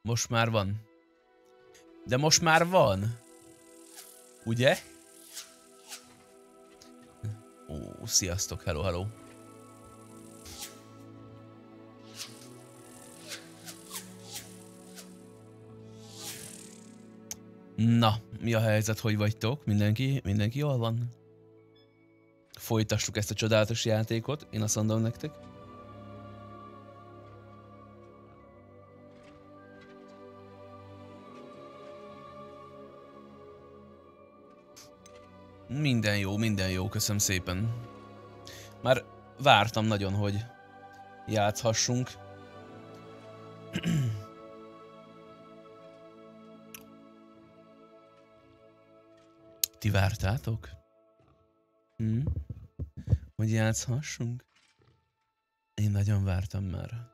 Most már van. De most már van. Ugye? Ó, sziasztok, hello, hello. Na, mi a helyzet, hogy vagytok? Mindenki jól van? Folytassuk ezt a csodálatos játékot, én azt mondom nektek. Minden jó, köszönöm szépen. Már vártam nagyon, hogy játszhassunk. Ti vártátok? Hogy játszhassunk? Én nagyon vártam már.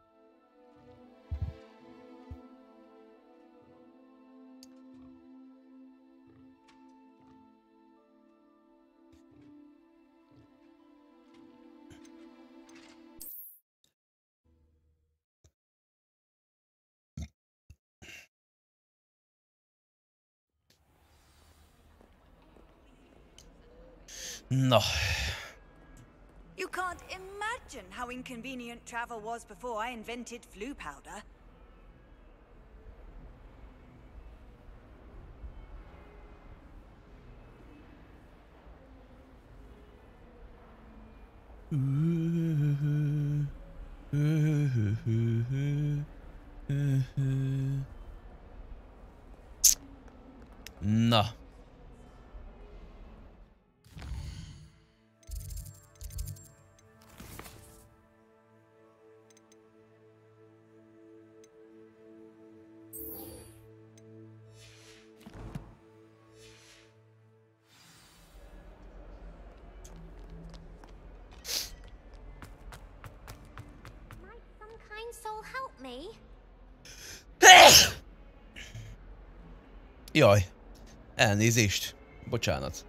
No. You can't imagine how inconvenient travel was before I invented flu powder. Na. Jaj, elnézést, bocsánat.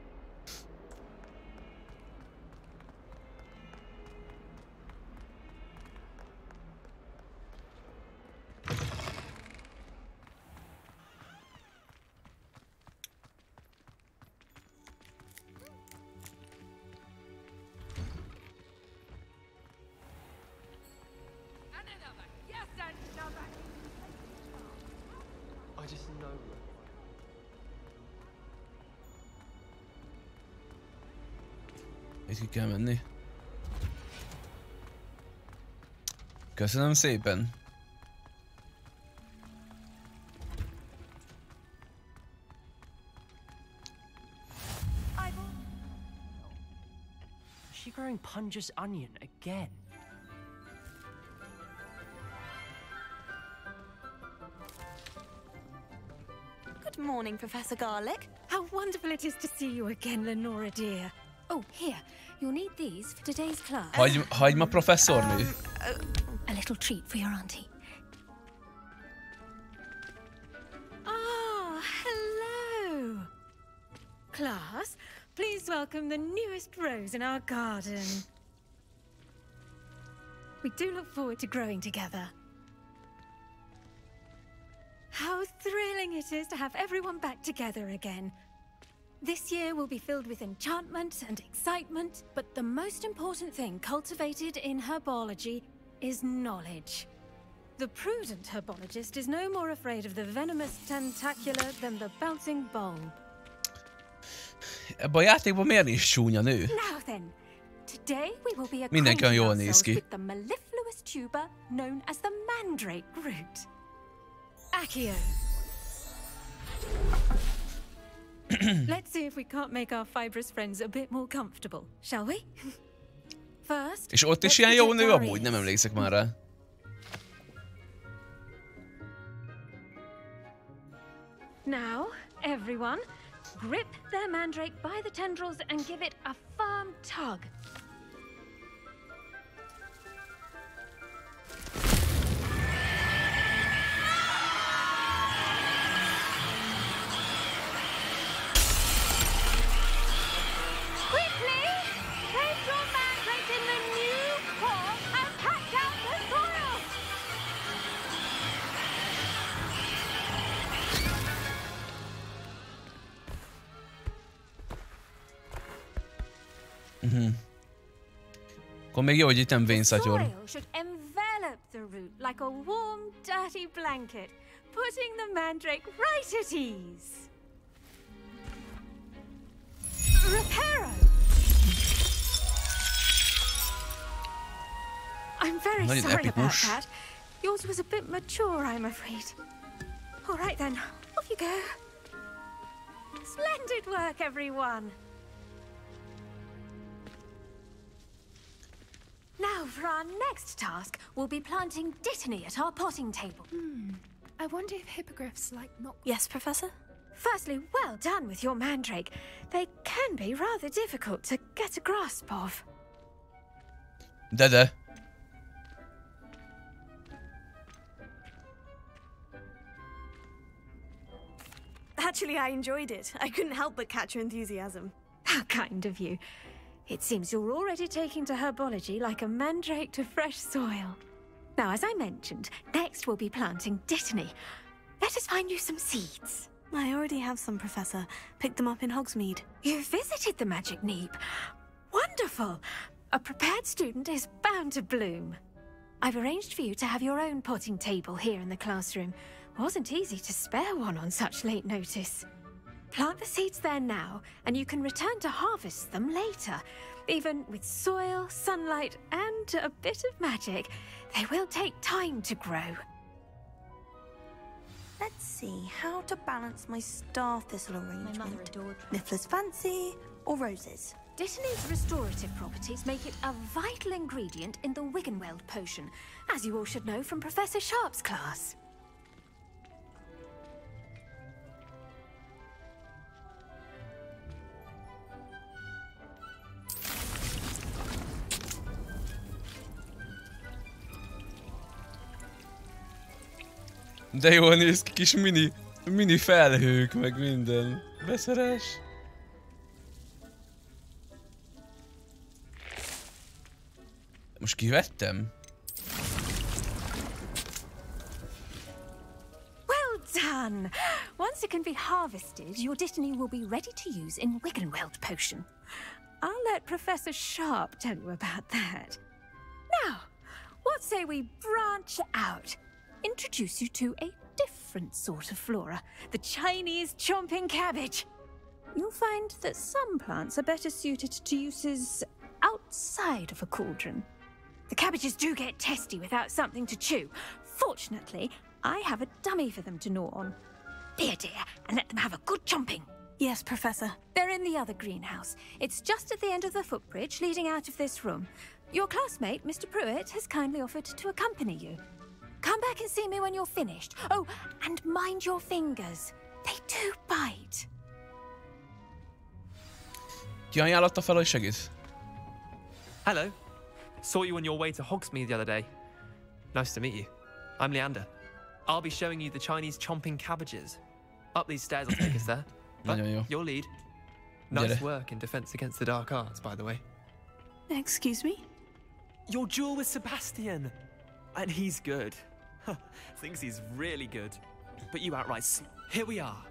Itt ki kell menni. Köszönöm szépen. Is she growing Punja's onion again? Good morning, Professor Garlic. How wonderful it is to see you again, Lenora dear. Oh, here. You'll need these for today's class. Hagyma professzornő. A little treat for your auntie. Ah, hello. Class, please welcome the newest rose in our garden. We do look forward to growing together. How thrilling it is to have everyone back together again. This year will be filled with enchantment and excitement, but the most important thing cultivated in herbology is knowledge. The prudent herbologist is no more afraid of the venomous tentacular than the bouncing bone. Ebben a játékban miért is csúnya nő? Now then, today we will be Mindenki acquainting jól néz ourselves ki. with the mellifluous tuber known as the mandrake root. Accio. Let's see if we can't make our fibrous friends a bit more comfortable, shall we? First, És ott is ilyen jó nő amúgy, nem emlékszek már rá. Now, everyone, grip their mandrake by the tendrils and give it a firm tug. Akkor még jó, hogy itt nem vényszatyor. Soil should envelop the root like a warm, dirty blanket, putting the mandrake right at ease. Reparo! I'm very sorry about that. Yours was a bit mature, I'm afraid. All right then, off you go. Splendid work, everyone. Now, for our next task, we'll be planting dittany at our potting table. I wonder if hippogriffs like knock... Yes, Professor? Firstly, well done with your mandrake. They can be rather difficult to get a grasp of. De. Actually, I enjoyed it. I couldn't help but catch your enthusiasm. How kind of you. It seems you're already taking to herbology like a mandrake to fresh soil. Now, as I mentioned, next we'll be planting dittany. Let us find you some seeds. I already have some, Professor. Picked them up in Hogsmeade. You visited the Magic Neep. Wonderful! A prepared student is bound to bloom. I've arranged for you to have your own potting table here in the classroom. Wasn't easy to spare one on such late notice. Plant the seeds there now, and you can return to harvest them later. Even with soil, sunlight, and a bit of magic, they will take time to grow. Let's see how to balance my star thistle arrangement. My mother adored Niffler's fancy or roses? Dittany's restorative properties make it a vital ingredient in the Wiggenweld potion, as you all should know from Professor Sharp's class. De jól néz ki, kis mini felhők, meg minden. Beszeres. Most kivettem? Well done! Once it can be harvested, your dittany will be ready to use in Wiggenweld potion. I'll let Professor Sharp tell you about that. Now, what say we branch out? Introduce you to a different sort of flora, the Chinese chomping cabbage. You'll find that some plants are better suited to uses outside of a cauldron. The cabbages do get testy without something to chew. Fortunately, I have a dummy for them to gnaw on. Be a dear and let them have a good chomping. Yes, Professor. They're in the other greenhouse. It's just at the end of the footbridge leading out of this room. Your classmate, Mr. Pruitt, has kindly offered to accompany you. Come back and see me when you're finished. Oh, and mind your fingers. They do bite. Ki ajánlotta fel, hogy segít? Hello. Saw you on your way to Hogsmeade the other day. Nice to meet you. I'm Leander. I'll be showing you the Chinese chomping cabbages. Up these stairs will take us there. But Nagyon jó. your lead. Nice work in Defense Against the Dark Arts, by the way. Excuse me? Your duel with Sebastian. And he's good. Thinks he's really good. But you outright Here we are.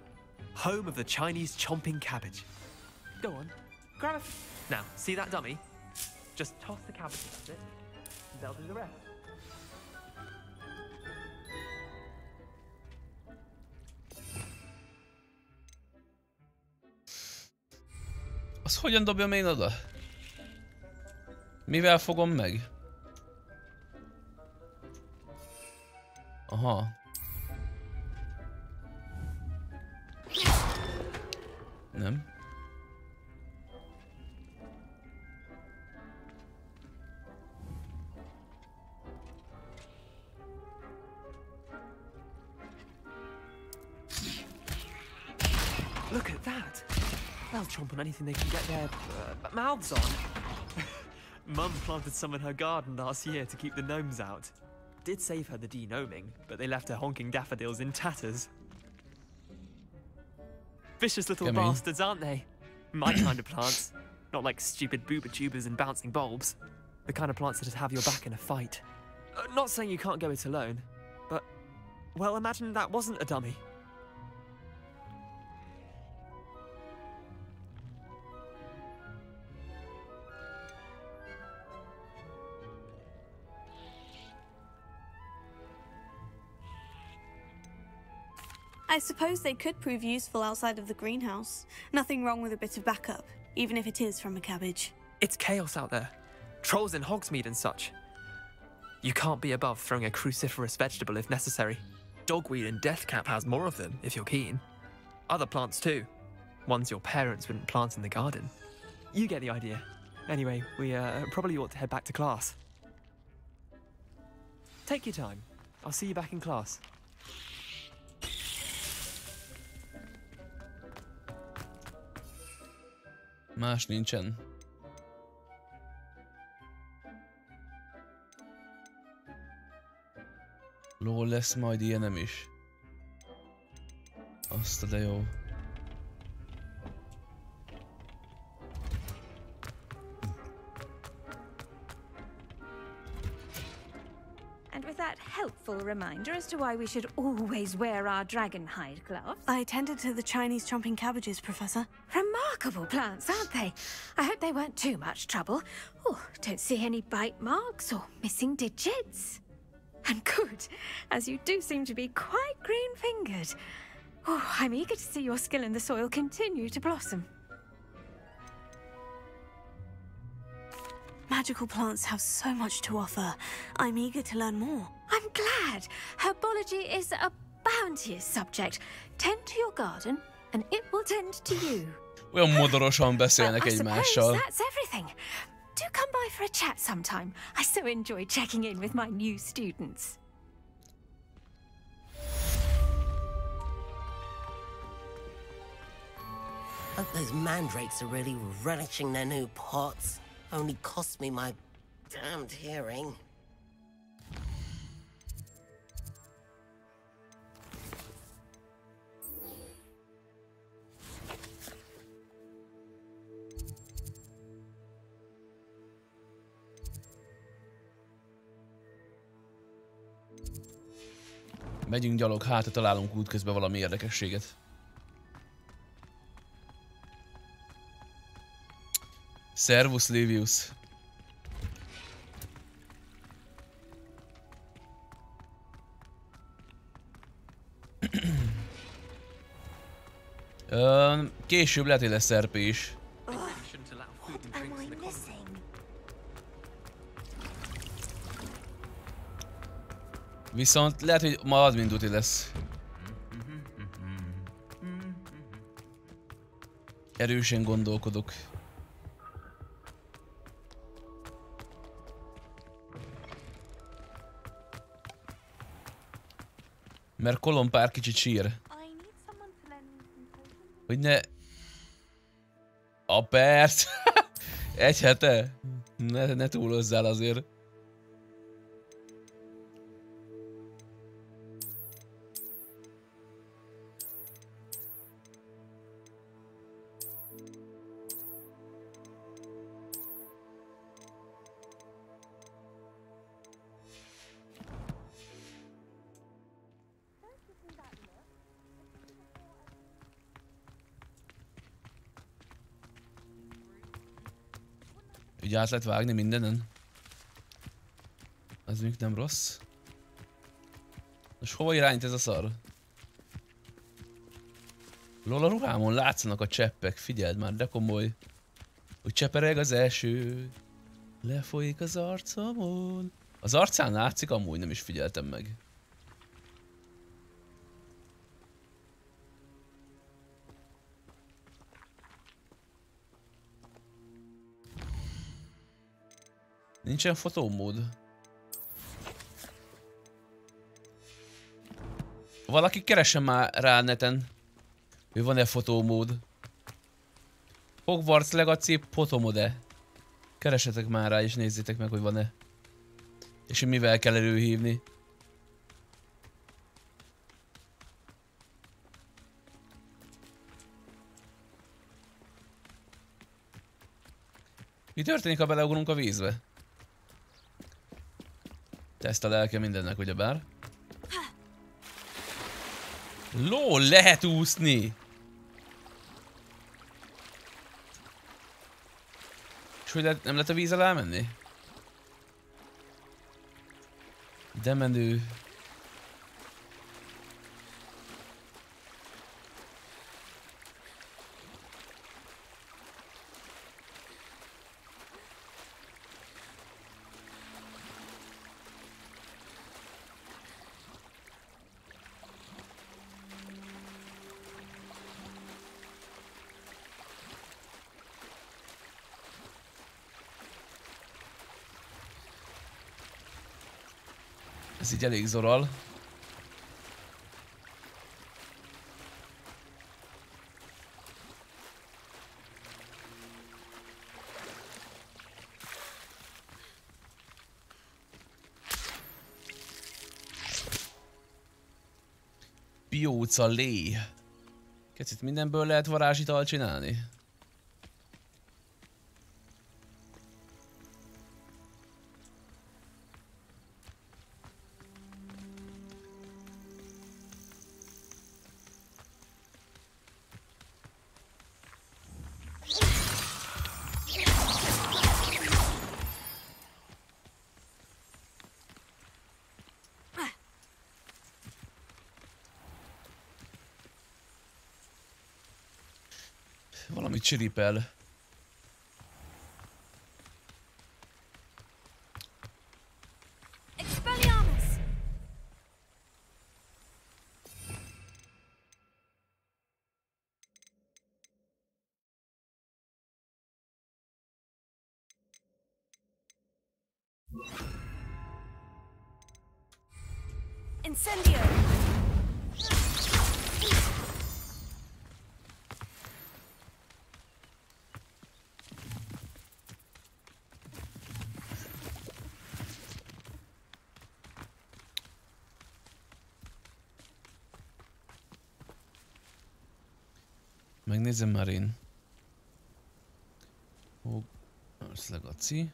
Home of the Chinese chomping cabbage. Go on. Grab a... Now, see that dummy? Just toss the cabbage at it. And they'll do the rest. Az hogyan dobjam én oda? Mivel fogom meg? Aha. Nem. Look at that. They'll chomp on anything they can get their mouths on. Mum planted some in her garden last year to keep the gnomes out. Did save her the de-gnoming, but they left her honking daffodils in tatters. Vicious little bastards, aren't they? My kind of plants. Not like stupid booba tubers and bouncing bulbs. The kind of plants that'd have your back in a fight. Not saying you can't go it alone, but... Well, imagine that wasn't a dummy. I suppose they could prove useful outside of the greenhouse. Nothing wrong with a bit of backup, even if it is from a cabbage. It's chaos out there. Trolls in Hogsmeade and such. You can't be above throwing a cruciferous vegetable if necessary. Dogweed and Deathcap has more of them, if you're keen. Other plants too. Ones your parents wouldn't plant in the garden. You get the idea. Anyway, we probably ought to head back to class. Take your time. I'll see you back in class. Más nincsen. Lol, lesz majd ilyenem is. Azt a de jó. And with that helpful reminder as to why we should always wear our dragon hide gloves. I attended to the Chinese chomping cabbages, Professor. Remarkable plants, aren't they? I hope they weren't too much trouble. Oh, don't see any bite marks or missing digits. And good, as you do seem to be quite green-fingered. Oh, I'm eager to see your skill in the soil continue to blossom. Magical plants have so much to offer. I'm eager to learn more. I'm glad. Herbology is a bounteous subject. Tend to your garden, and it will tend to you. Olyan modorosan beszélnek I suppose egymással. that's everything. Do come by for a chat sometime. I so enjoy checking in with my new students. Hope those mandrakes are really relishing their new pots. Only cost me my damned hearing. Megyünk gyalog, hát találunk útközben valami érdekességet. Servus, Livius. Később lehet, hogy lesz RP is. Viszont lehet, hogy ma admin duty lesz. Erősen gondolkodok. Mert kolompár kicsit sír. Hogy ne... A perc! Egy hete? Ne túlozzál azért. Ugye át lehet vágni mindenen? Az még nem rossz. Most hova irányít ez a szar? Lol, a ruhámon látszanak a cseppek, figyeld már, de komoly. Hogy csepereg az első. Lefolyik az arcomon. Az arcán látszik, amúgy nem is figyeltem meg. Nincsen fotómód. Valaki keressen már rá neten, hogy van-e fotómód. Hogwarts Legacy fotomode. Keresetek már rá és nézzétek meg, hogy van-e. És hogy mivel kell előhívni. Mi történik, ha beleugrunk a vízbe? Teszt a lelke mindennek, ugyebár. Lol, lehet úszni! És hogy nem lehet a víz alá menni? De menő. Ez így elég zoral. Pióca lé. Kicsit mindenből lehet varázsitalt csinálni. Valami csiripel. Incendio! Megnézem már én. Hogwarts legacy.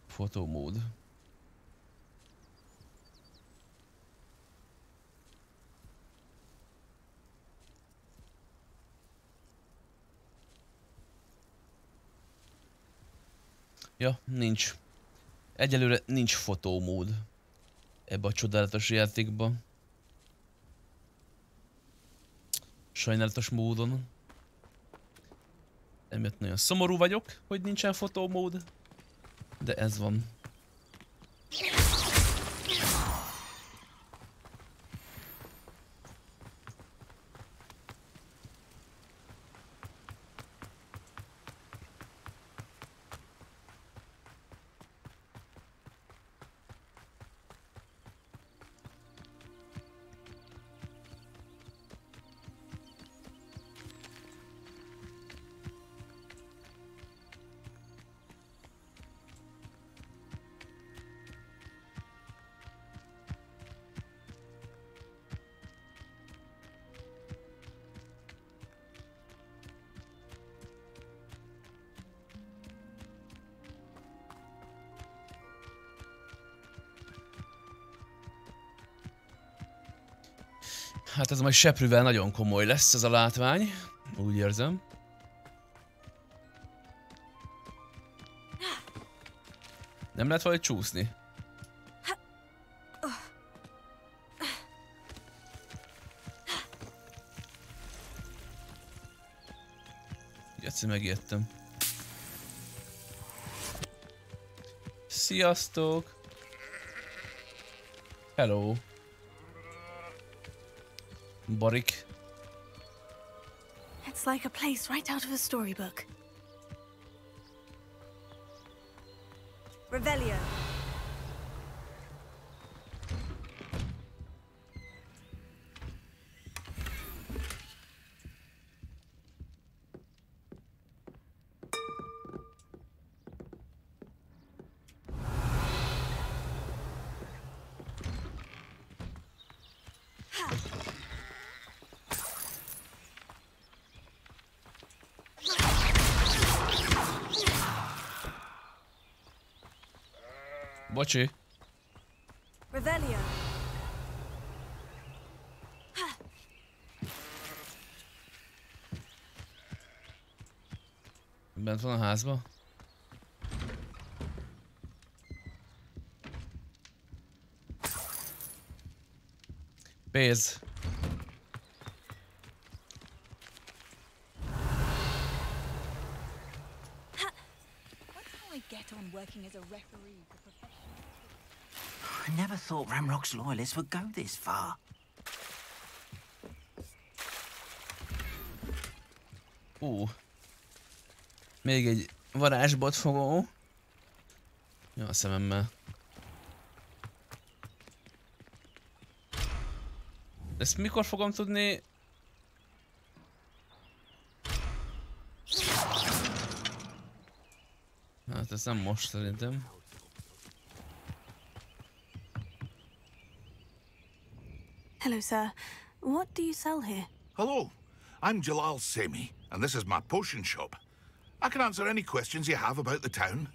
Fotómód. Ja, nincs. Egyelőre nincs fotómód ebbe a csodálatos játékba. Sajnálatos módon. Emiatt nagyon szomorú vagyok, hogy nincsen fotómód. De ez van. Hát ez majd seprűvel nagyon komoly lesz ez a látvány. Úgy érzem. Nem lehet valahogy csúszni? Egyszer megijedtem. Sziasztok! Hello! Barik. It's like a place right out of a storybook. Revelio. Bocsi. Revelio. Bent van a házba? Pénz. I never thought Ramrock's loyalists would go this far. Még egy Varázsbotfogó. Jó, a szememmel. Ezt mikor fogom tudni? Hát ez nem most szerintem. Hello, sir. What do you sell here? Hello, I'm Jalal Semi, and this is my potion shop. I can answer any questions you have about the town.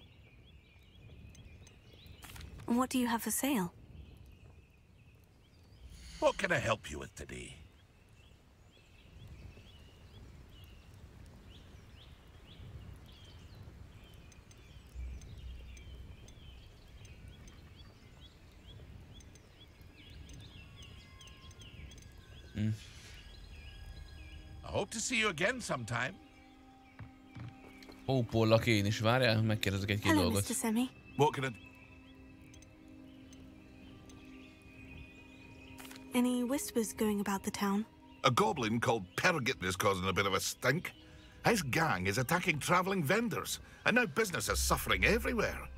What do you have for sale? What can I help you with today? I hope to see you again sometime. Hópollak én is, várjál, megkérdezek egy-két Hello, dolgot. Mr. Semi. What can I... Any whispers going about the town? A goblin called Potterkedunk is causing a bit of a stink. His gang is attacking travelling vendors, and now business is suffering everywhere.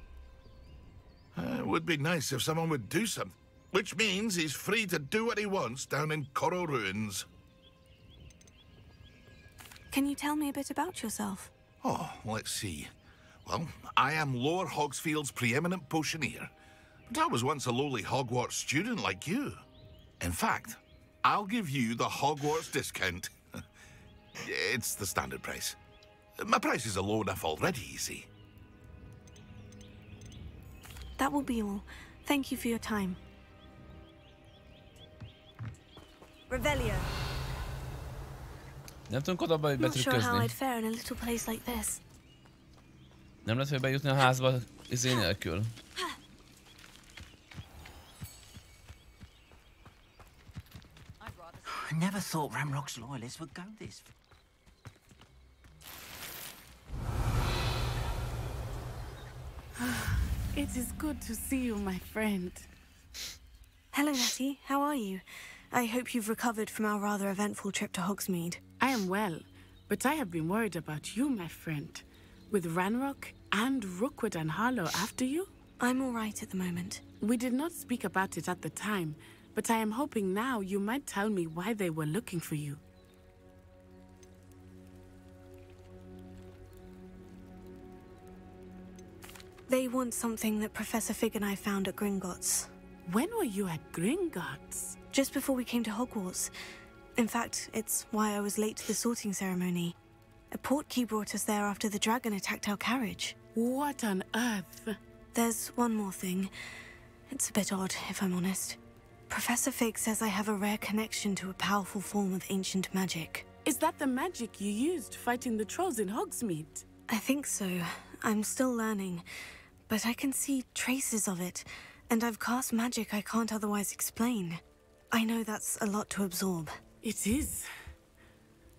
It would be nice if someone would do something, which means he's free to do what he wants down in Coral Ruins. Can you tell me a bit about yourself? Oh, let's see. Well, I am Lower Hogsfield's preeminent potioneer, but I was once a lowly Hogwarts student like you. In fact, I'll give you the Hogwarts discount. It's the standard price. My prices are low enough already, you see. That will be all. Thank you for your time. Revelio. Nem tudunk oda Not sure how betrükközni. I'd fare in a little place like this. Nem lehet, hogy bejutni a házba izé nélkül. I never thought Ramrock's loyalists would go this far. It is good to see you, my friend. Hello, Natty. How are you? I hope you've recovered from our rather eventful trip to Hogsmeade. I am well, but I have been worried about you, my friend. With Ranrock and Rookwood and Harlow after you? I'm all right at the moment. We did not speak about it at the time, but I am hoping now you might tell me why they were looking for you. They want something that Professor Fig and I found at Gringotts. When were you at Gringotts? Just before we came to Hogwarts. In fact, it's why I was late to the sorting ceremony. A portkey brought us there after the dragon attacked our carriage. What on earth? There's one more thing. It's a bit odd, if I'm honest. Professor Fig says I have a rare connection to a powerful form of ancient magic. Is that the magic you used fighting the trolls in Hogsmeade? I think so. I'm still learning, but I can see traces of it, and I've cast magic I can't otherwise explain. I know that's a lot to absorb. It is.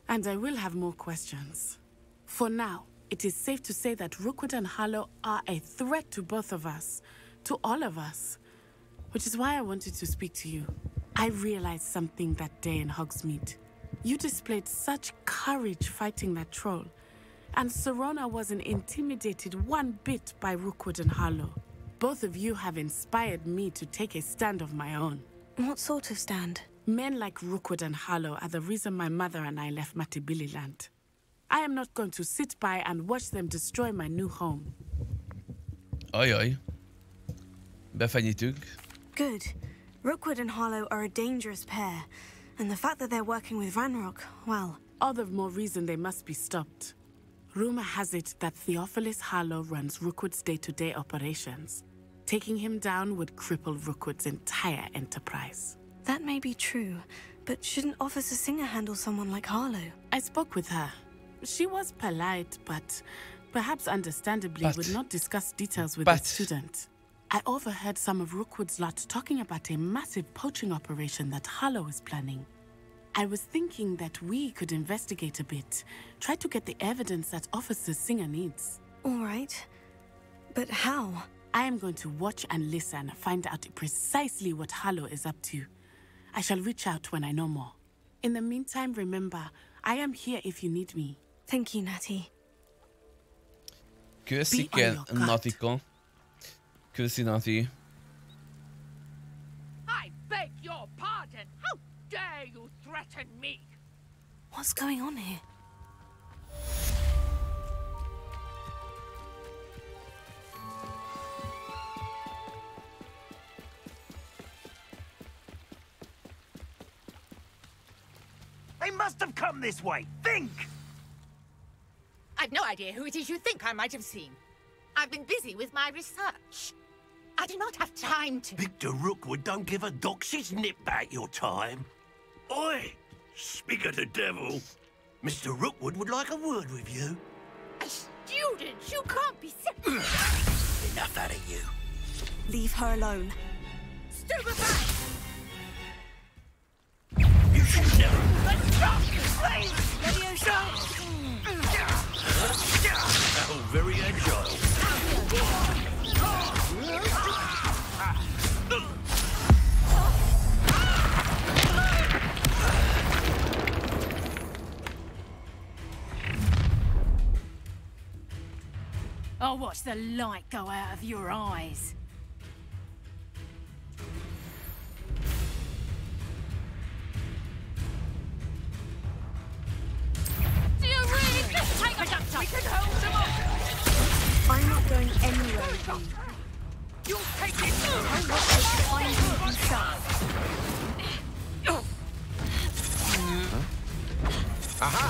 And I will have more questions. For now, it is safe to say that Rookwood and Harlow are a threat to both of us, to all of us. Which is why I wanted to speak to you. I realized something that day in Hogsmeade. You displayed such courage fighting that troll, and Serona wasn't intimidated one bit by Rookwood and Harlow. Both of you have inspired me to take a stand of my own. What sort of stand? Men like Rookwood and Harlow are the reason my mother and I left Matibililand. I am not going to sit by and watch them destroy my new home. Ajaj. Befenyítünk. Good. Rookwood and Harlow are a dangerous pair, and the fact that they're working with Ranrock, well... All the more reason they must be stopped. Rumor has it that Theophilus Harlow runs Rookwood's day-to-day operations. Taking him down would cripple Rookwood's entire enterprise. That may be true, but shouldn't Officer Singer handle someone like Harlow? I spoke with her. She was polite, but perhaps understandably would not discuss details with the student. I overheard some of Rookwood's lot talking about a massive poaching operation that Harlow is planning. I was thinking that we could investigate a bit, try to get the evidence that Officer Singer needs. All right. But how? I am going to watch and listen, find out precisely what Harlow is up to. I shall reach out when I know more. In the meantime, remember, I am here if you need me. Thank you, Natty. Köszi, Natika. Köszi, Nati. I beg your pardon. How dare you threaten me? What's going on here? They must have come this way. Think! I've no idea who it is you think I might have seen. I've been busy with my research. I do not have time to... Victor Rookwood don't give a doxy's nip back your time. Oi! Speak of the devil. Mr. Rookwood would like a word with you. A student? You can't be... Enough out of you. Leave her alone. Stupefy! You should never... Let's stop! Please! Oh, very agile. I'll watch the light go out of your eyes. Do you really just take a duck? We can hold them up. I'm not going anywhere with you. You'll take it. Find you yourself. Aha!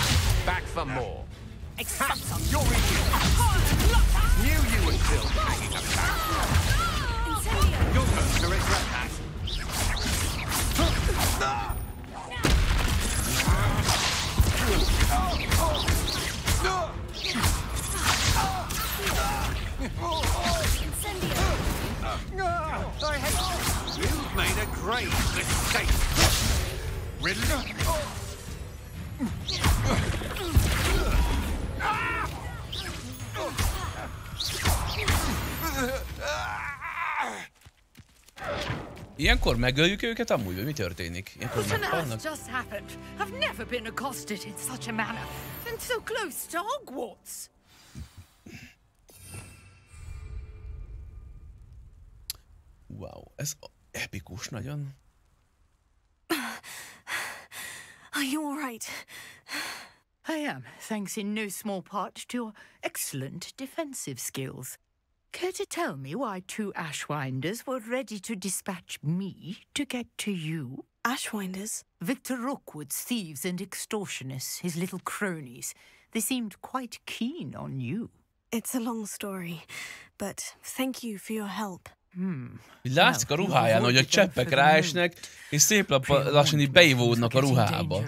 Back for more. Expecto. You're in. Knew you were still hanging about. Your turn to regret that. I hate you. You've made a great mistake. Riddler. Ilyenkor megöljük őket amúgy, vagy mi történik? Ilyenkor What on meghalnak? earth just happened? I've never been accosted in such a manner, and so close to Hogwarts. Wow, ez epikus nagyon. Are you all right? I am, thanks in no small part to your excellent defensive skills. Care to tell me why two Ashwinders were ready to dispatch me to get to you? Ashwinders? Victor Rookwood's thieves and extortionists, his little cronies. They seemed quite keen on you. It's a long story, but thank you for your help. Így látszik a ruháján, hogy a cseppek ráesnek, és szép lassan így beivódnak a ruhába.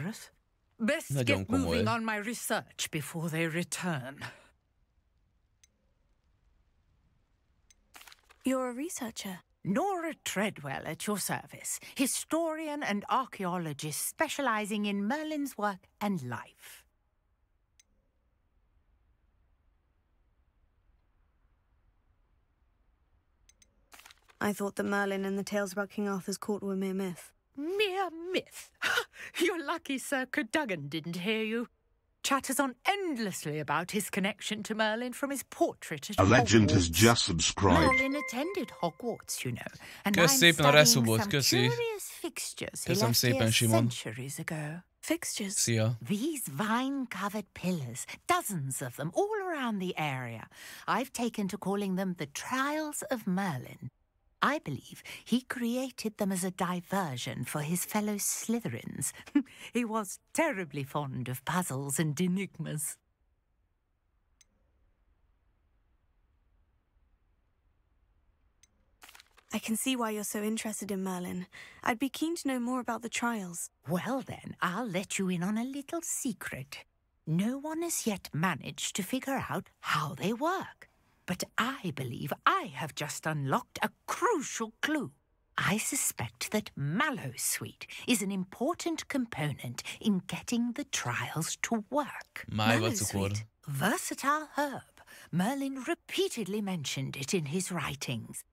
Best Nagyon get komoly. moving on my research before they return. You're a researcher. Nora Treadwell at your service, historian and archaeologist specializing in Merlin's work and life. I thought that Merlin and the tales about King Arthur's court were mere myth. Mere myth? You're lucky Sir Cadogan didn't hear you. Chatters on endlessly about his connection to Merlin from his portrait at A legend Hogwarts. has just subscribed. Merlin attended Hogwarts, you know, and Kösz I'm szépen a studying resubot, some köszi. curious fixtures he Köszönöm left here szépen, Simon. centuries ago. Fixtures? Szia. These vine-covered pillars, dozens of them, all around the area. I've taken to calling them the Trials of Merlin. I believe he created them as a diversion for his fellow Slytherins. He was terribly fond of puzzles and enigmas. I can see why you're so interested in Merlin. I'd be keen to know more about the trials. Well then, I'll let you in on a little secret. No one has yet managed to figure out how they work. But I believe I have just unlocked a crucial clue. I suspect that Mallowsweet is an important component in getting the trials to work. Májvacukor. Versatile herb. Merlin repeatedly mentioned it in his writings.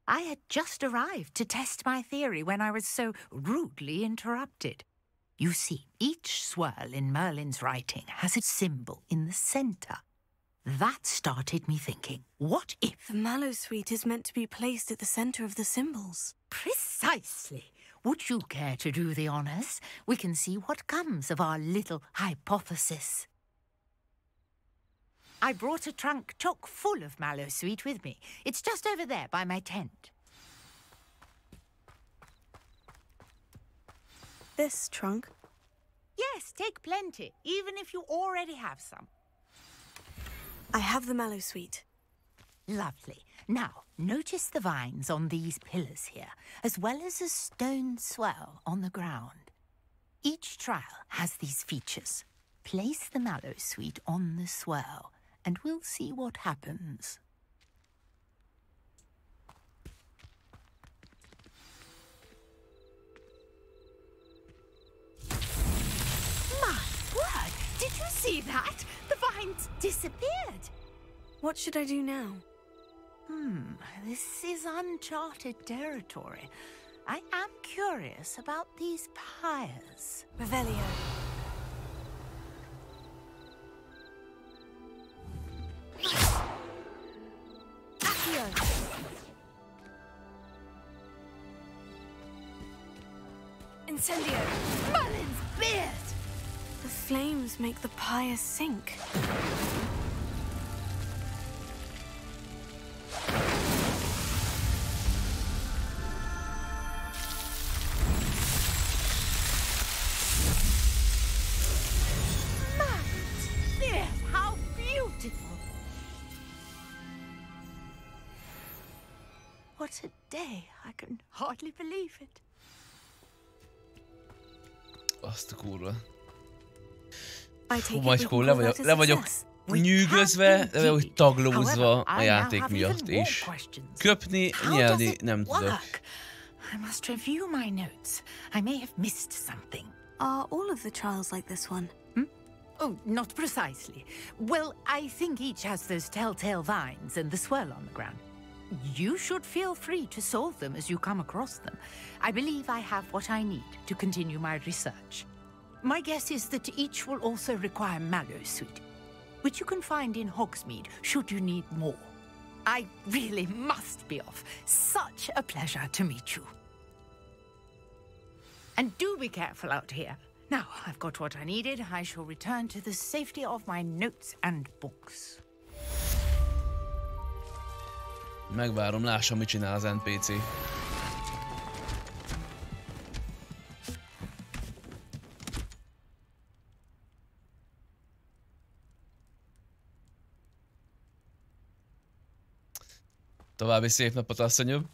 I had just arrived to test my theory when I was so rudely interrupted. You see, each swirl in Merlin's writing has a symbol in the center. that started me thinking, what if... The mallow sweet is meant to be placed at the center of the symbols. Precisely. Would you care to do the honors? We can see what comes of our little hypothesis. I brought a trunk chock full of mallow sweet with me. It's just over there by my tent. This trunk? Yes, take plenty, even if you already have some. I have the mallow sweet. Lovely. Now, notice the vines on these pillars here, as well as a stone swell on the ground. Each trial has these features. Place the mallow sweet on the swell, and we'll see what happens. My word! Did you see that? The vines disappeared. What should I do now? This is uncharted territory. I am curious about these pyres. Revelio. Accio. Incendio. Merlin's beard! The flames make the pyre sink. How beautiful! What a day! I can hardly believe it. Azt a kurva. I Macskó, le vagyok nyűgözve, le vagyok taglózva a játék miatt is. Köpni, nyelni nem tudok. I must review my notes. I may have missed something. Are all of the trials like this one? Oh, not precisely. Well, I think each has those telltale vines and the swirl on the ground. You should feel free to solve them as you come across them. I believe I have what I need to continue my research. My guess is that each will also require mallow sweet, which you can find in Hogsmeade should you need more. I really must be off. Such a pleasure to meet you. And do be careful out here. Now, I've got what I needed. I shall return to the safety of my notes and books. Megvárom, lássam, mit csinál az NPC. További szép napot, asszonyom!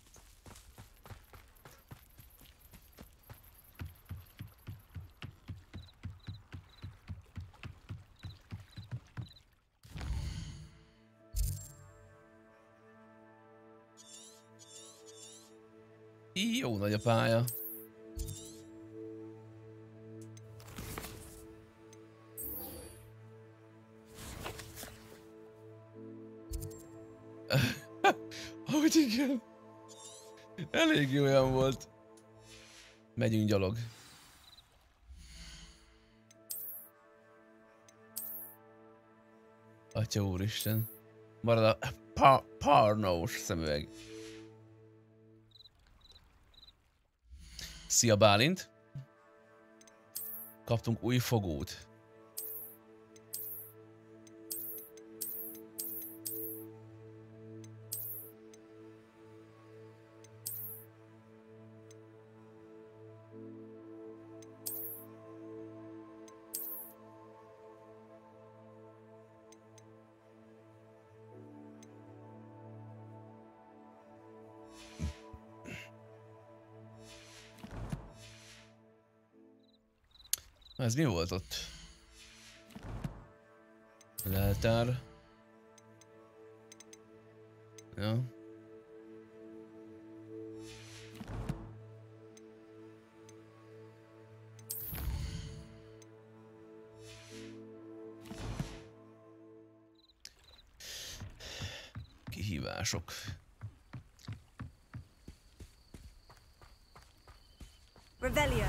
Jó nagy a pálya. Ahogy igen. Elég olyan volt. Megyünk gyalog. Atya úristen. Marad a parnós szemüveg. Szia Bálint! Kaptunk új fogót. Ez mi volt ott? Leltár. Ja. Kihívások. Revelio.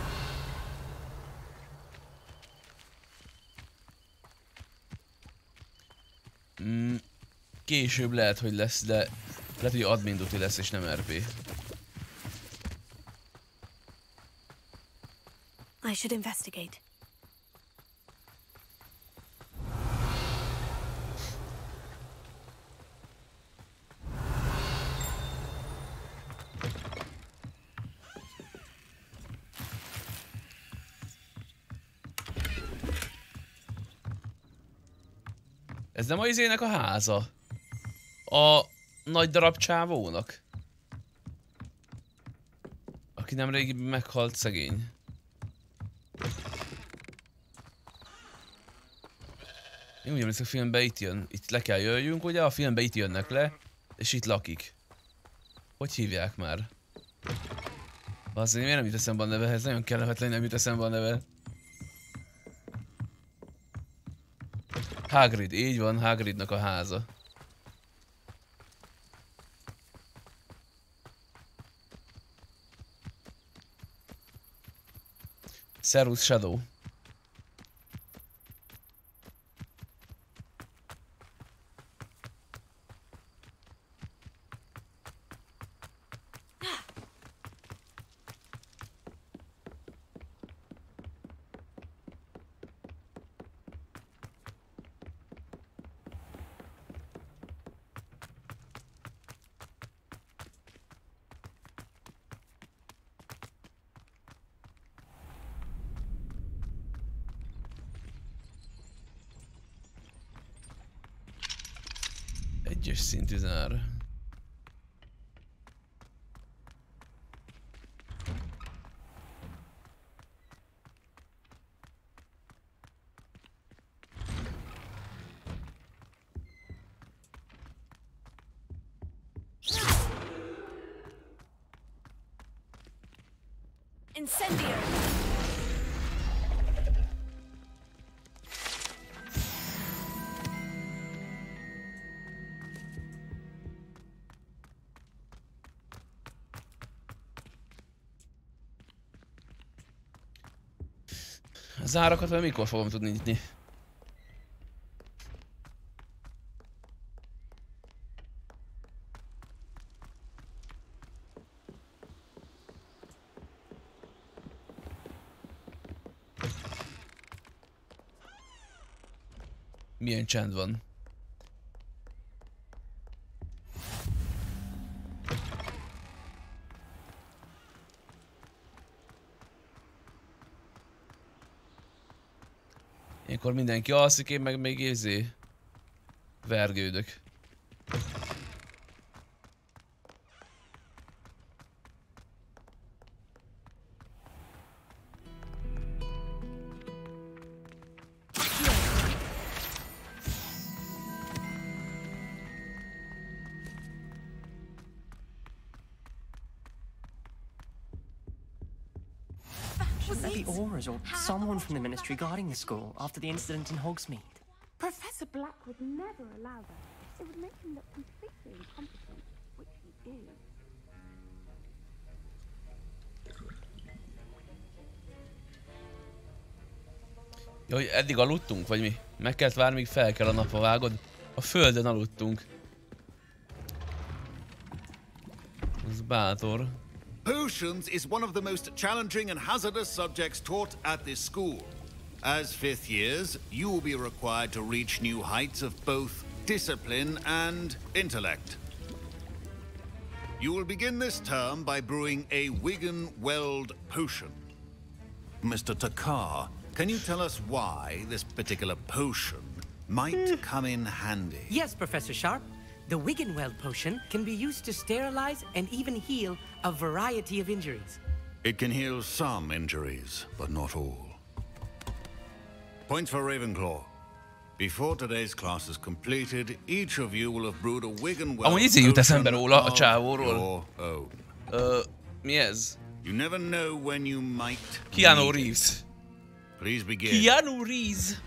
Később lehet, hogy lesz, de lehet, hogy admin duty lesz és nem RP. I should investigate. Ez nem a izének a háza? A nagy darab csávónak? Aki nemrég meghalt szegény. Én úgy emlékszem, a filmben itt jön. Itt le kell jöjjünk, ugye? A filmben itt jönnek le, és itt lakik. Hogy hívják már? Azért miért nem jut eszembe a neve? Ez nagyon kellemetlen, nem jut eszembe a neve. Hagrid, így van, Hagridnak a háza. Servus Shadow. Egyes szintű zár. Incendio! A zárakat vagy mikor fogom tudni nyitni? Milyen csend van. Ilyenkor mindenki alszik, én meg még vergődök. Shouldn't there be Aurors or someone from the ministry guarding the school after the incident in Hogsmeade? Professor Black would never allow that. It would make him look completely incompetent, which he is. Jaj, eddig aludtunk, vagy mi? Meg kellett várni, míg fel kell a napba, vágod? A földön aludtunk. Ez bátor. Potions is one of the most challenging and hazardous subjects taught at this school. As fifth years, you will be required to reach new heights of both discipline and intellect. You will begin this term by brewing a Wigan-Weld potion. Mr. Takar, can you tell us why this particular potion might come in handy? Yes, Professor Sharp. The Wigan-Weld potion can be used to sterilize and even heal a variety of injuries. It can heal some injuries, but not all. Points for Ravenclaw. Before today's class is completed, each of you will have brewed a Wigan-Weld Amúgy izé jut eszembe potion róla, a of csávóról. your own. Mi ez? You never know when you might Keanu need it. Reeves. Please begin. Keanu Reeves.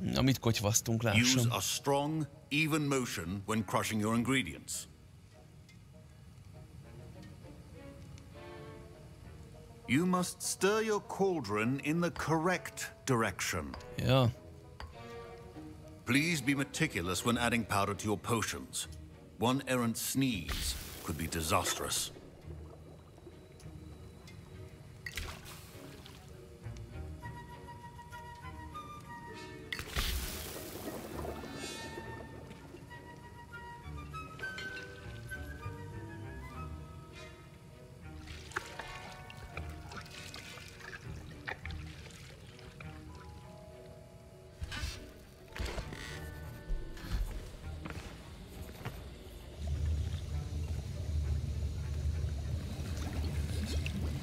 Na, mit kotyvasztunk, lássam. Use a strong, even motion when crushing your ingredients. You must stir your cauldron in the correct direction. Ja. Please be meticulous when adding powder to your potions. One errant sneeze could be disastrous.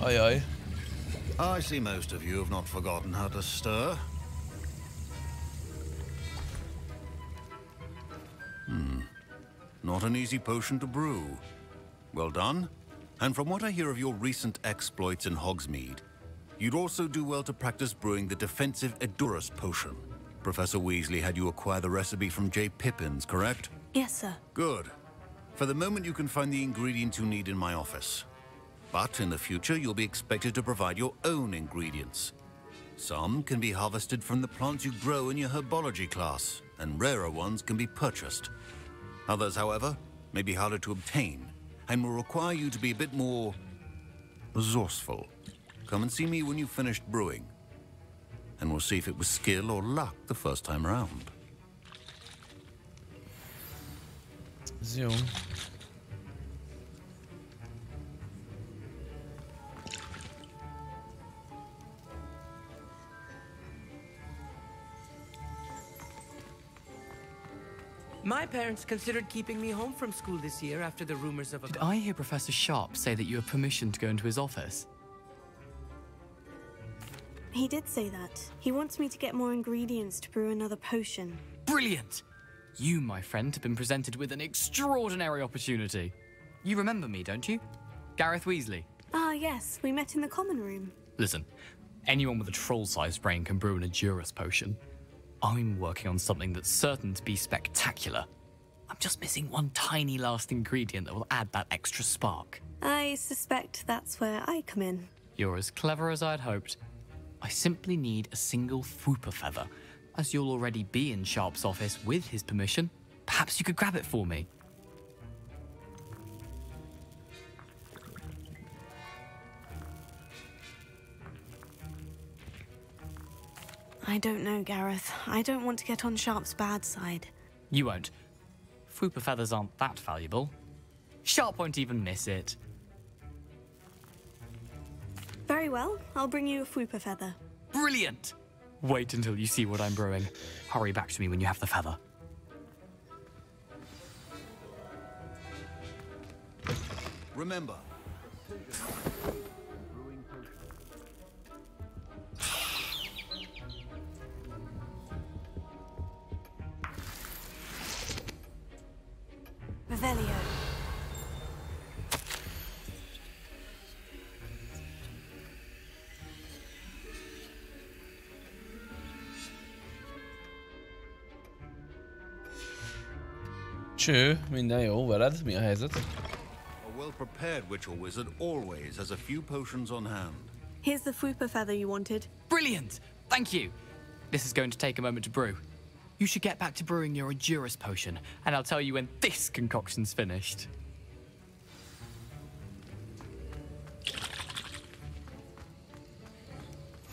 Aye, aye. I see most of you have not forgotten how to stir. Not an easy potion to brew. Well done. And from what I hear of your recent exploits in Hogsmeade, you'd also do well to practice brewing the defensive Edurus potion. Professor Weasley had you acquire the recipe from J. Pippins, correct? Yes, sir. Good. For the moment, you can find the ingredients you need in my office. But in the future, you'll be expected to provide your own ingredients. Some can be harvested from the plants you grow in your herbology class, and rarer ones can be purchased. Others, however, may be harder to obtain, and will require you to be a bit more resourceful. Come and see me when you've finished brewing, and we'll see if it was skill or luck the first time around. So. My parents considered keeping me home from school this year after the rumors of a... Did I hear Professor Sharp say that you have permission to go into his office? He did say that. He wants me to get more ingredients to brew another potion. Brilliant! You, my friend, have been presented with an extraordinary opportunity. You remember me, don't you? Gareth Weasley. Ah, yes. We met in the common room. Listen, anyone with a troll-sized brain can brew an Edurus potion. I'm working on something that's certain to be spectacular. I'm just missing one tiny last ingredient that will add that extra spark. I suspect that's where I come in. You're as clever as I'd hoped. I simply need a single Fwooper feather. As you'll already be in Sharp's office with his permission, perhaps you could grab it for me. I don't know, Gareth. I don't want to get on Sharp's bad side. You won't. Fwooper feathers aren't that valuable. Sharp won't even miss it. Very well. I'll bring you a Fwooper feather. Brilliant! Wait until you see what I'm brewing. Hurry back to me when you have the feather. Remember. Revelio. Cső, minden jó, veled? Mi a helyzet? A well-prepared witch or wizard always has a few potions on hand. Here's the Fwooper feather you wanted. Brilliant! Thank you! This is going to take a moment to brew. You should get back to brewing your Edurus potion, and I'll tell you when this concoction's finished.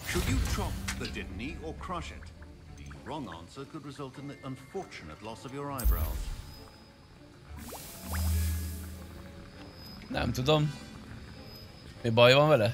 Should you chop the Dittany or crush it? The wrong answer could result in the unfortunate loss of your eyebrows. Nem tudom. Mi baj van vele?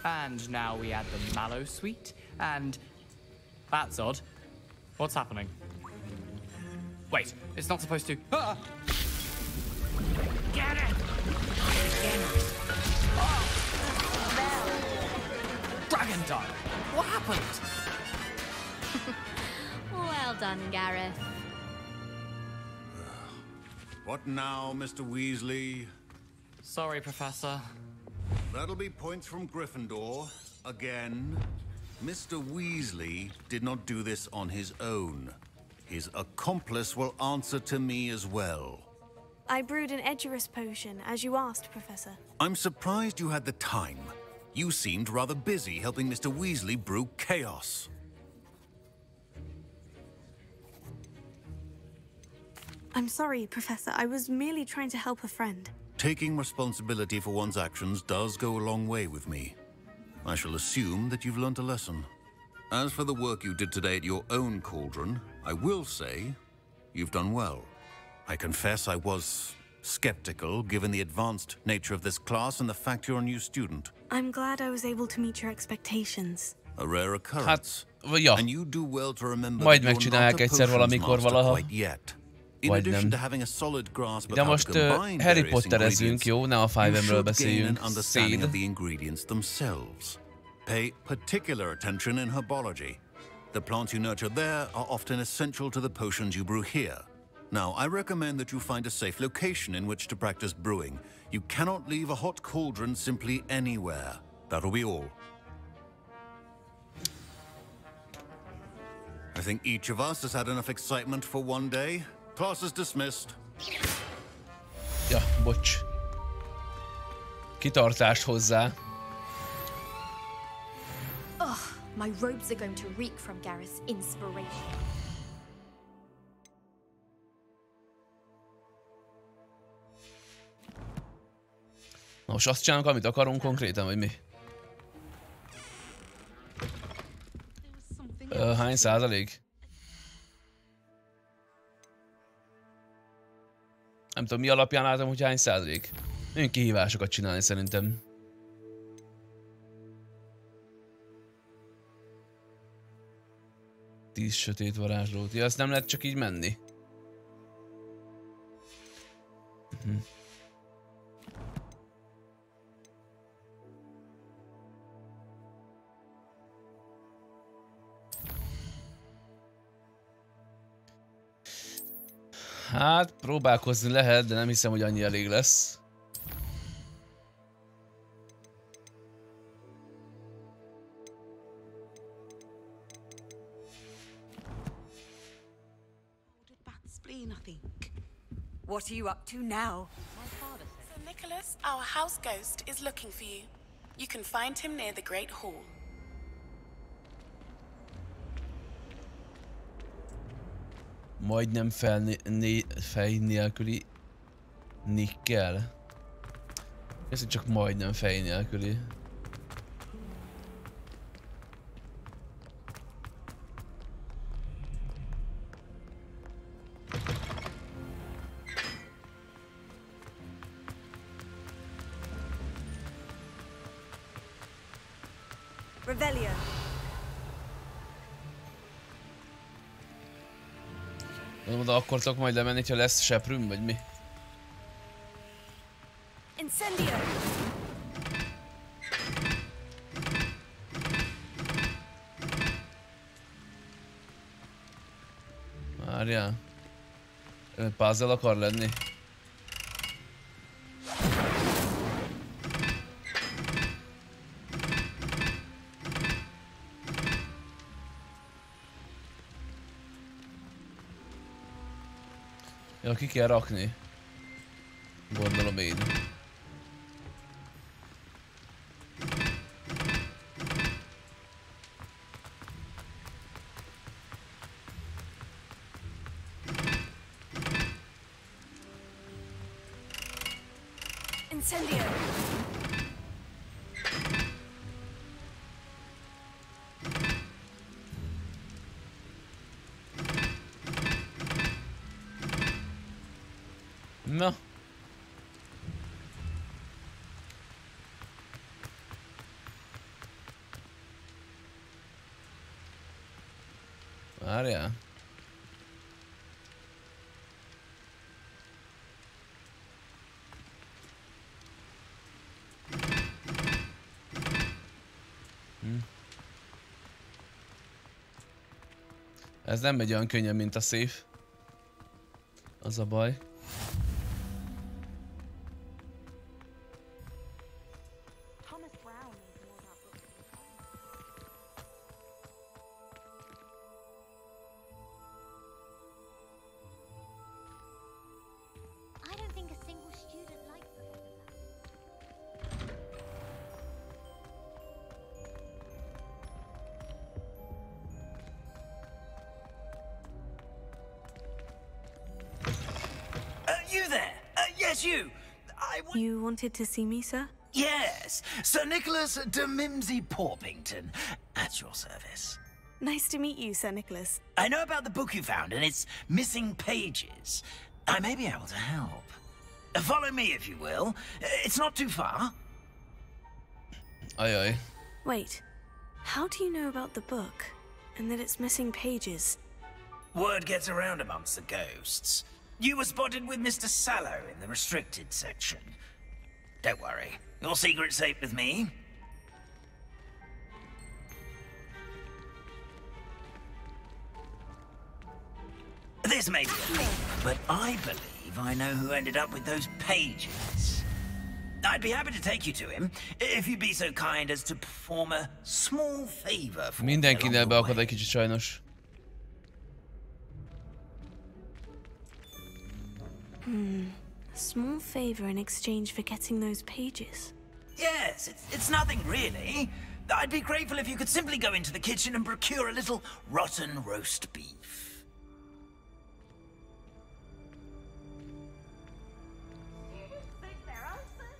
And now we add the mallow sweet, and... That's odd. What's happening? Wait, it's not supposed to. Ah! Get it! Dragon time! What happened? Well done, Gareth. What now, Mr. Weasley? Sorry, Professor. That'll be points from Gryffindor. Again. Mr. Weasley did not do this on his own. His accomplice will answer to me as well. I brewed an Edurus potion, as you asked, Professor. I'm surprised you had the time. You seemed rather busy helping Mr. Weasley brew chaos. I'm sorry, Professor. I was merely trying to help a friend. Taking responsibility for one's actions does go a long way with me. I shall assume that you've learnt a lesson. As for the work you did today at your own cauldron, I will say you've done well. I confess I was skeptical, given the advanced nature of this class and the fact you're a new student. I'm glad I was able to meet your expectations. A rare occurrence. Ja. And you do well to remember Majd that you're megcsinálják not a egyszer potions valamikor master valaha. quite yet. In Vagy addition nem. to having a solid grasp of De how to most combine Harry various Potterezünk, jó? Ne a you 5M'ről should gain beszéljünk. an understanding of Széd. the ingredients themselves. Pay particular attention in herbology. The plants you nurture there are often essential to the potions you brew here. Now, I recommend that you find a safe location in which to practice brewing. You cannot leave a hot cauldron simply anywhere. That'll be all. I think each of us has had enough excitement for one day. Class is dismissed. Ja, bocs. Kitartást hozzá. Ugh, my robes are going to reek from Gareth's inspiration. Na most azt csinálunk, amit akarunk konkrétan, vagy mi? Hány százalék? Nem tudom, mi alapján látom, hogy hány százalék. Nagyon kihívásokat csinálni szerintem. Tíz sötét varázslót. Ja, azt nem lehet csak így menni. Hát, próbálkozni lehet, de nem hiszem, hogy annyi elég lesz. What are you up to now? Sir Nicholas, our house ghost, is looking for you. You can find him near the Great Hall. Majdnem fej nélküli nikkel. Ez csak majdnem fej nélküli. Revelio. Oda akkor tudok majd lemenni, ha lesz seprűm, vagy mi? Incendio. Várjál. Puzzle akar lenni? Ja, ki kell rakni. Gondolom én. Incendio. Na. Várjál. Ez nem megy olyan könnyen, mint a szép. Az a baj. You wanted to see me, sir? Yes, Sir Nicholas de Mimsy Porpington, at your service. Nice to meet you, Sir Nicholas. I know about the book you found and its missing pages. I may be able to help. Follow me, if you will. It's not too far. Aye, aye. Wait, how do you know about the book and that it's missing pages? Word gets around amongst the ghosts. You were spotted with Mr. Sallow in the restricted section. Don't worry, your secret's safe with me. This may be a leap, but I believe I know who ended up with those pages. I'd be happy to take you to him, if you'd be so kind as to perform a small favor for me. Mindenkinél beakad egy kicsit sajnos. Small favor in exchange for getting those pages. Yes, it's nothing really. I'd be grateful if you could simply go into the kitchen and procure a little rotten roast beef.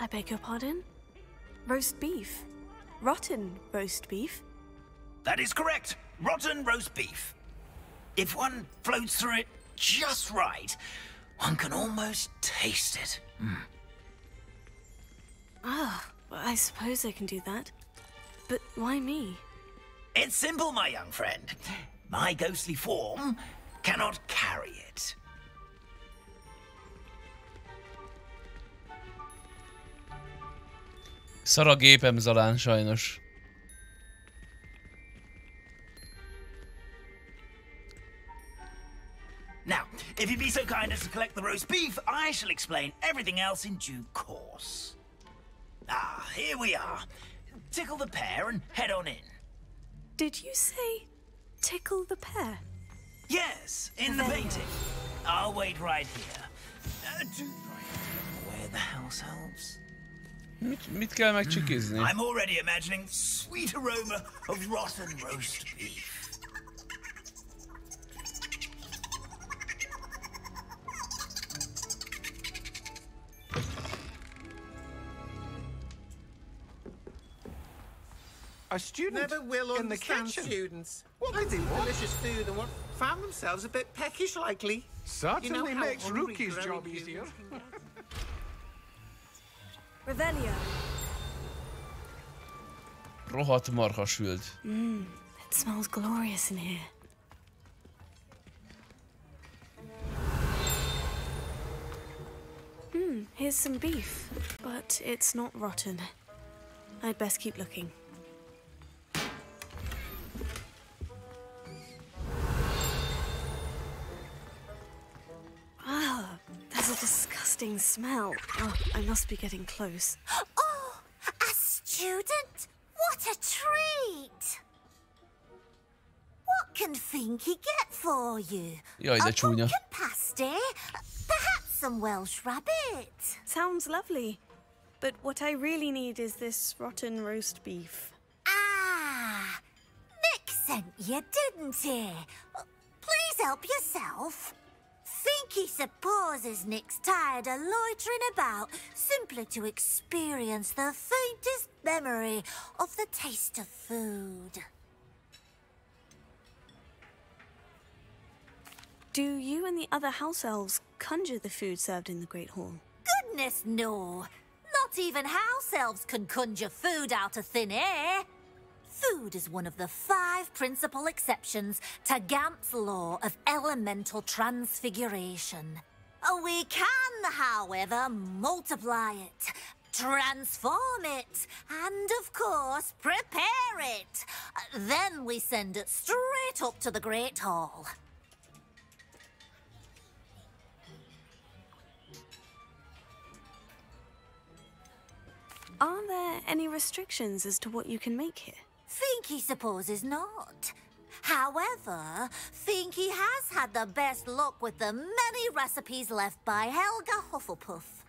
I beg your pardon? Roast beef? Rotten roast beef? That is correct. Rotten roast beef. If one floats through it just right, one can almost taste it. Ah, well, I suppose I can do that. But why me? It's simple, my young friend. My ghostly form cannot carry it. Szar a gépem Zalán sajnos. Now, if you'd be so kind as to collect the roast beef, I shall explain everything else in due course. Ah, here we are. Tickle the pear and head on in. Did you say tickle the pear? Yes, in the painting. I'll wait right here. Do where the house helps. Mit kell megcsikizni? I'm already imagining sweet aroma of rotten roast beef. A student never will in the understand kitchen. students. What they do delicious food and what found themselves a bit peckish likely. Certainly how makes hungry Rookie's growing job humans easier. can get. Revelio. Rohadt marhasült. It smells glorious in here. Here's some beef, but it's not rotten. I'd best keep looking. Ah, there's a disgusting smell. Oh, I must be getting close. Oh, a student? What a treat! What can Finky get for you? Jaj, de csúnya. Pumpkin pasty? Perhaps some Welsh rabbit? Sounds lovely. But what I really need is this rotten roast beef. Ah, Nick sent you, didn't he? Please help yourself. Finky supposes Nick's tired of loitering about simply to experience the faintest memory of the taste of food. Do you and the other house elves conjure the food served in the Great Hall? Goodness, no. Not even house elves can conjure food out of thin air. Food is one of the 5 principal exceptions to Gamp's law of elemental transfiguration. We can, however, multiply it, transform it, and of course, prepare it. Then we send it straight up to the Great Hall. Are there any restrictions as to what you can make here? Finky supposes not. However, Finky has had the best luck with the many recipes left by Helga Hufflepuff.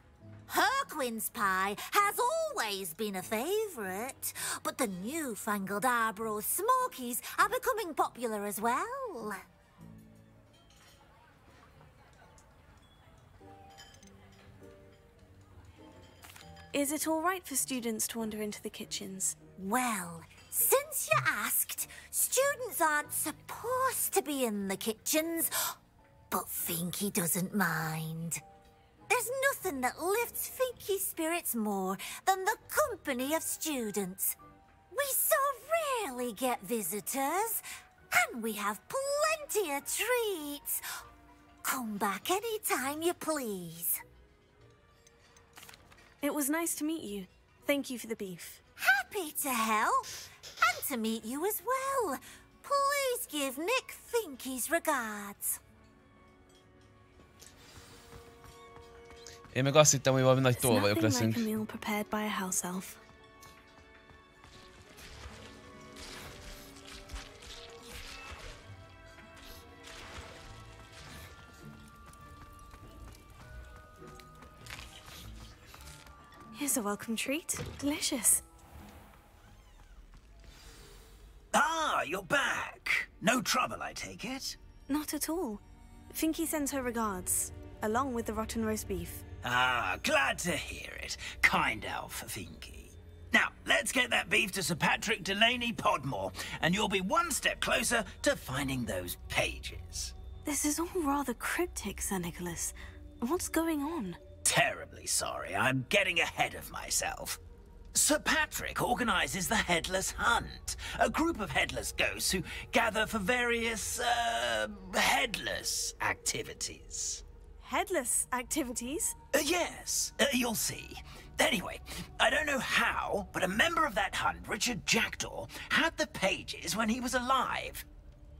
Her quince pie has always been a favourite, but the newfangled Arborough Smokies are becoming popular as well. Is it all right for students to wander into the kitchens? Well, since you asked, students aren't supposed to be in the kitchens, but Finky doesn't mind. There's nothing that lifts Finky's spirits more than the company of students. We so rarely get visitors, and we have plenty of treats. Come back any time you please. It was nice to meet you. Thank you for the beef. Happy to help, and to meet you as well. Please give Nick Finky's regards. Én meg azt hittem, hogy valami nagy tolvajok leszünk. Like a meal prepared by a house elf. Here's a welcome treat. Delicious. Ah, you're back. No trouble, I take it? Not at all. Finky sends her regards, along with the rotten roast beef. Ah, glad to hear it. Kind elf, Finky. Now, let's get that beef to Sir Patrick Delaney Podmore, and you'll be one step closer to finding those pages. This is all rather cryptic, Sir Nicholas. What's going on? Terribly sorry, I'm getting ahead of myself. Sir Patrick organises the Headless Hunt, a group of headless ghosts who gather for various, headless activities. Headless activities? Yes, you'll see. Anyway, I don't know how, but a member of that hunt, Richard Jackdaw, had the pages when he was alive.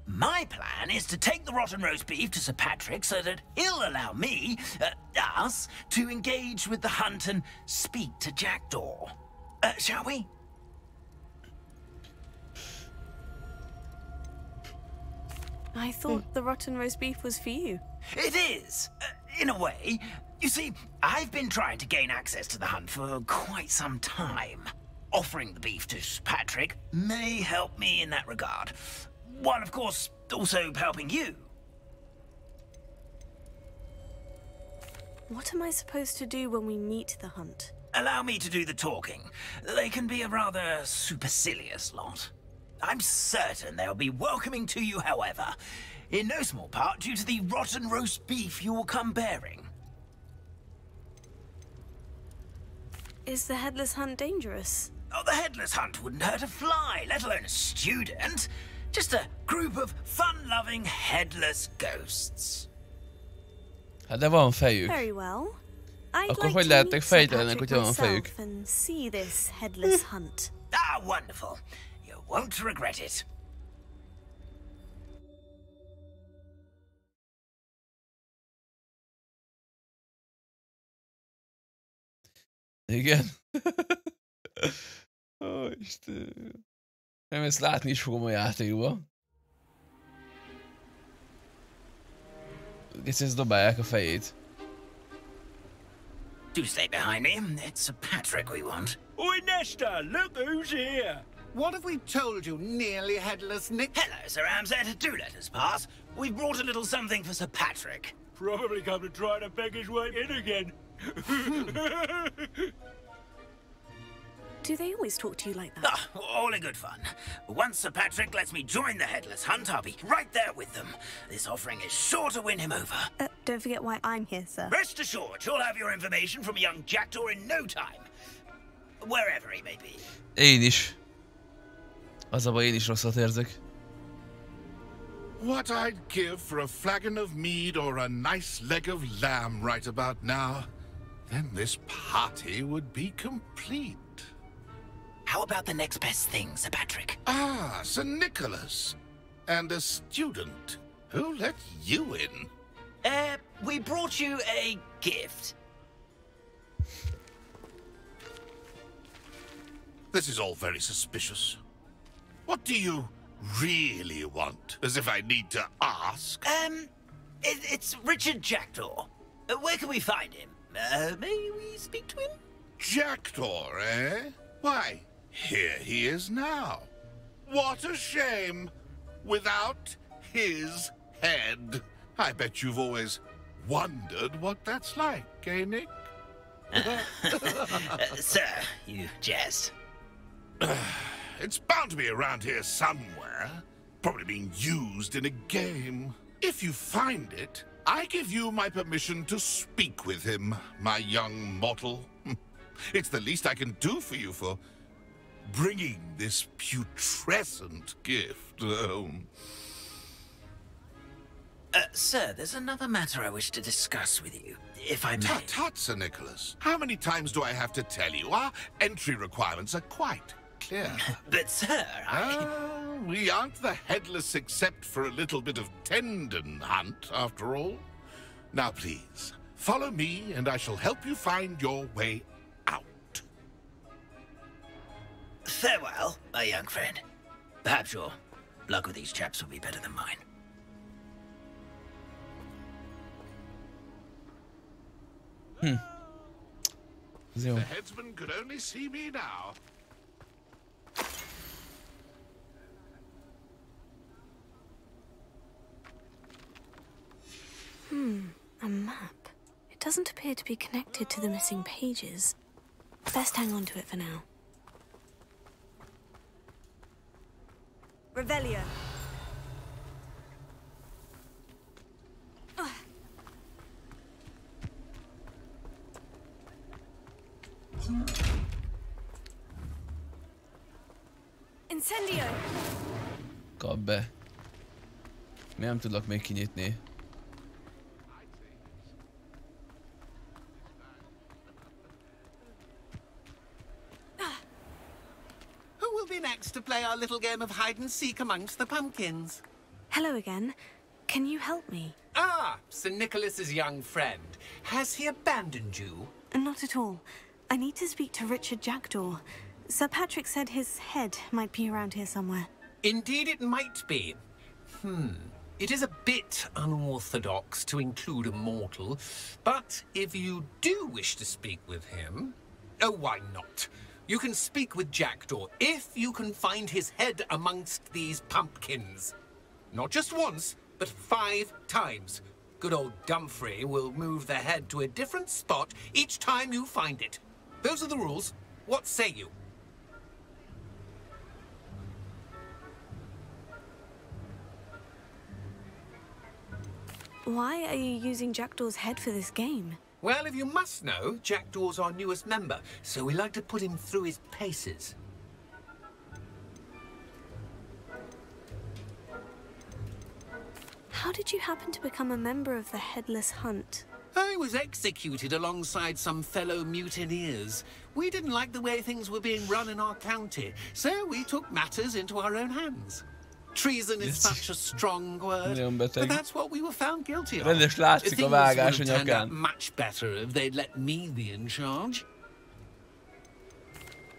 My plan is to take the rotten roast beef to Sir Patrick so that he'll allow me, us, to engage with the hunt and speak to Jackdaw. Shall we? I thought the rotten roast beef was for you. It is, in a way. You see, I've been trying to gain access to the hunt for quite some time. Offering the beef to Sir Patrick may help me in that regard. While, of course, also helping you. What am I supposed to do when we meet the hunt? Allow me to do the talking. They can be a rather supercilious lot. I'm certain they'll be welcoming to you, however, in no small part due to the rotten roast beef you will come bearing. Is the Headless Hunt dangerous? Oh, the Headless Hunt wouldn't hurt a fly, let alone a student. Just a group of fun-loving headless ghosts. Hát de van fejük. Very well. I'd Akkor like hogy to lehetnek meet fejtelenek, Sir hogyha van Patrick fejük? myself and see this Headless Hunt. Ah, wonderful. You won't regret it. Igen. Ó, Isten. Nem, ezt látni is fogom a játékba. Ezt dobálják a fejét. Do stay behind me. It's Sir Patrick we want. Oi, Nesta, look who's here. What have we told you, nearly headless Nick? Hello, Sir Ramsed. Do let us pass. We've brought a little something for Sir Patrick. Probably come to try to beg his way in again. Do they always talk to you like that? Ah, all in good fun. Once Sir Patrick lets me join the Headless Hunt, I'll be right there with them. This offering is sure to win him over. Don't forget why I'm here, sir. Rest assured, you'll have your information from young Jackdaw in no time. Wherever he may be. Én is. Az a baj, én is rosszat érzek. What I'd give for a flagon of mead or a nice leg of lamb right about now. then this party would be complete. How about the next best thing, Sir Patrick? Ah, Sir Nicholas. And a student. Who let you in? We brought you a gift. This is all very suspicious. What do you really want? As if I need to ask. It's Richard Jackdaw. Where can we find him? May we speak to him? Jackdaw, eh? Why, here he is now. What a shame. Without his head. I bet you've always wondered what that's like, eh, Nick? Sir, you jest. It's bound to be around here somewhere. Probably being used in a game. If you find it, I give you my permission to speak with him, my young mortal. It's the least I can do for you for bringing this putrescent gift home. Sir, there's another matter I wish to discuss with you, if I may. Tut, Sir Nicholas. How many times do I have to tell you? Our entry requirements are quite clear. But, sir, we aren't the headless except for a little bit of tendon hunt, after all. Now, please, follow me, and I shall help you find your way out. Farewell, my young friend. Perhaps your luck with these chaps will be better than mine. The headsman could only see me now. A map. It doesn't appear to be connected to the missing pages. Best hang on to it for now. Revelio. Incendio. Kap be. Mi nem tudlak még kinyitni. Who will be next to play our little game of hide and seek amongst the pumpkins? Hello again. Can you help me? Ah, Sir Nicholas's young friend. Has he abandoned you? Not at all. I need to speak to Richard Jackdaw. Sir Patrick said his head might be around here somewhere. Indeed it might be. It is a bit unorthodox to include a mortal, but if you do wish to speak with him... Oh, why not? You can speak with Jackdaw if you can find his head amongst these pumpkins. Not just once, but 5 times. Good old Dumfrey will move the head to a different spot each time you find it. Those are the rules. What say you? Why are you using Jackdaw's head for this game? Well, if you must know, Jackdaw's our newest member, so we like to put him through his paces. How did you happen to become a member of the Headless Hunt? I was executed alongside some fellow mutineers. We didn't like the way things were being run in our county, so we took matters into our own hands. Treason is such a strong word, but that's what we were found guilty of. Rendes látszik a vágás a Things would have turned out nyakán. much better if they'd let me be in charge.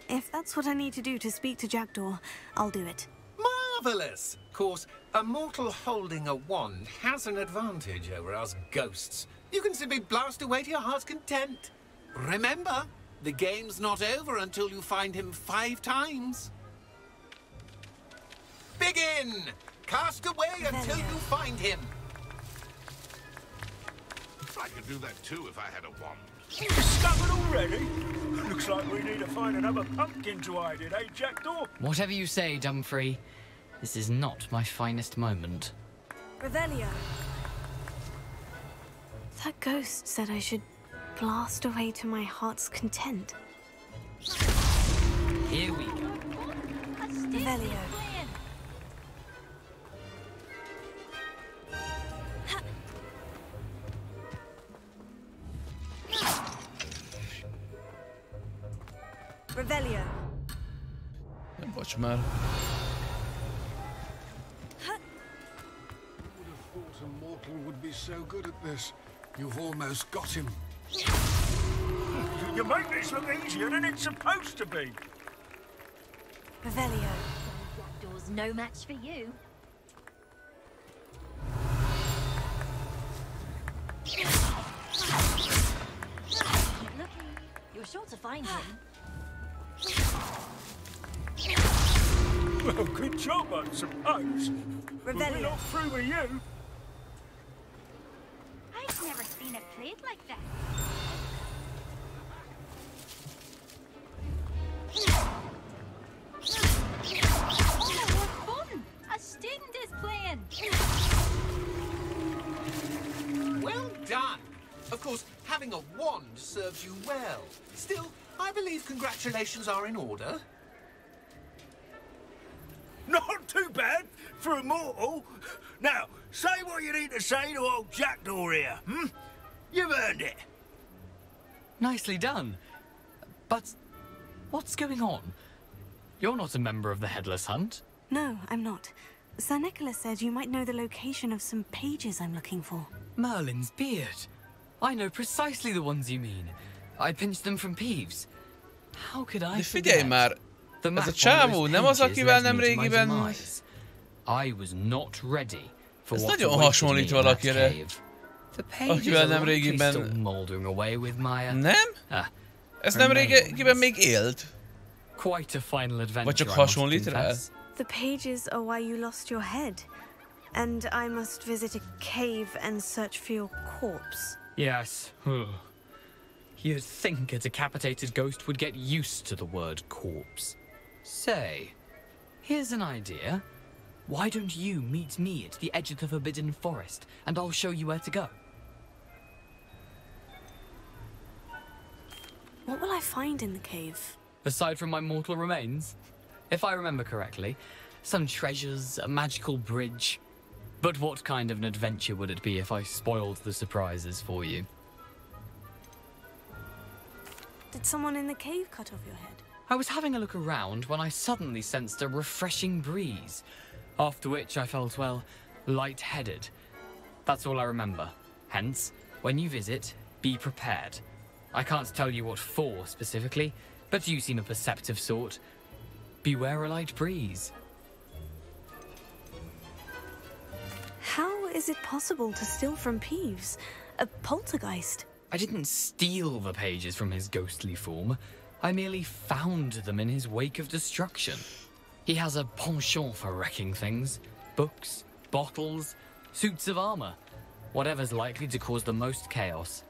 If that's what I need to do to speak to Jackdaw, I'll do it. Marvellous! Of course, a mortal holding a wand has an advantage over us ghosts. You can simply blast away to your heart's content. Remember, the game's not over until you find him 5 times. Begin! Cast away until you find him. I could do that too if I had a wand. You discovered already? Looks like we need to find another pumpkin to hide in, eh, Jackdaw? Whatever you say, Dumfrey. This is not my finest moment. Revelio. That ghost said I should blast away to my heart's content. Here we go. Revelio. Revelio. Bocs már. Thought a mortal would be so good at this. You've almost got him. You make this look easier than it's supposed to be. Revelio. That door's no match for you. Keep looking. You're sure to find him. Well, good job, I suppose. But we're Revelio. not through with you. I've never seen it played like that. Oh, what fun! A student is playing. Well done. Of course, having a wand serves you well. Still, I believe congratulations are in order. Not too bad for a mortal. Now, say what you need to say to old Jackdaw here, hmm? You've earned it. Nicely done. But what's going on? You're not a member of the Headless Hunt. No, I'm not. Sir Nicholas said you might know the location of some pages I'm looking for. Merlin's beard. I know precisely the ones you mean. I pinched them from Peeves. How could I Figyelj már! Ez a csávó nem az, akivel nem régiben... I was not ready for ez what nagyon awaited hasonlít me in that valakire. cave. The pages Akivel nem are likely régiben... still moldering away with my... Nem? Ez nem régiben még élt? Quite a final adventure, Vagy csak I must hasonlít rá? confess. The pages are why you lost your head. And I must visit a cave and search for your corpse. Yes. You'd think a decapitated ghost would get used to the word corpse. Say, here's an idea. Why don't you meet me at the edge of the Forbidden Forest, and I'll show you where to go? What will I find in the cave? Aside from my mortal remains? If I remember correctly, some treasures, a magical bridge. But what kind of an adventure would it be if I spoiled the surprises for you? Did someone in the cave cut off your head? I was having a look around when I suddenly sensed a refreshing breeze, after which I felt, well, lightheaded. That's all I remember. Hence, when you visit, be prepared. I can't tell you what for specifically, but you seem a perceptive sort. Beware a light breeze. How is it possible to steal from Peeves? A poltergeist? I didn't steal the pages from his ghostly form. I merely found them in his wake of destruction. He has a penchant for wrecking things. Books, bottles, suits of armor. Whatever's likely to cause the most chaos.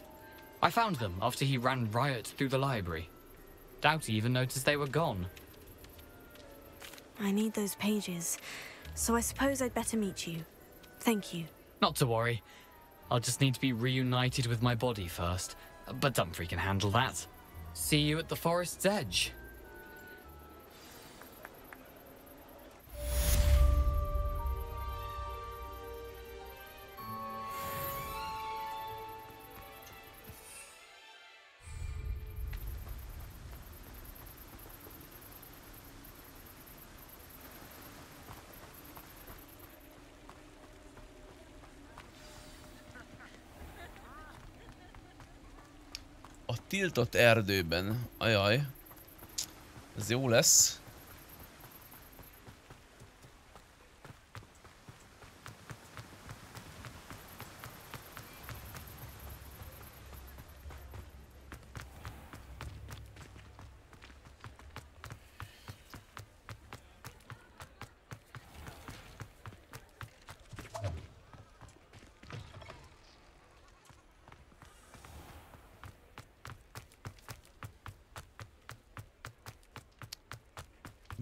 I found them after he ran riot through the library. Doubt he even noticed they were gone. I need those pages, so I suppose I'd better meet you. Thank you. Not to worry. I'll just need to be reunited with my body first. But Dumfries can handle that. See you at the forest's edge. A tiltott erdőben. Ajaj. Ez jó lesz.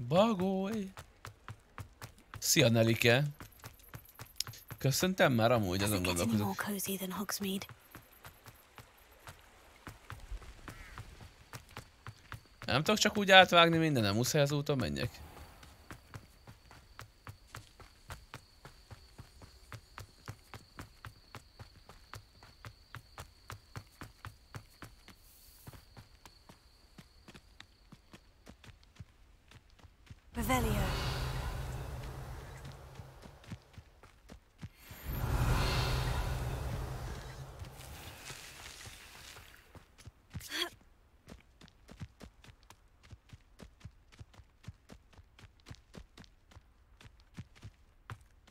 Bagoly! Szia, Nelike! Köszöntem már amúgy, azon gondolkozok. More cozy than Hogsmeade. Nem tudok csak úgy átvágni minden, nem muszáj az úton menjek. Revelio.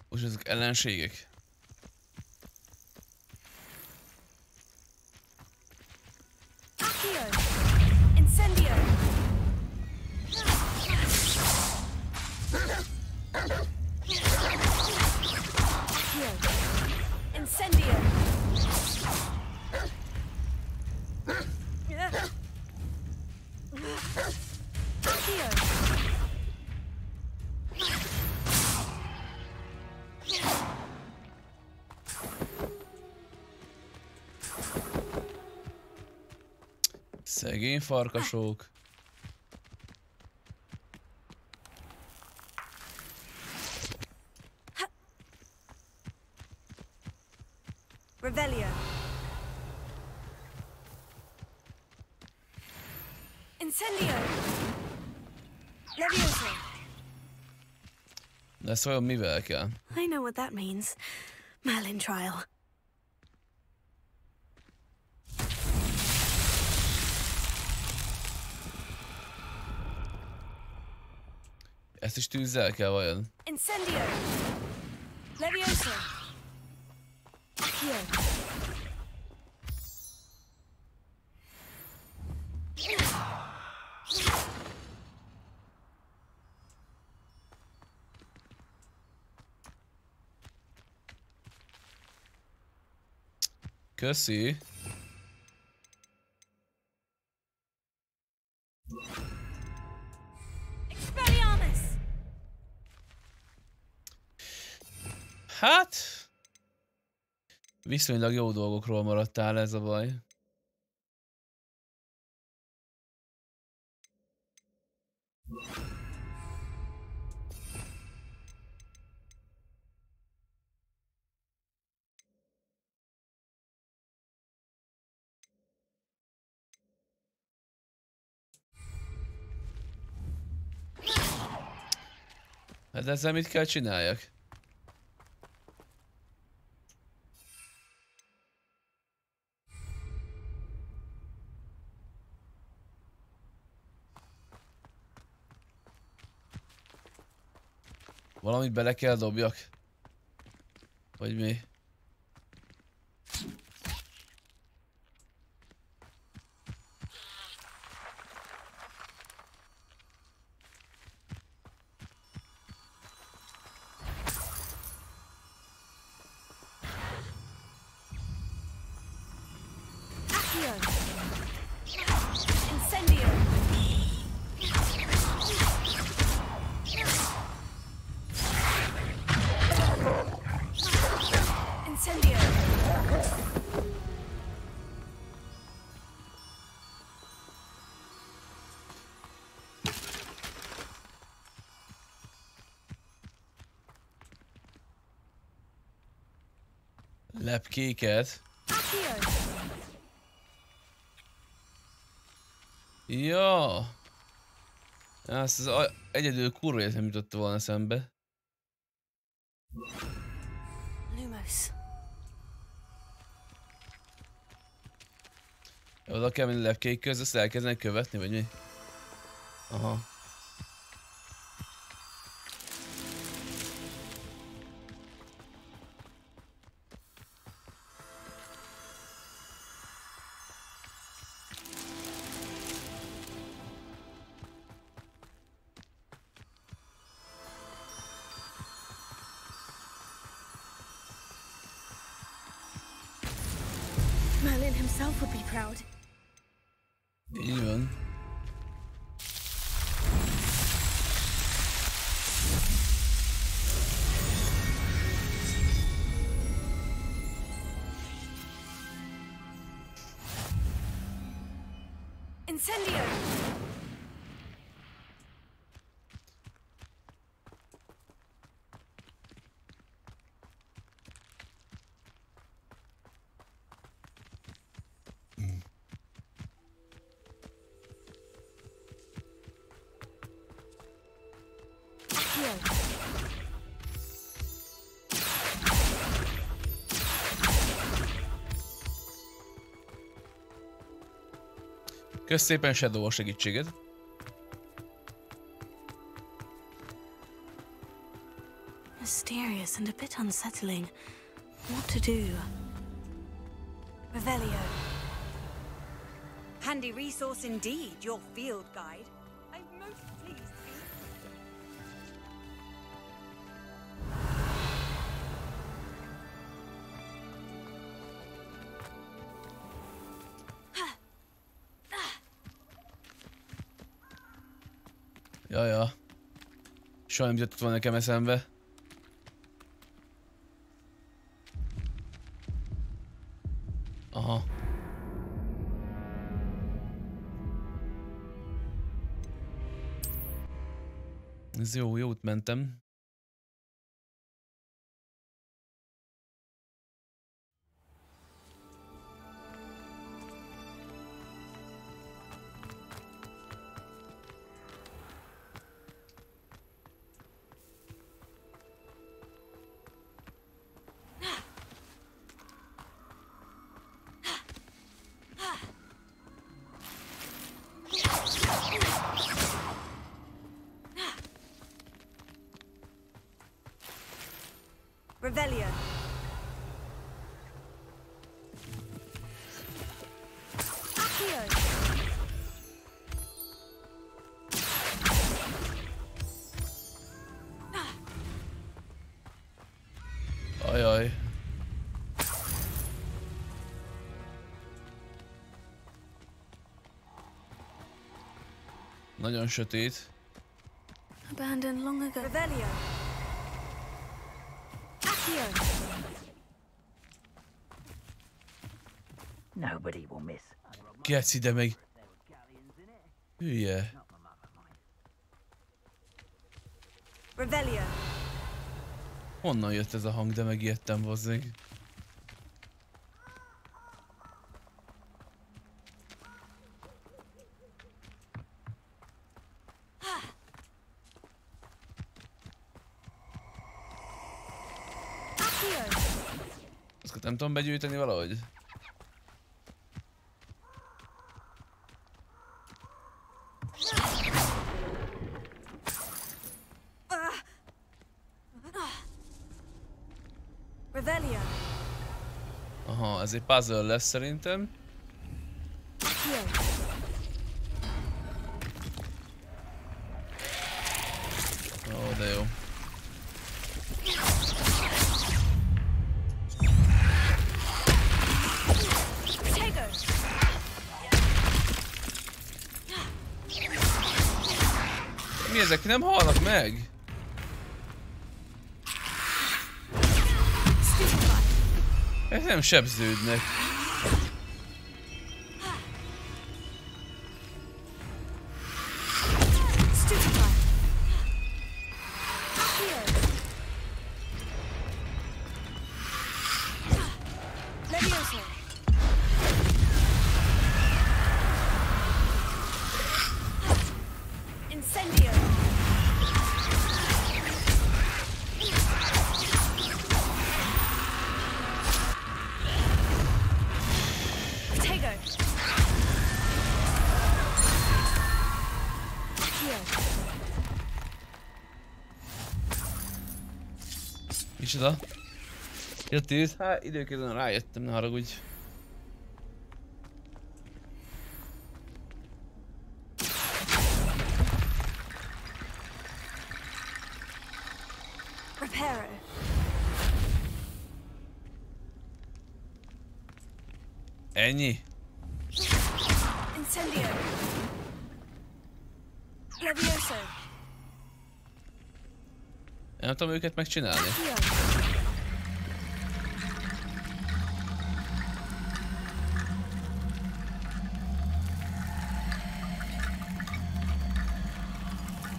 Most ezek ellenségek. Incendio! Incendio! Szegény farkasok. Revelio. Incendio! Levioso. De ezt vajon mivel kell? I know what that means. Merlin trial. Ezt is tűzzel kell vajon? Incendio! Levioso! Accio! Köszi. Expelliarmus! Hát... Viszonylag jó dolgokról maradtál, ez a baj. Hát ezzel mit kell csináljak? Valamit bele kell dobjak? Vagy mi? Incendio! Incendio! Lepkéket. Ja. Azt az egyedül kurva nem jutott volna szembe. Lumos. Oda kell menni lepkék között, azt elkezdenek követni, vagy mi? Aha. Merlin himself would be proud. Így van. Incendio! Kösz szépen Shadow a segítséged. Mysterious and a bit unsettling. What to do? Revelio. Handy resource indeed, your field guide. I'm most pleased to be. Jaja. Soha nem jutott volna nekem eszembe. Aha. Ez jó, jót mentem. Revelio. Accio. Ajaj. Nagyon sötét. Abandoned long ago. Revelio. Nobody will miss. Geci, de meg... Hülye. Revelio. Honnan jött ez a hang, de megijedtem hozzánk. Azt nem tudom begyűjteni valahogy? Revelio. Aha, ez egy puzzle lesz szerintem. Ó, de jó. Mi ezek nem halnak meg? Ezek nem sebződnek. Micsoda? Jött ősz? Hát időközben rájöttem, ne haragudj. Ennyi? Incendio. Levioso. Nem tudom őket megcsinálni.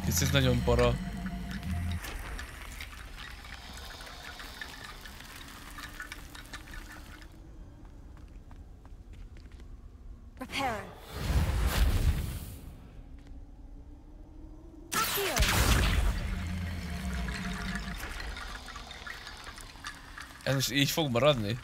Ez nagyon para. Ez most így fog maradni?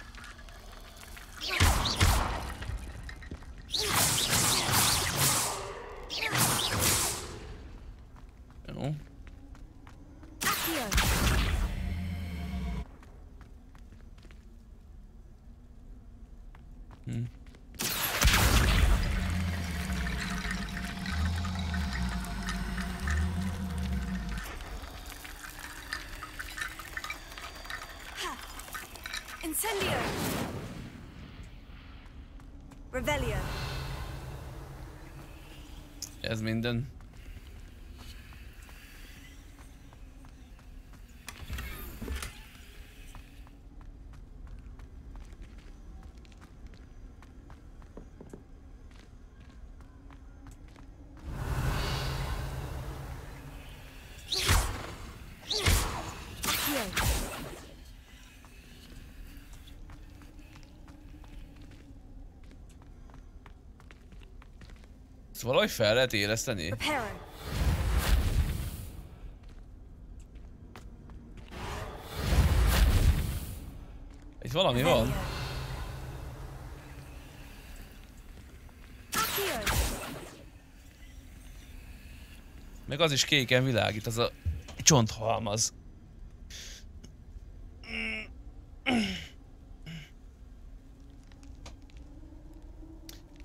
Incendio! Revelio! Ez minden. Ezt valahogy fel lehet éleszteni? Itt valami van. Meg az is kéken világít, az a csonthalmaz.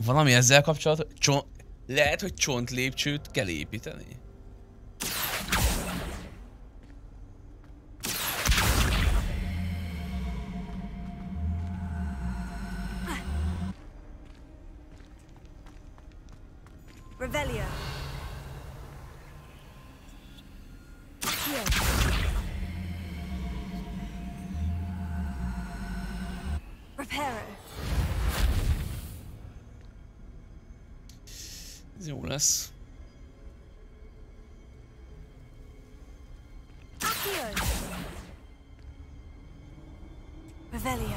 Valami ezzel kapcsolatban? Lehet, hogy csontlépcsőt kell építeni? Revelio. Reparo. Ez jó lesz. Revelio.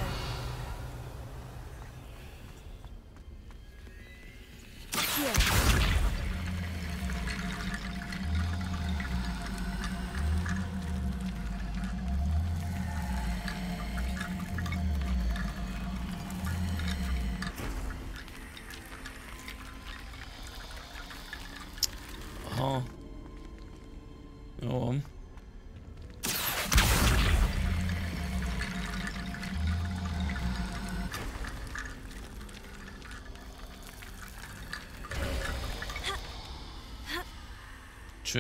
Aha. Jó.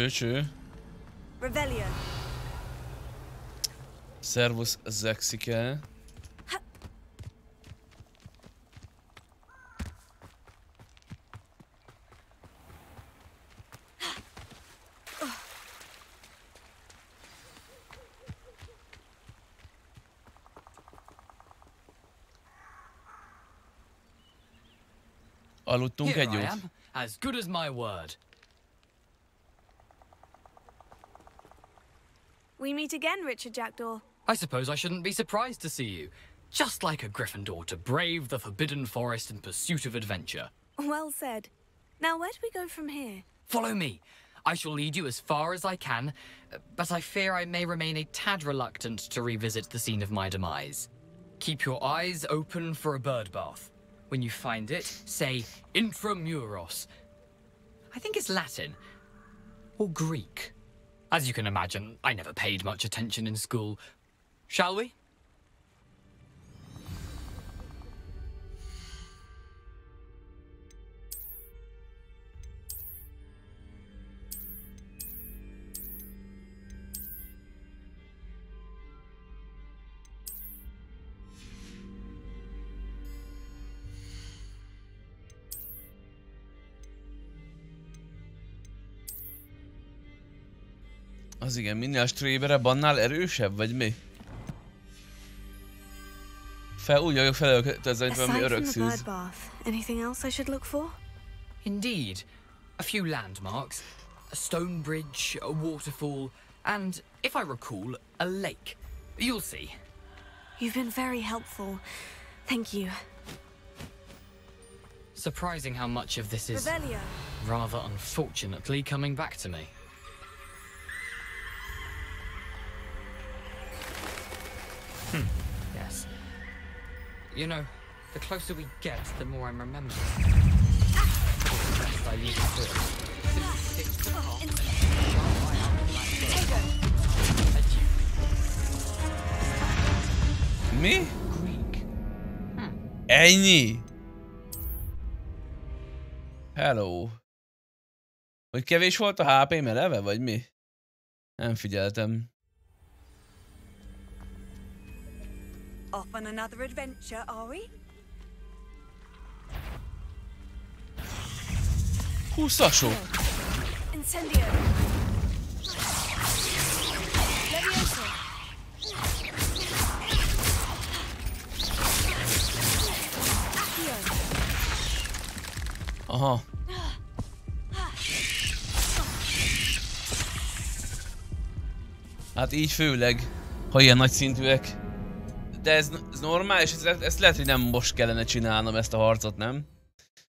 Cső. Revelio. Servus Zexike. Aludtunk egy jót. As good as my word. We meet again, Richard Jackdaw. I suppose I shouldn't be surprised to see you. Just like a Gryffindor to brave the Forbidden Forest in pursuit of adventure. Well said. Now, where do we go from here? Follow me. I shall lead you as far as I can, but I fear I may remain a tad reluctant to revisit the scene of my demise. Keep your eyes open for a bird bath. When you find it, say Intramuros. I think it's Latin. Or Greek. As you can imagine, I never paid much attention in school. Shall we? Az igen, minél stréberebb, annál erősebb, vagy mi? Úgy vagyok felöltözve, valami örökszűz. Anything else I should look for? Indeed. A few landmarks, a stone bridge, a waterfall, and, if I recall, a lake. You'll see. You've been very helpful. Thank you. Surprising how much of this is, Revelio. rather unfortunately, coming back to me. Yes. You know, the closer we get, the more I'm remembering. Best I leave it to it. Simply stick to the path and shove my out of that Mi? Ennyi? Hello. Hogy kevés volt a HP-m eleve, vagy mi? Nem figyeltem. Off on another adventure, are we? 20-asok. Incendio. Levioso. Accio. Aha. Hát így főleg, ha ilyen nagy szintűek. De ez normális, ezt lehet, hogy nem most kellene csinálnom ezt a harcot, nem?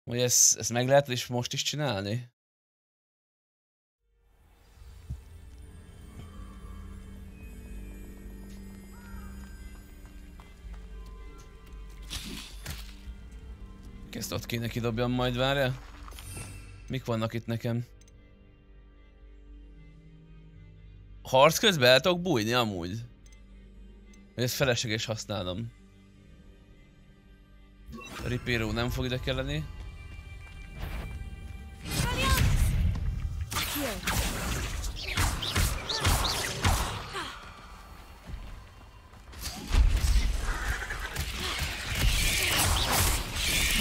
Vagy ezt meg lehet is most is csinálni? Ezt ott kéne kidobjam majd, várjál. Mik vannak itt nekem? Harc közben el tudok bújni amúgy. Hogy ez felesleges használnom. A Ripiro nem fog ide kelleni.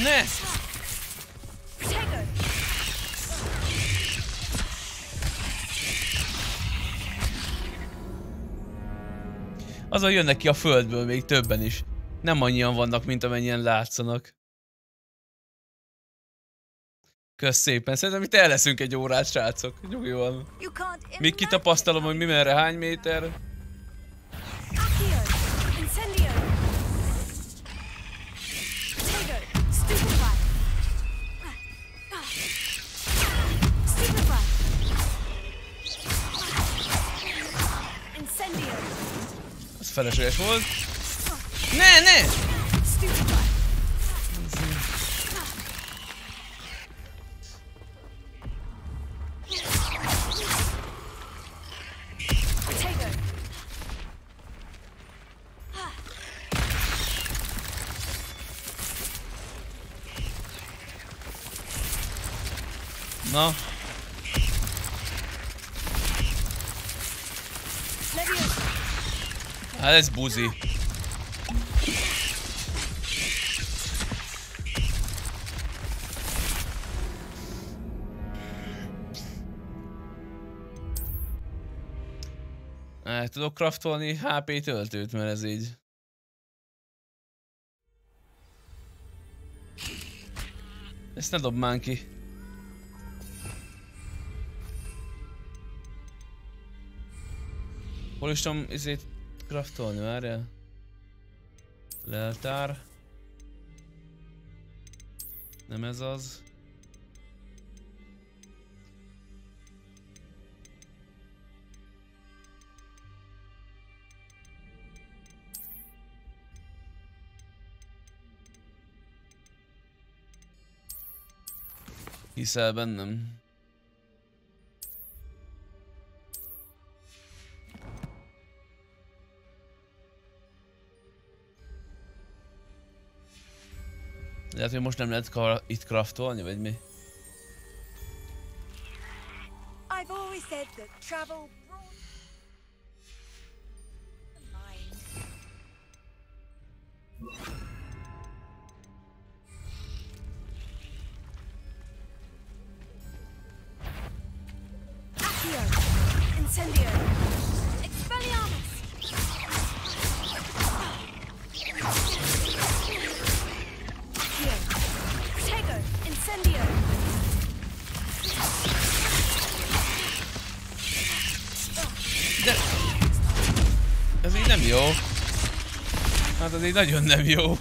Ne! Azon jönnek ki a földből még többen is. Nem annyian vannak, mint amennyien látszanak. Kösz szépen, szerintem itt el leszünk egy órát, srácok. Nyugi van. Még kitapasztalom, hogy mi merre, hány méter. Az felesleges volt. Ne! Na. Hát ez buzi. Tudok craftolni HP töltőt, mert ez így. Ezt ne dobd ki. Hol is tudom izét craftolni, várjál? Leltár. Nem ez az. Hiszel bennem? Lehet, hogy most nem lehet itt craftolni, vagy mi? I've always said that travel Incendio! Expelliarmus! Protego! Incendio! De... Ez így nem jó. Hát ez így nagyon nem jó.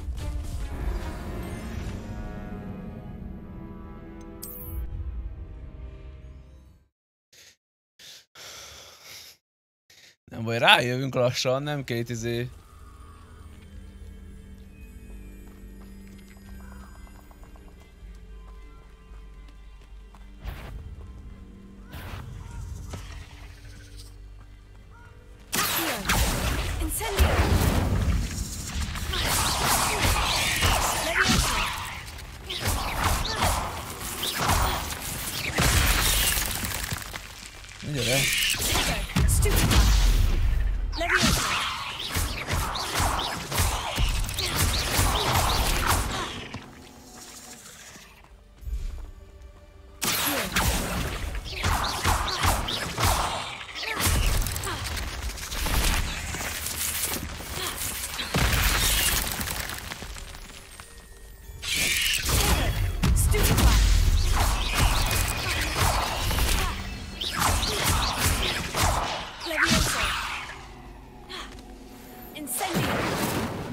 Nem baj, rájövünk lassan, nem két izé. Gyere!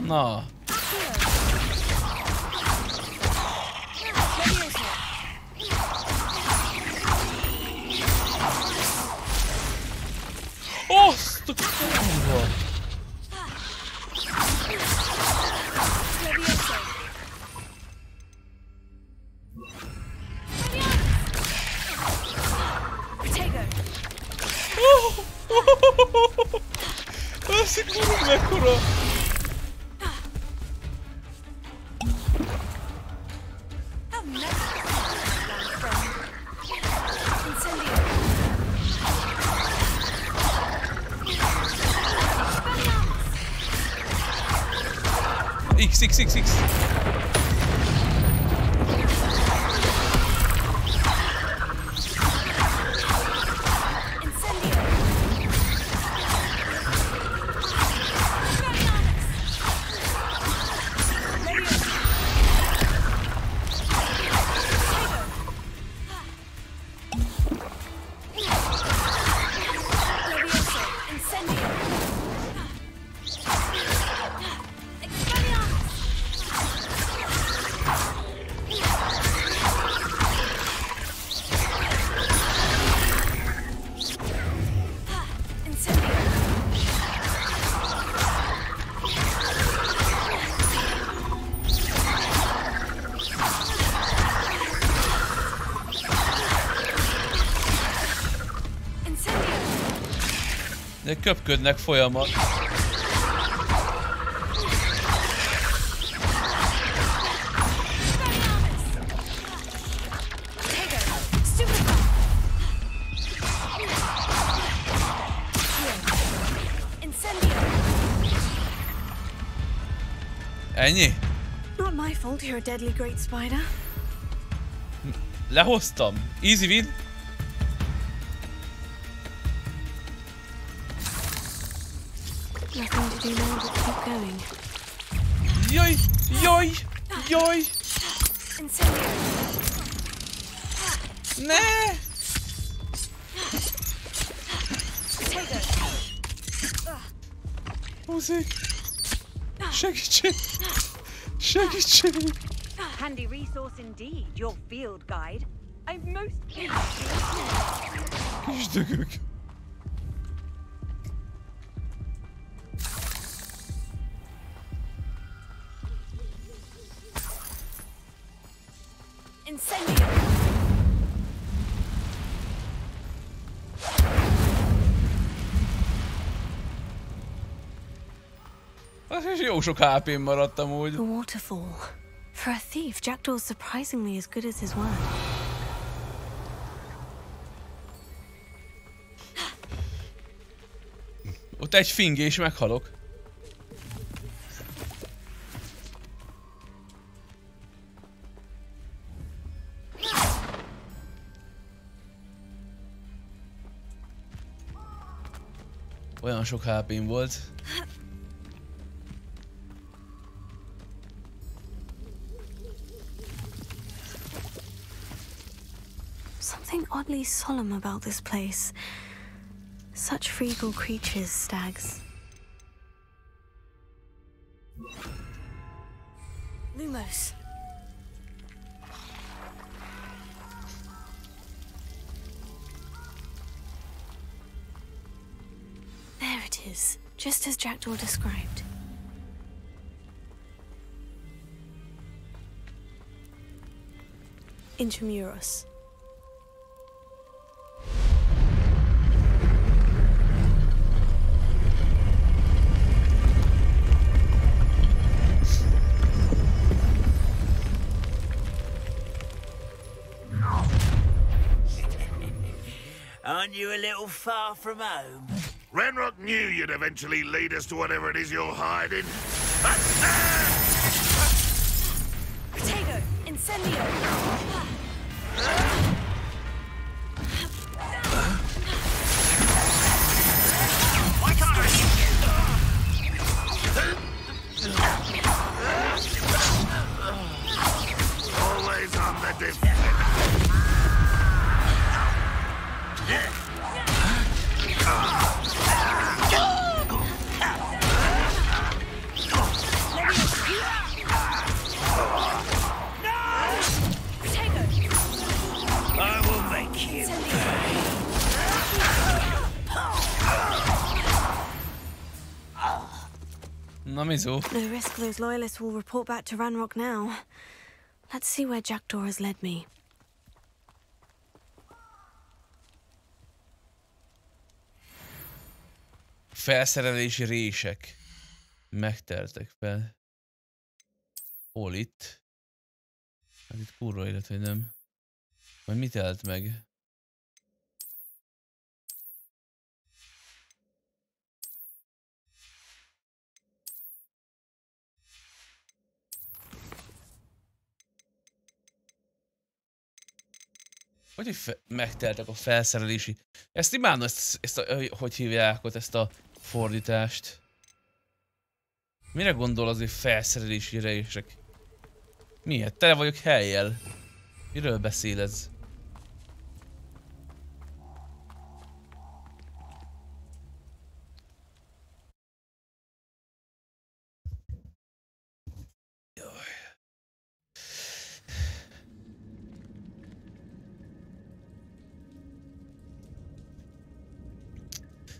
Na. Azt a kurva! Ez a kurva mekkora! X. De köpködnek folyamat. Ennyi? Not my fault you're a deadly great spider. Lehoztam. Easy win. Nothing to do now but keep going. Jaj! Ne! Húzik! Segítség! Handy resource indeed, your field guide. I'm most Kis dögök. Jó sok HP-n maradtam úgy. The waterfall. For a thief, Jackdaw's surprisingly as good as his word. Ott egy fingés, meghalok. Olyan sok HP-m volt. Something oddly solemn about this place. Such regal creatures, stags. Lumos. There it is, just as Jackdaw described. Intramuros. Aren't you a little far from home? Renrock knew you'd eventually lead us to whatever it is you're hiding. Potato! Incendio! Why can't I hit you? Always on the defense. I will make you Na mizu. No risk those loyalists will report back to Ranrock now. Let's see where Jackdaw has led me. Felszerelési rések. Megteltek fel. Hol itt? Hát itt kurva élet, hogy nem. Majd mit telt meg? Hogy megteltek a felszerelési... Ezt imádom, ezt a, hogy hívják ott ezt a fordítást. Mire gondol az, hogy felszerelési rések? Miért? Tele vagyok helyjel. Miről beszél ez?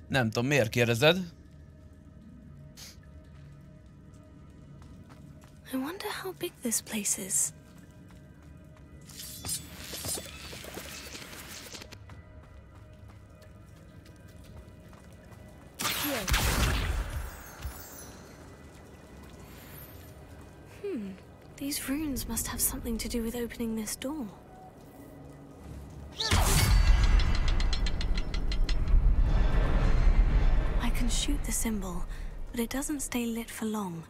Nem tudom, miért kérdezed? I wonder how big this place is. These runes must have something to do with opening this door. I can shoot the symbol, but it doesn't stay lit for long.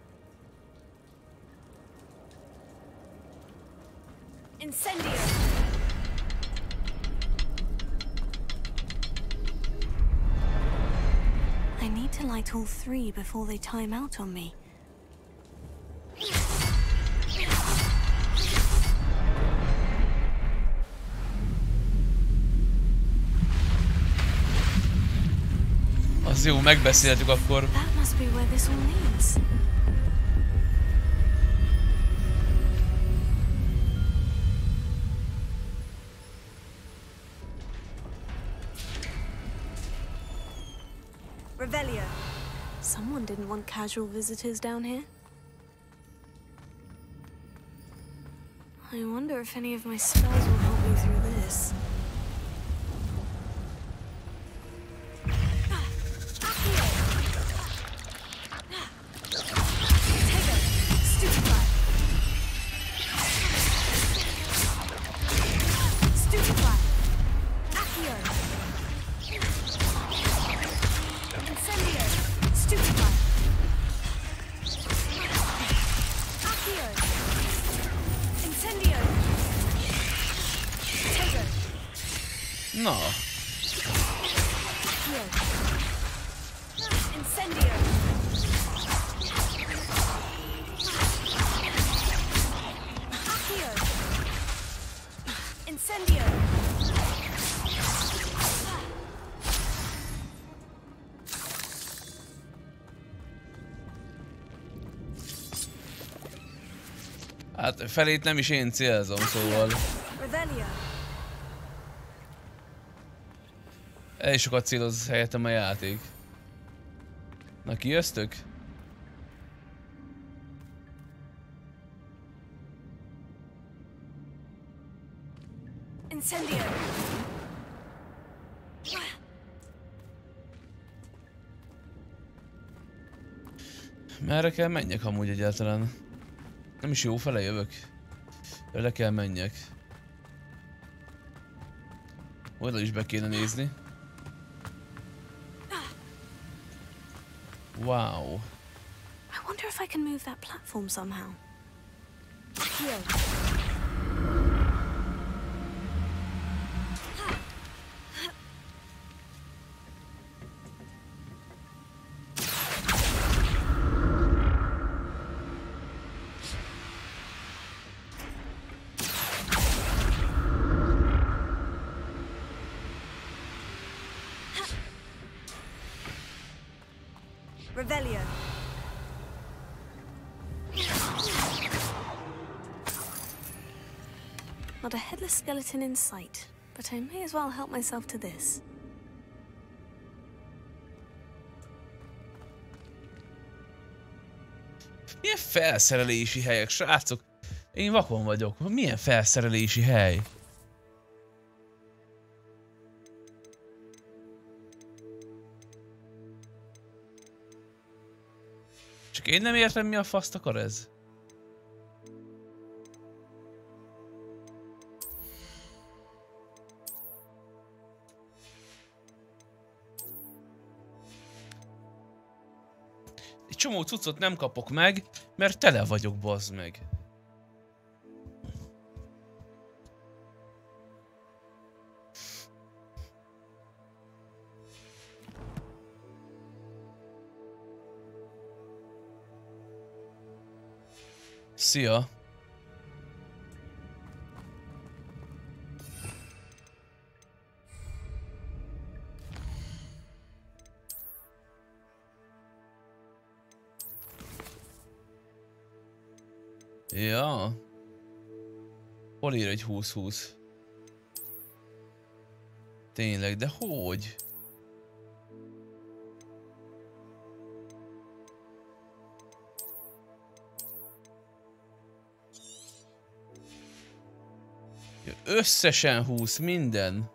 Incendio! I need to light all three before they time out on me. Az jó, megbeszéltük akkor. That must be where this all leads. Revelio. Someone didn't want casual visitors down here. I wonder if any of my spells will help me through this. Na. Incendio. Incendio. Hát felét nem is én célzom, szóval. Revelio. Elég sokat céloz helyettem a játék. Na, kijöztök? Incendio. Merre kell menjek amúgy egyáltalán? Nem is jó fele jövök. De le kell menjek. Oda is be kéne nézni. Wow. I wonder if I can move that platform somehow. Here. Revelio. Not a headless skeleton in sight, but I may as well help myself to this. Milyen felszerelési helyek, srácok? Én vakon vagyok. Milyen felszerelési hely? Csak én nem értem, mi a faszt akar ez. Egy csomó cuccot nem kapok meg, mert tele vagyok, bazd meg. Szia! Ja. Hol ír egy 20-20? Tényleg, de hogy? Összesen 20, minden.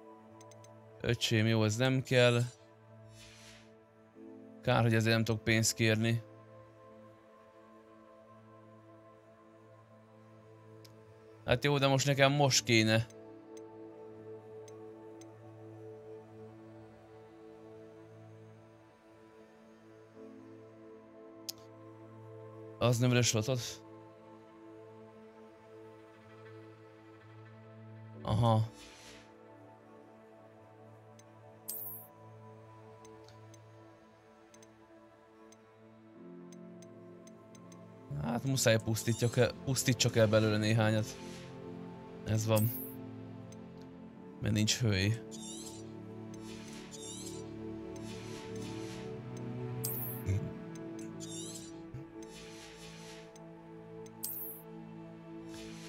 Öcsém, jó, ez nem kell. Kár, hogy ezért nem tudok pénzt kérni. Hát jó, de most nekem most kéne. Az nem üres lotot? Aha. Hát muszáj pusztítsak el belőle néhányat. Ez van. Mert nincs hői.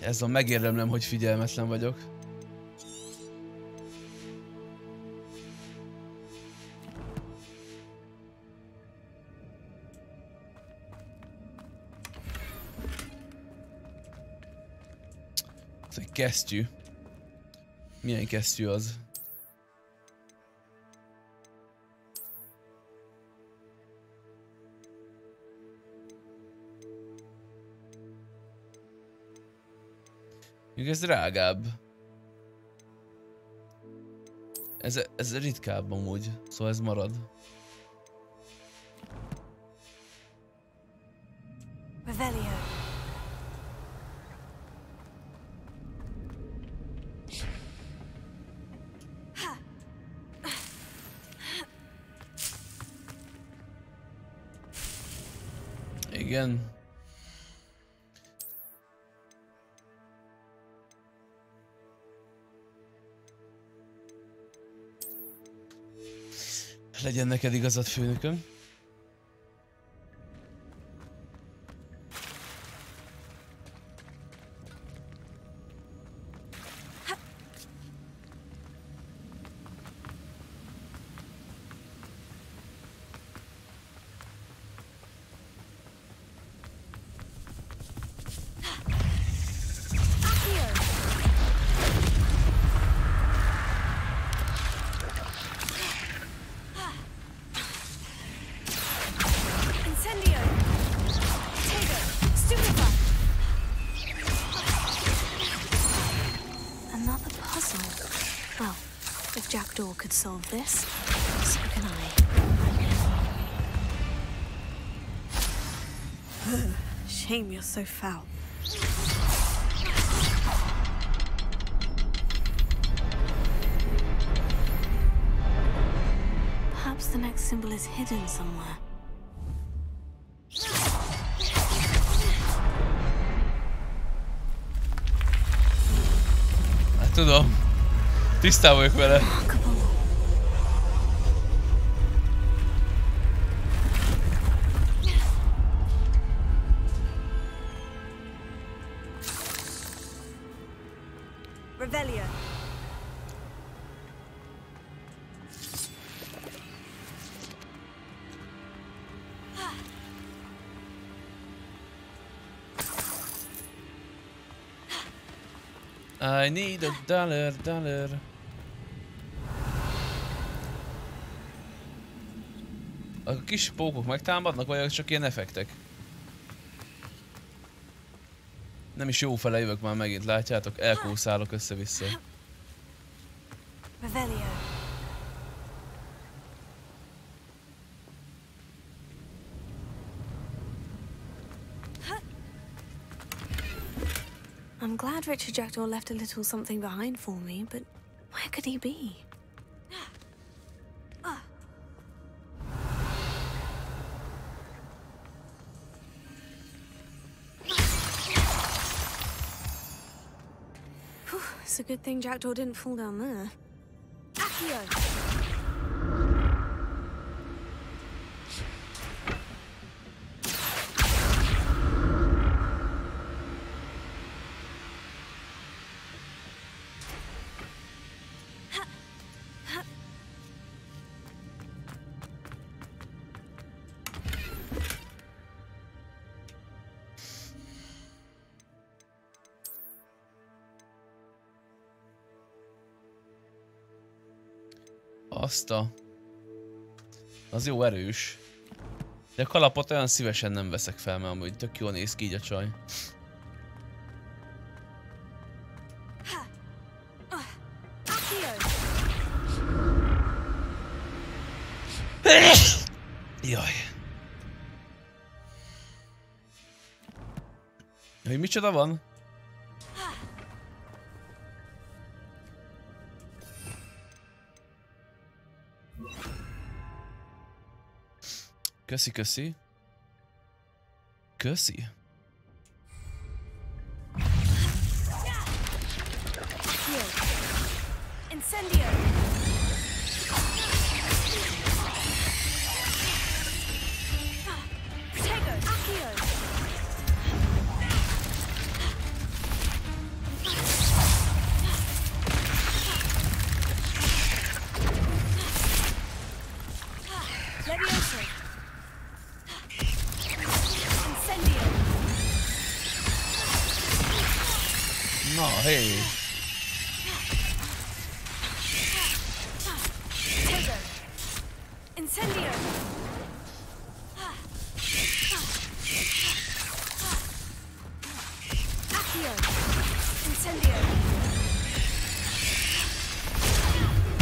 Ez van, megérdemlem, hogy figyelmetlen vagyok. Ez egy kesztyű. Milyen kesztyű az? Ez drágább. Ez ritkább amúgy, szóval ez marad. Revelio. Igen. Legyen neked igazad, főnököm. Could solve this, so can I. Shame you're so foul. Perhaps the next symbol is hidden somewhere. Hát tudom. Tisztában vagyok vele. Revelio. I need a dollar. A kis pókok megtámadnak, vagy csak ilyen effektek? Nem is jó fele jövök már megint, látjátok? Elkószálok össze-vissza. Revelio. I'm glad Richard Jackdaw left a little something behind for me, but where could he be? Whew, it's a good thing Jackdaw didn't fall down there. Accio. Az jó erős. De a kalapot olyan szívesen nem veszek fel, mert amúgy tök jól néz ki így a csaj. Jaj. Hogy micsoda van? Köszi. Incendio. Protego. Accio. Levioso. Incendio. Na, hey. Protego. Incendio. Accio. Incendio.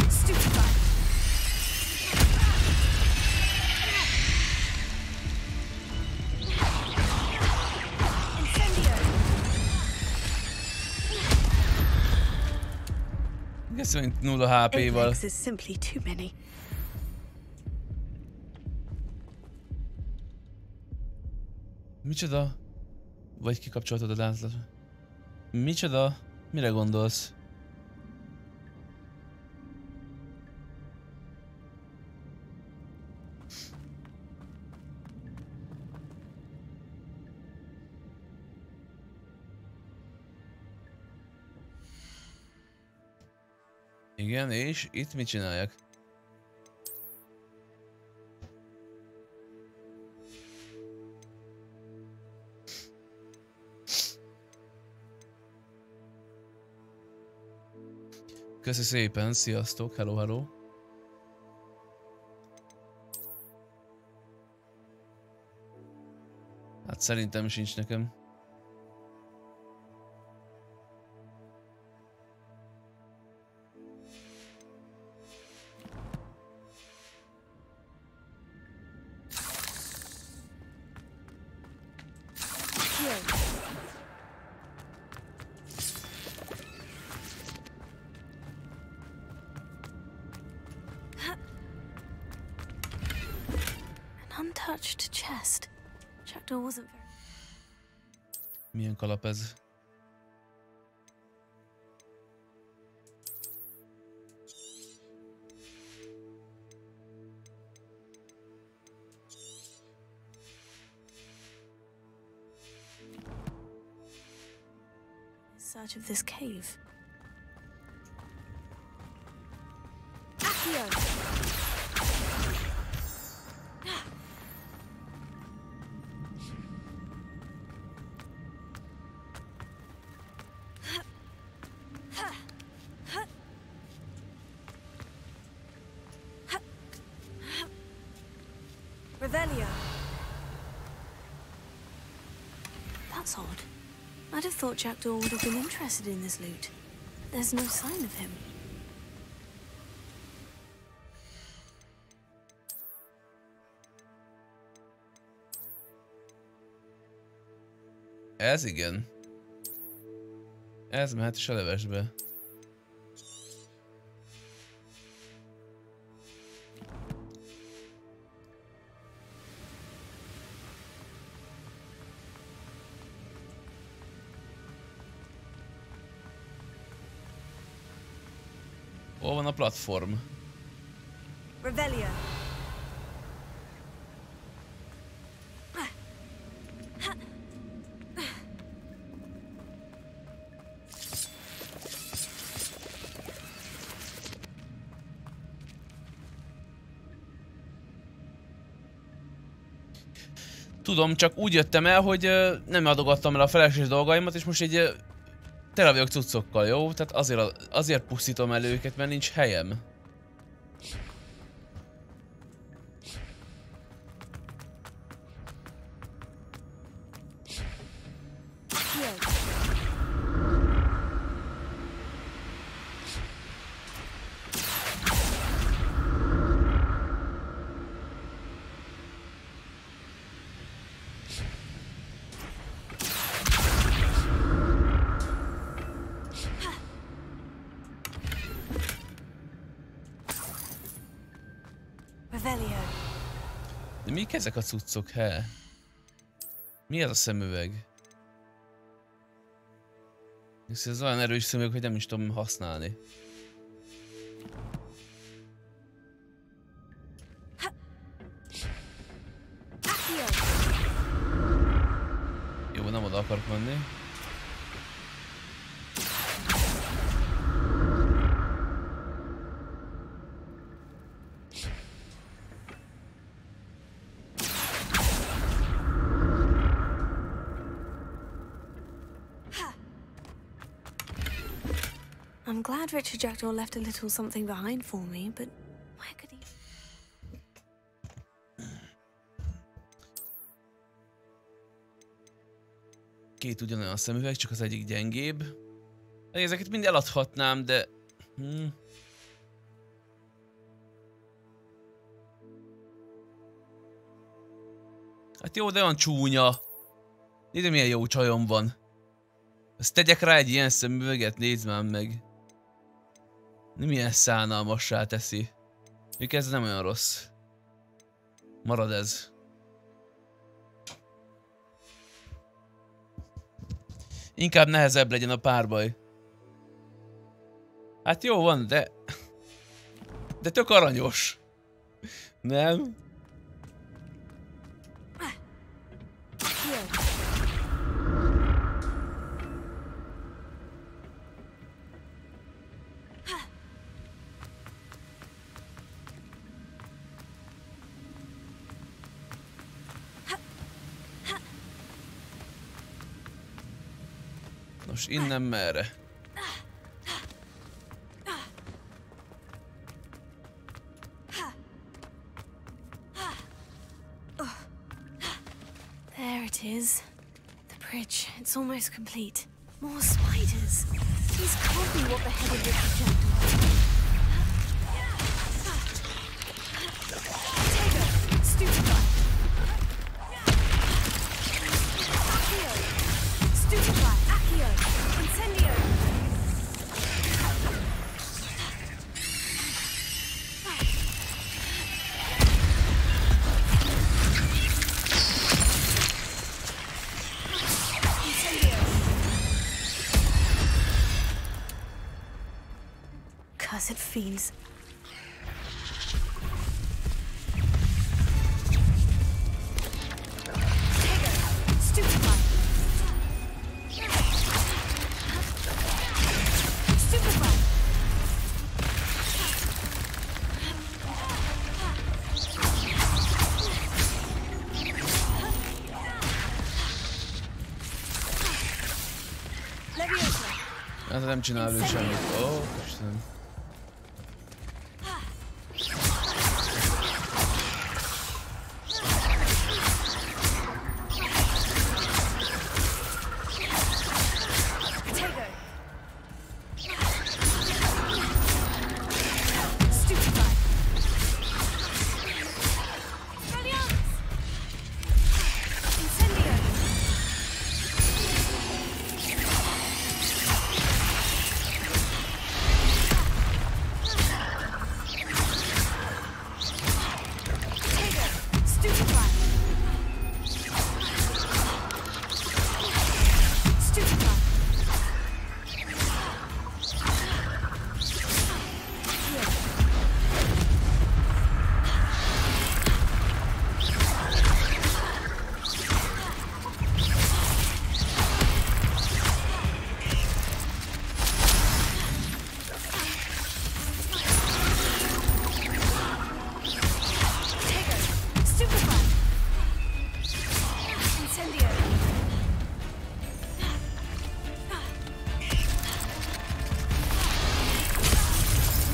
Stupefy. Guess 0 HP-val. This is simply too many. Micsoda? Vagy kikapcsoltad a lánclat? Micsoda? Mire gondolsz? Igen, és itt mit csináljak? Köszi szépen, sziasztok, hello. Hát szerintem sincs nekem. untouched chest. Jackdaw wasn't very... Milyen kalap ez? In search of this cave. That's odd. I'd have thought Jackdaw would have been interested in this loot. There's no sign of him. Ez igen. Ez mehet is a levesbe. Hol van a platform? Revelio. Tudom, csak úgy jöttem el, hogy nem adogattam el a felesleges dolgaimat, és most így tele vagyok cuccokkal, jó? Tehát azért pusztítom el őket, mert nincs helyem. De mik ezek a cuccok, he? Mi ez a szemüveg? Ez olyan erős szemüveg, hogy nem is tudom használni. Jó, nem oda akarok menni. I'm glad Richard Jackdaw left a little something behind for me, but where could he... Két ugyanolyan szemüveg, csak az egyik gyengébb. Ezeket mind eladhatnám, de... Hát jó, de olyan csúnya. Nézd, milyen jó csajom van. Azt tegyek rá egy ilyen szemüveget, nézd már meg. Nem ilyen szánalmassá teszi. Még ez nem olyan rossz. Marad ez. Inkább nehezebb legyen a párbaj. Hát jó van, de... De tök aranyos. Nem? Nos, innen merre? There it is. The bridge. It's almost complete. More spiders. These can't be what the head of Richard Jackdaw. Stupefy. Stupefy. Accio. Incendio. acid fiends. Stupefy. Stupefy. Hát nem csinál ő semmit. Ó, Istenem.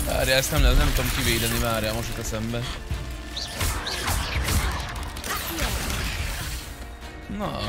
Várjál, ezt nem tudom kivédeni, várjál, most jut eszembe. Na.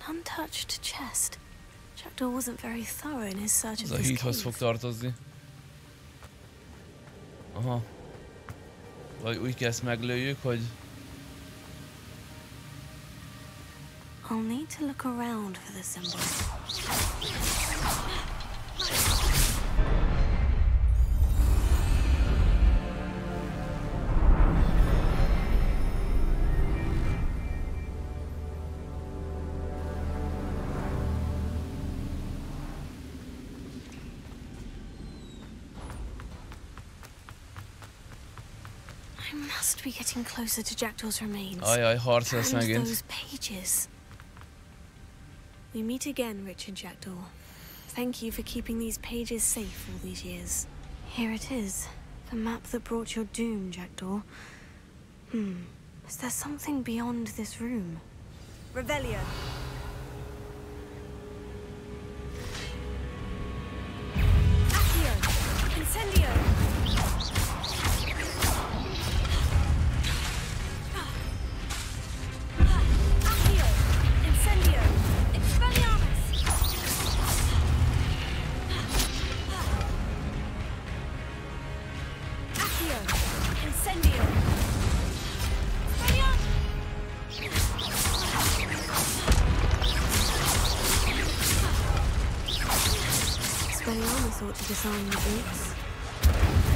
Untouched chest. Jackdaw wasn't very thorough in his search of Ez a this híthoz cave. fog tartozni. Aha. Vagy úgy kell ezt meglőjük, hogy... I'll need to look around for the symbol. I must be getting closer to Jackdaw's remains. Ajaj, harc lesz And megint. those pages. We meet again, Richard Jackdaw. Thank you for keeping these pages safe all these years. Here it is. The map that brought your doom, Jackdaw. Is there something beyond this room? Revelio. Accio. Incendio. Accio. Incendio. Expelliarmus. Accio. Incendio. Expelliarmus ought to disarm the boots.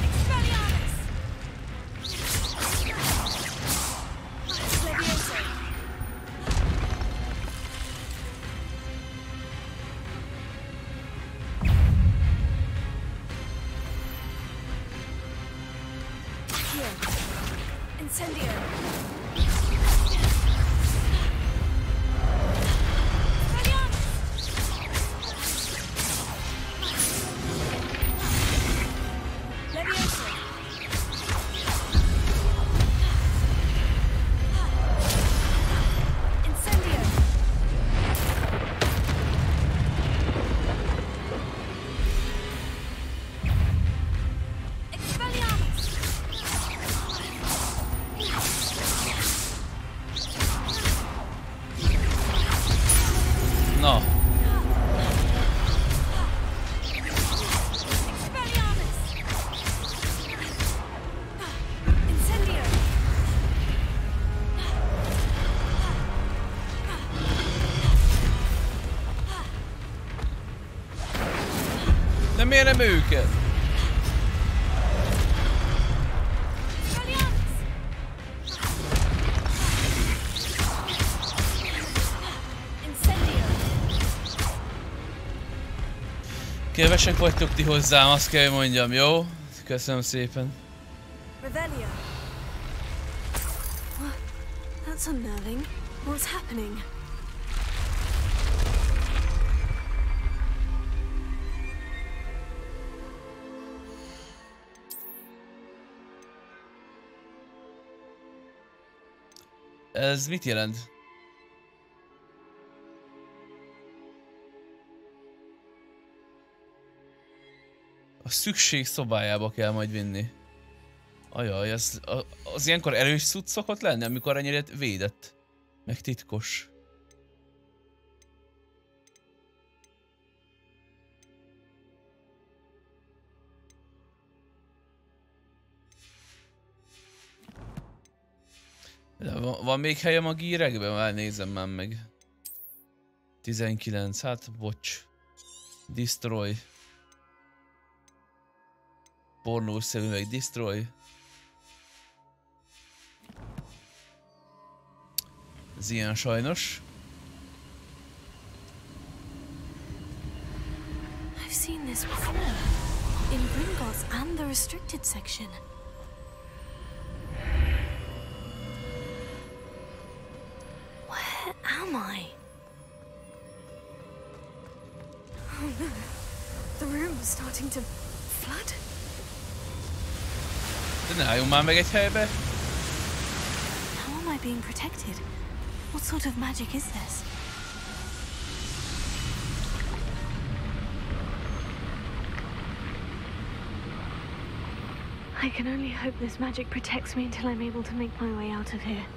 Expelliarmus. Levioso. Accio. Incendio. Na. De miért nem őket? Kevesek vagytok ti hozzám, azt kell, hogy mondjam, jó? Köszönöm szépen. Revelio. That's unnerving. What's happening? Ez mit jelent? A szükség szobájába kell majd vinni. Ajaj, az ilyenkor erős cucc szokott lenni, amikor ennyire védett. Meg titkos. De van még helyem a gírekben? Már nézem már meg. 19, hát bocs. Destroy. Pornós szemüveg, destroy. Ez ilyen sajnos. I've seen this before. In Gringotts and the restricted section. Where am I? Oh no. The room is starting to flood. De ne álljunk már meg egy helybe. How am I being protected? What sort of magic is this? I can only hope this magic protects me until I'm able to make my way out of here.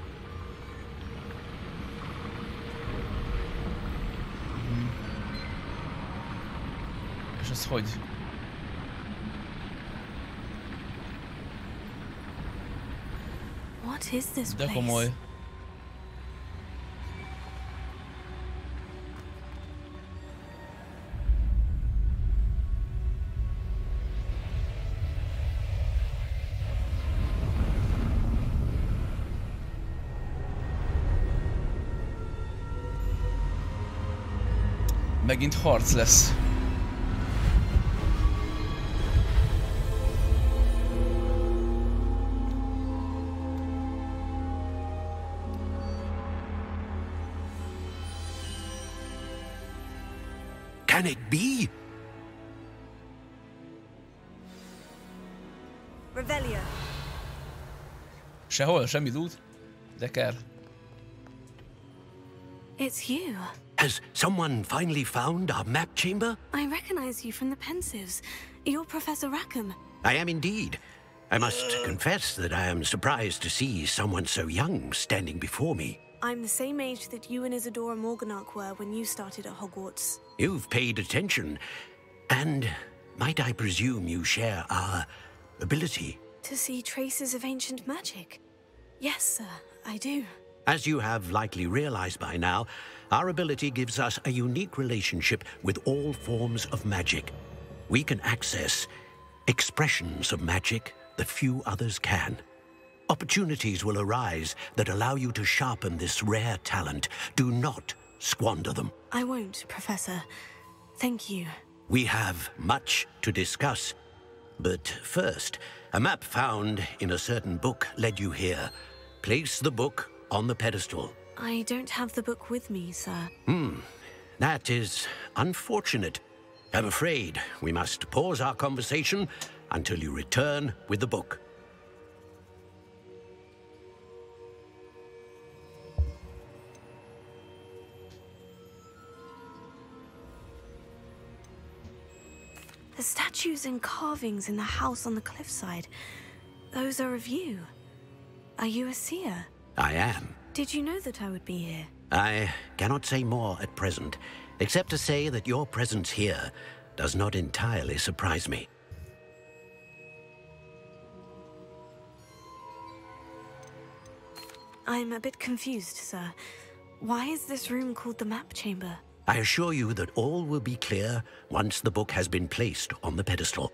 És ez hogy? What is this De place? komoly. Megint harc lesz. Can it be? Revelio. Sehol, semmi loot. De kell. It's you. Has someone finally found our map chamber? I recognize you from the Pensives. You're Professor Rackham. I am indeed. I must confess that I am surprised to see someone so young standing before me. I'm the same age that you and Isadora Morganach were when you started at Hogwarts. You've paid attention. And might I presume you share our ability? To see traces of ancient magic? Yes, sir, I do. As you have likely realized by now, our ability gives us a unique relationship with all forms of magic. We can access expressions of magic that few others can. Opportunities will arise that allow you to sharpen this rare talent. Do not squander them. I won't, Professor. Thank you. We have much to discuss. But first, a map found in a certain book led you here. Place the book on the pedestal. I don't have the book with me, sir. That is unfortunate. I'm afraid we must pause our conversation until you return with the book. The statues and carvings in the house on the cliffside, those are of you. Are you a seer? I am. Did you know that I would be here? I cannot say more at present. except to say that your presence here does not entirely surprise me. I'm a bit confused, sir. Why is this room called the map chamber? I assure you that all will be clear once the book has been placed on the pedestal.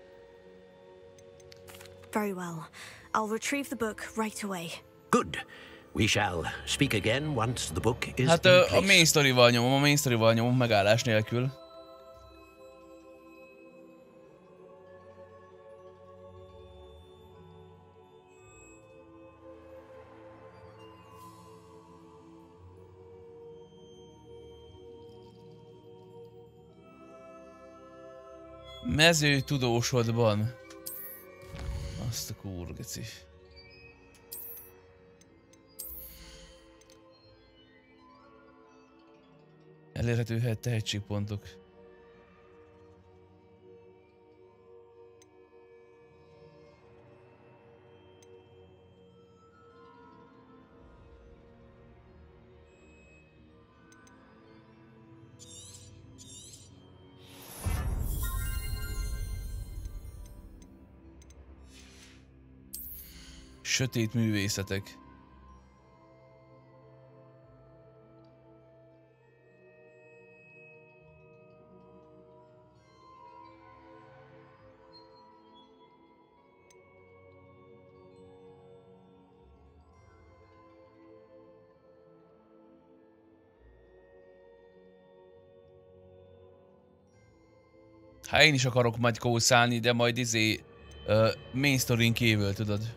Very well. I'll retrieve the book right away. Good. We shall speak again once the book is Hát in place. a main storyval nyomom megállás nélkül. Mező tudósodban. Azt a kurgeci. Elérhető tehetségpontok. Sötét művészetek. Hát én is akarok majd kószálni, de majd main storyn kívül, tudod.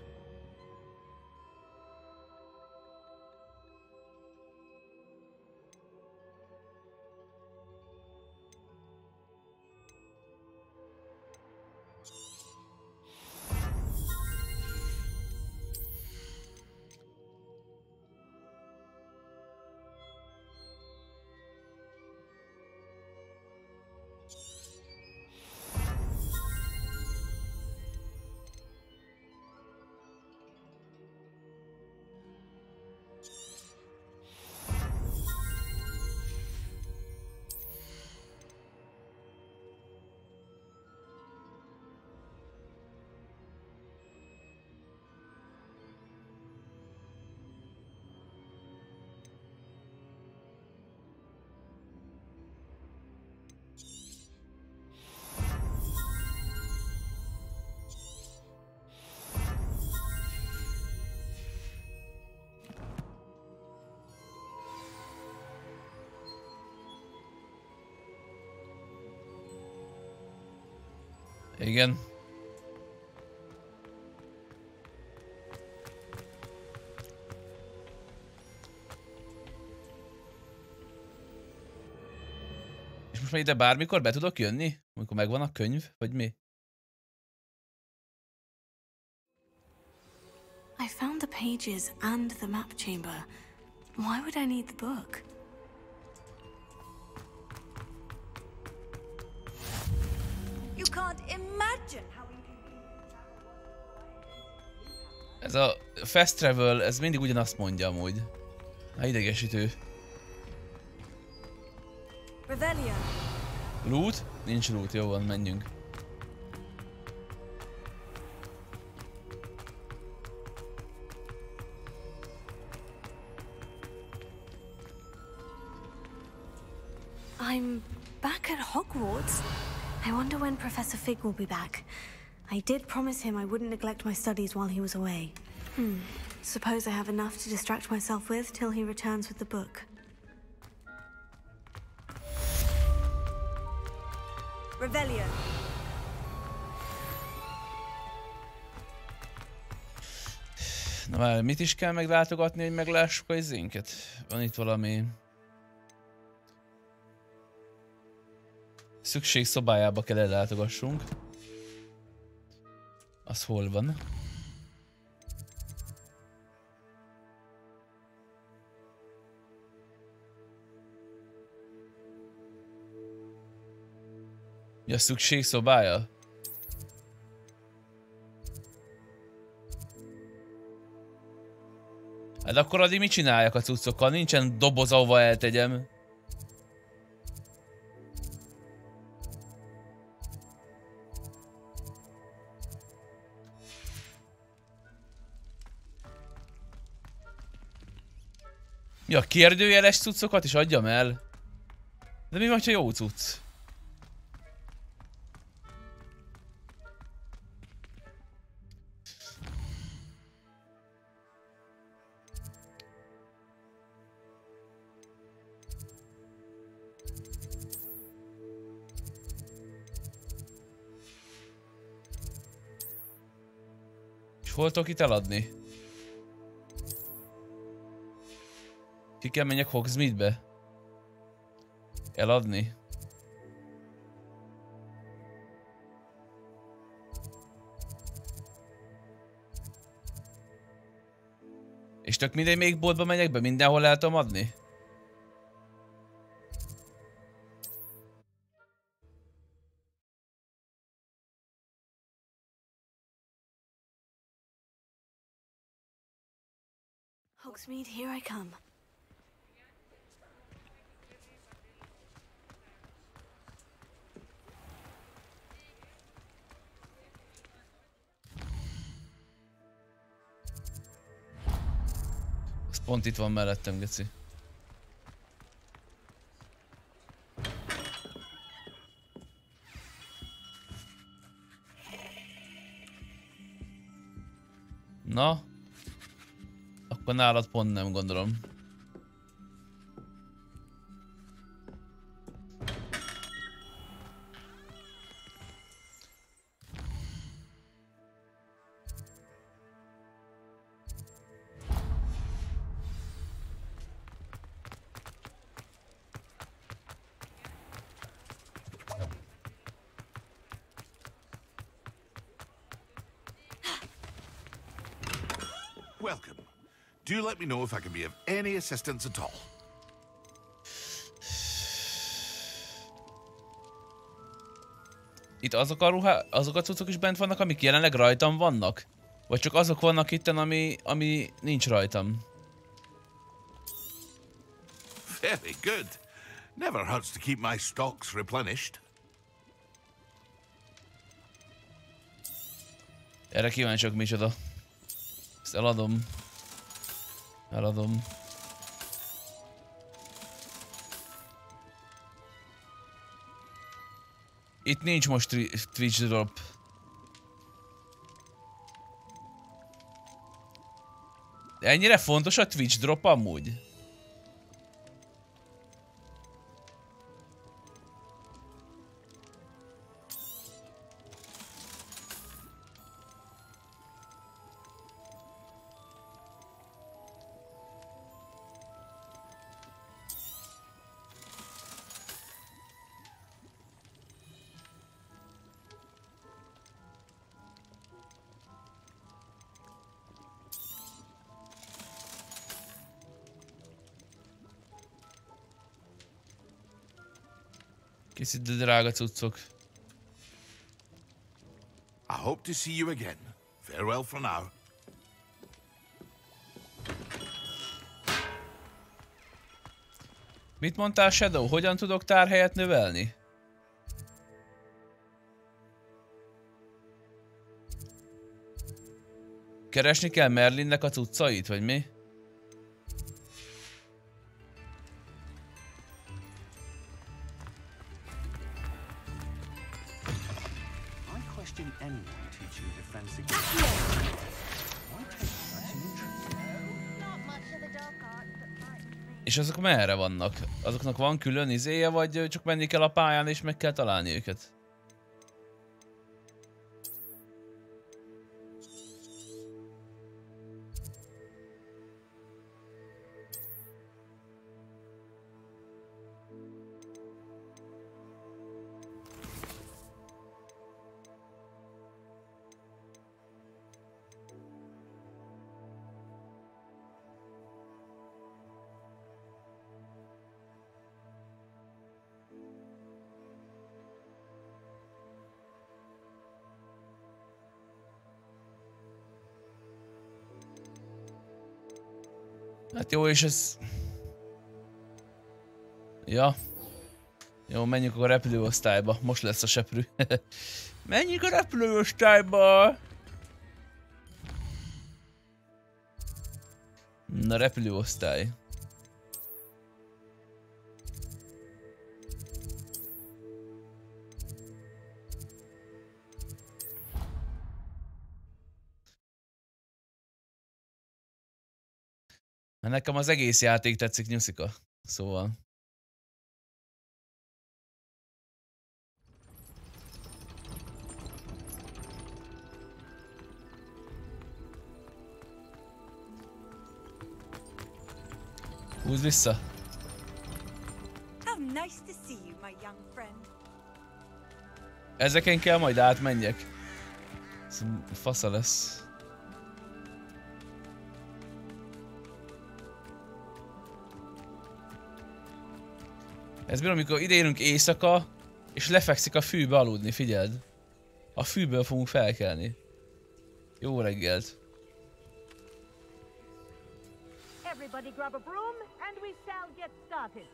Igen. És most már ide bármikor be tudok jönni? Amikor megvan a könyv, vagy mi? I found the pages and the map chamber. Why would I need the book? You can't imagine how Ez a fast travel, ez mindig ugyanazt mondja amúgy. Hát idegesítő. Revelio. Loot? Nincs loot, jó van, menjünk. I'm back at Hogwarts. I wonder when Professor Fig will be back. I did promise him I wouldn't neglect my studies while he was away. Suppose I have enough to distract myself with till he returns with the book. Revelio. Na már mit is kell meglátogatni, hogy meglássuk a izénket? Van itt valami... Szükség szobájába kell ellátogassunk. Az hol van? Ja, szükség szobája? Hát akkor addig mit csináljak a cuccokkal? Nincsen doboz, ahova eltegyem. Mi a kérdőjeles cuccokat is adjam el? De mi van, ha jó cucc? És hol tudok itt eladni? Ki kell menjek Hogsmeade-be? Eladni? És tök mindegy, még boltba megyek be, mindenhol el tudom adni? Hogsmeade, here I come. Az pont itt van mellettem, geci. Na? Akkor nálad pont nem gondolom. Welcome. Do let me know if I can be of any assistance at all. Itt azok a cuccok is bent vannak, amik jelenleg rajtam vannak? Vagy csak azok vannak itten, ami nincs rajtam? Very good. Never hurts to keep my stocks replenished. Erre kíváncsiak micsoda. Ezt eladom. Eladom. Itt nincs most Twitch drop. Ennyire fontos a Twitch drop amúgy? Készít a drága cuccok. I hope to see you again. Farewell for now. Mit mondtál, Shadow? Hogyan tudok tárhelyet növelni? Keresni kell Merlinnek a cuccait, vagy mi? És azok merre vannak? Azoknak van külön izéje, vagy csak menni kell a pályán és meg kell találni őket? Hát jó, és ez... Ja. Jó, menjünk a repülőosztályba. Most lesz a seprű. Menjünk a repülőosztályba! Na, repülőosztály. Nekem az egész játék tetszik, nyuszika. Szóval. Húzd vissza. How nice to see you, my young friend. Ezeken kell majd átmenjek. Ez fasza lesz. Ez bírom, amikor ideérünk éjszaka, és lefekszik a fűbe aludni, figyeld. A fűből fogunk felkelni. Jó reggelt. Everybody grab a broom and we shall get started.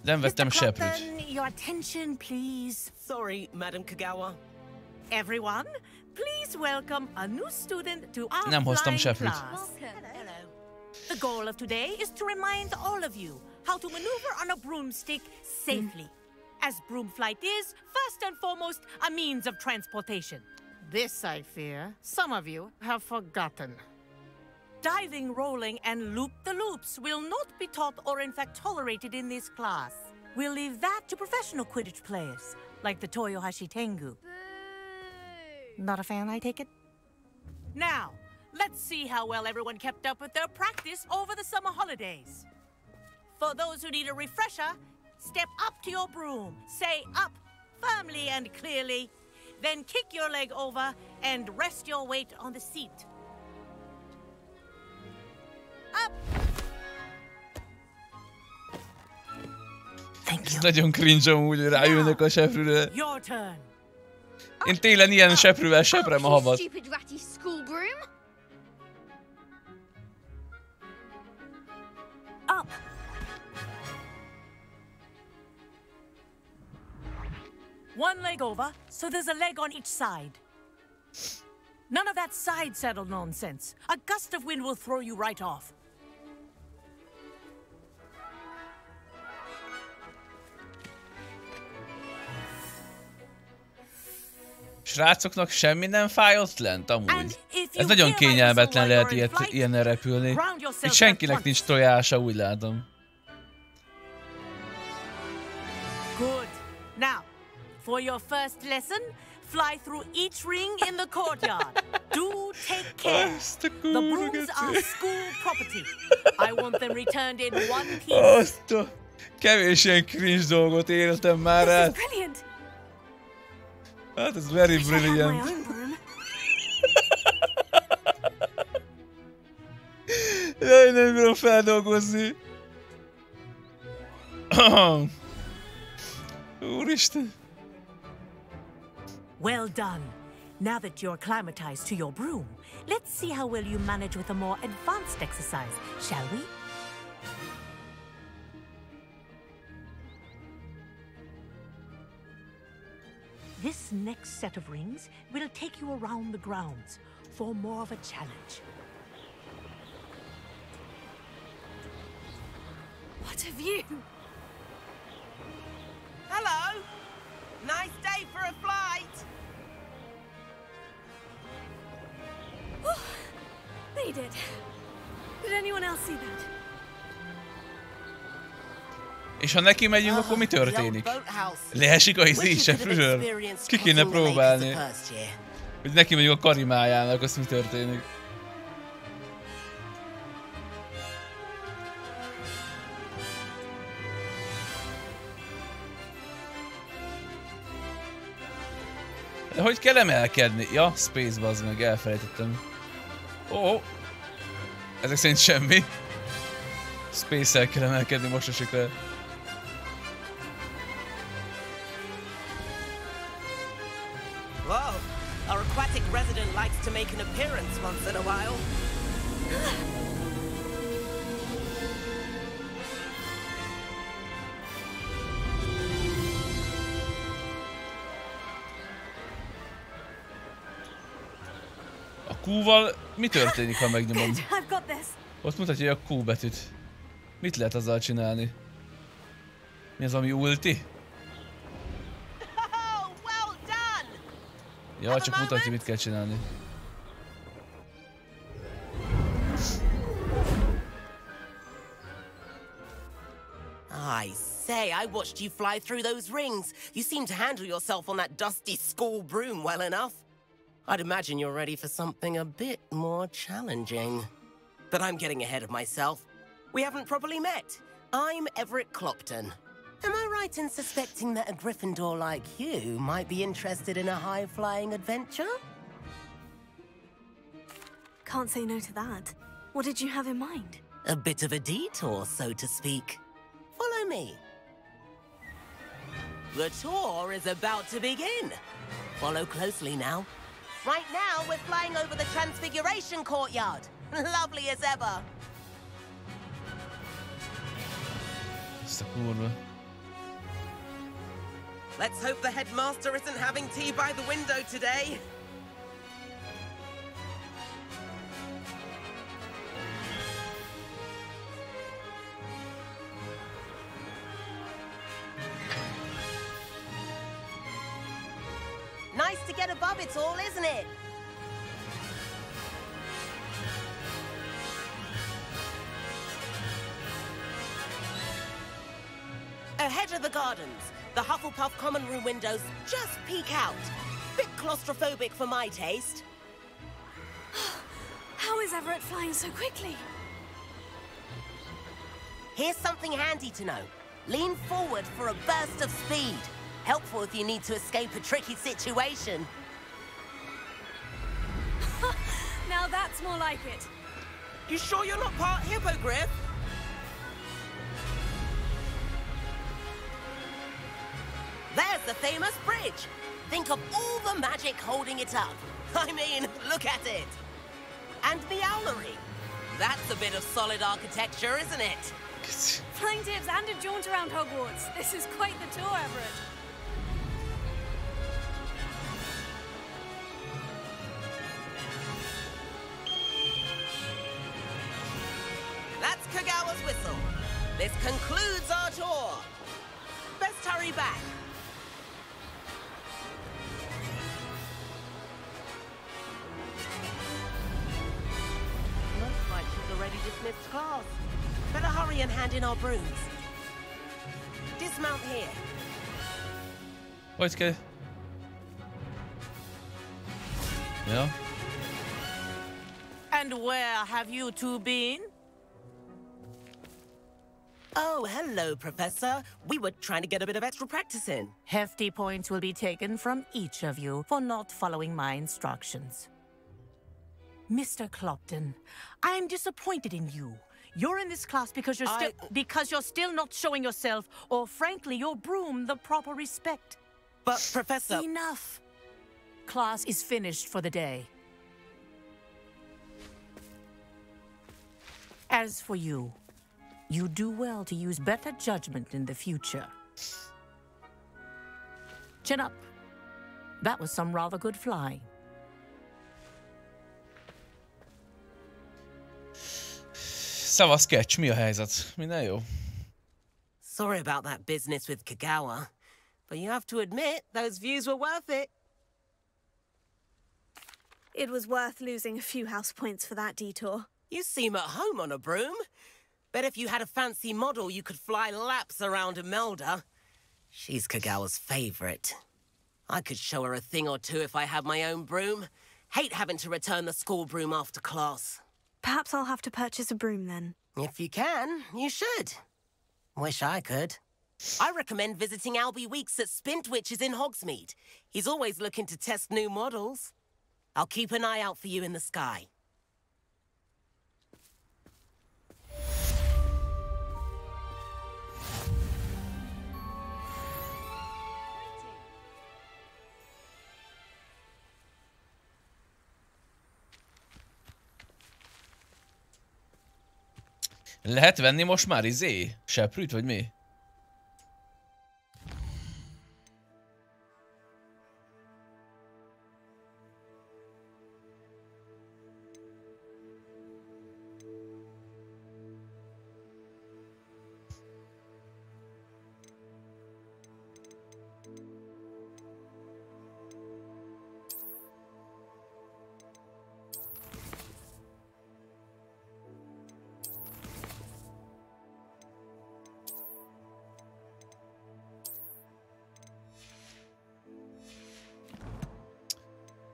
Nem vettem seprűt. Your attention, please. Sorry, Madam Kagawa. Everyone, please welcome a new student to our Nem hoztam flying seprűt. class. Hello. The goal of today is to remind all of you how to maneuver on a broomstick safely. As broom flight is, first and foremost, a means of transportation. This, I fear, some of you have forgotten. Diving, rolling, and loop-the-loops will not be taught or in fact tolerated in this class. We'll leave that to professional Quidditch players, like the Toyohashi Tengu. Not a fan, I take it? Now, let's see how well everyone kept up with their practice over the summer holidays. For those who need a refresher, step up to your broom, say up firmly and clearly, then kick your leg over and rest your weight on the seat. Up! Ez nagyon cringe amúgy, hogy rájönnek a seprűre. Your turn. Én télen ilyen seprűvel seprem a havat. Stupid ratty school broom. Up. One leg over, so there's a leg on each side. None of that side saddle nonsense. A gust of wind will throw you right off. Srácoknak semmi nem fáj ott lent amúgy. Ez nagyon kényelmetlen lehet ilyennel repülni. Itt senkinek nincs tojása, úgy látom. Good. Now, for your first lesson, fly through each ring in the courtyard. Do take care. The brooms are school property. I want them returned in one piece. Kevés ilyen cringe dolgot éltem már át. Hát ez very brilliant. Jaj, nem bírom feldolgozni. Úristen. Well done. Now that you're acclimatized to your broom, let's see how well you manage with a more advanced exercise, shall we? This next set of rings will take you around the grounds for more of a challenge. What have you? Hello! Nice day for a flight! Oh, they did. Did anyone else see that? És ha neki megyünk, akkor mi történik? Leesik a seprűről? Ki kéne próbálni? Hogy neki megyünk a karimájának, azt mi történik? De hogy kell emelkedni? Ja, space bazd meg, elfelejtettem. Ó, ezek szerint semmi. Space-el kell emelkedni, most esik le. Whoa, our aquatic resident likes to make an appearance once in a while. A Q-val mi történik, ha megnyomom? I've got this. Ott mutatja a Q betűt. Mit lehet azzal csinálni? Mi az, ami ulti? Ja, csak mutatja, mit kell csinálni. say, I watched you fly through those rings. You seem to handle yourself on that dusty school broom well enough. I'd imagine you're ready for something a bit more challenging. But I'm getting ahead of myself. We haven't properly met. I'm Everett Clopton. Am I right in suspecting that a Gryffindor like you might be interested in a high-flying adventure? Can't say no to that. What did you have in mind? A bit of a detour, so to speak. Follow me. The tour is about to begin. Follow closely now. Right now, we're flying over the Transfiguration Courtyard. Lovely as ever. Sta kurva. Let's hope the headmaster isn't having tea by the window today. Nice to get above it all, isn't it? Ahead of the gardens, the Hufflepuff common room windows just peek out. Bit claustrophobic for my taste. How is Everett flying so quickly? Here's something handy to know. Lean forward for a burst of speed. Helpful if you need to escape a tricky situation. Now that's more like it. You sure you're not part hippogriff? There's the famous bridge. Think of all the magic holding it up. I mean, look at it. And the owlery. That's a bit of solid architecture, isn't it? Flying tips and a jaunt around Hogwarts. This is quite the tour, Everett. That's Kagawa's whistle. This concludes our tour. Best hurry back. Looks like she's already dismissed class. Better hurry and hand in our brooms. Dismount here. What's good? Yeah. And where have you two been? Oh, hello, Professor. We were trying to get a bit of extra practice in. Hefty points will be taken from each of you for not following my instructions. Mr. Clopton, I'm disappointed in you. You're in this class because you're still not showing yourself, or frankly, your broom the proper respect. But, Professor... Enough. Class is finished for the day. As for you, you do well to use better judgment in the future. Chin up. That was some rather good flying. Szava sketch, mi a helyzet? Minden jó? Sorry about that business with Kagawa, but you have to admit, those views were worth it. It was worth losing a few house points for that detour. You seem at home on a broom. Bet if you had a fancy model, you could fly laps around Imelda. She's Kagawa's favorite. I could show her a thing or two if I had my own broom. Hate having to return the school broom after class. Perhaps I'll have to purchase a broom then. If you can, you should. Wish I could. I recommend visiting Albie Weeks at Spintwitches in Hogsmeade. He's always looking to test new models. I'll keep an eye out for you in the sky. Lehet venni most már seprűt, vagy mi?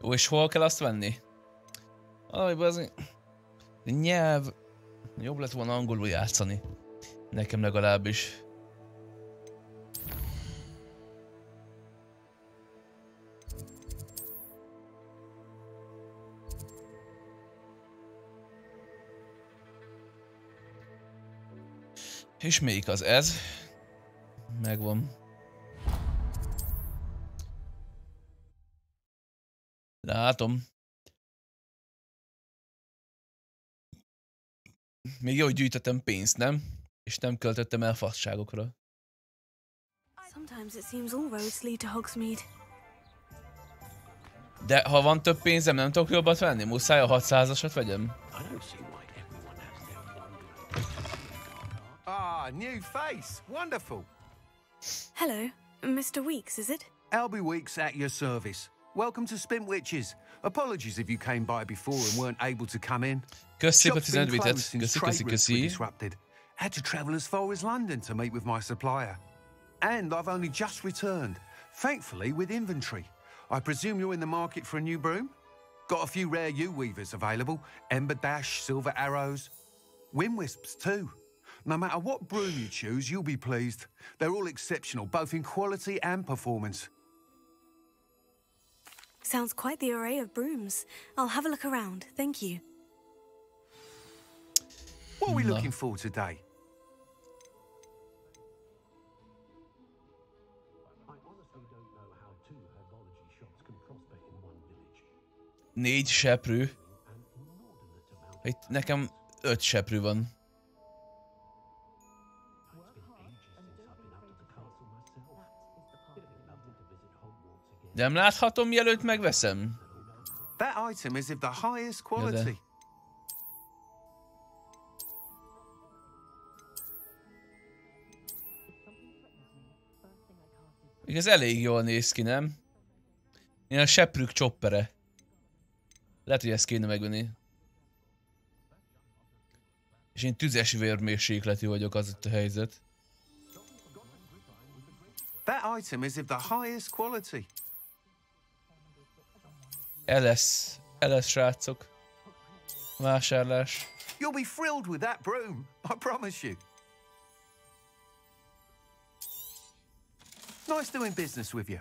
Ó, és hol kell azt venni? Aj, az nyelv... Jobb lett volna angolul játszani. Nekem legalábbis. És melyik az ez? Megvan. Látom. Még jó, hogy gyűjtöttem pénzt, nem? És nem költöttem el fasságokra. Sometimes it seems all roads lead to Hogsmeade. De ha van több pénzem, nem tudok jobbat venni? Muszáj a 600-asat vegyem? Ah, new face. Wonderful. Hello, Mr. Weeks, is it? Albie Weeks at your service. Welcome to Spintwitches. Apologies if you came by before and weren't able to come in. Köszi, Shop's been hogy closed since trade routes were köszi. disrupted. Had to travel as far as London to meet with my supplier. And I've only just returned, thankfully with inventory. I presume you're in the market for a new broom? Got a few rare yew-weavers available. Ember Dash, Silver Arrows. Wind-wisps too. No matter what broom you choose, you'll be pleased. They're all exceptional, both in quality and performance. Sounds quite the array of brooms. I'll have a look around, thank you. What are we looking for today? Négy seprű. Itt nekem 5 seprű van. De nem láthatom, mielőtt megveszem? That item is of the highest quality. Ez elég jól néz ki, nem? Ilyen a seprűk csoppere. Lehet, hogy ezt kéne megvenni. És én tüzes vérmérsékletű vagyok, az itt a helyzet. That item is of the highest quality. LS srácok. Vásárlás. You'll be thrilled with that broom, I promise you. Nice doing business with you.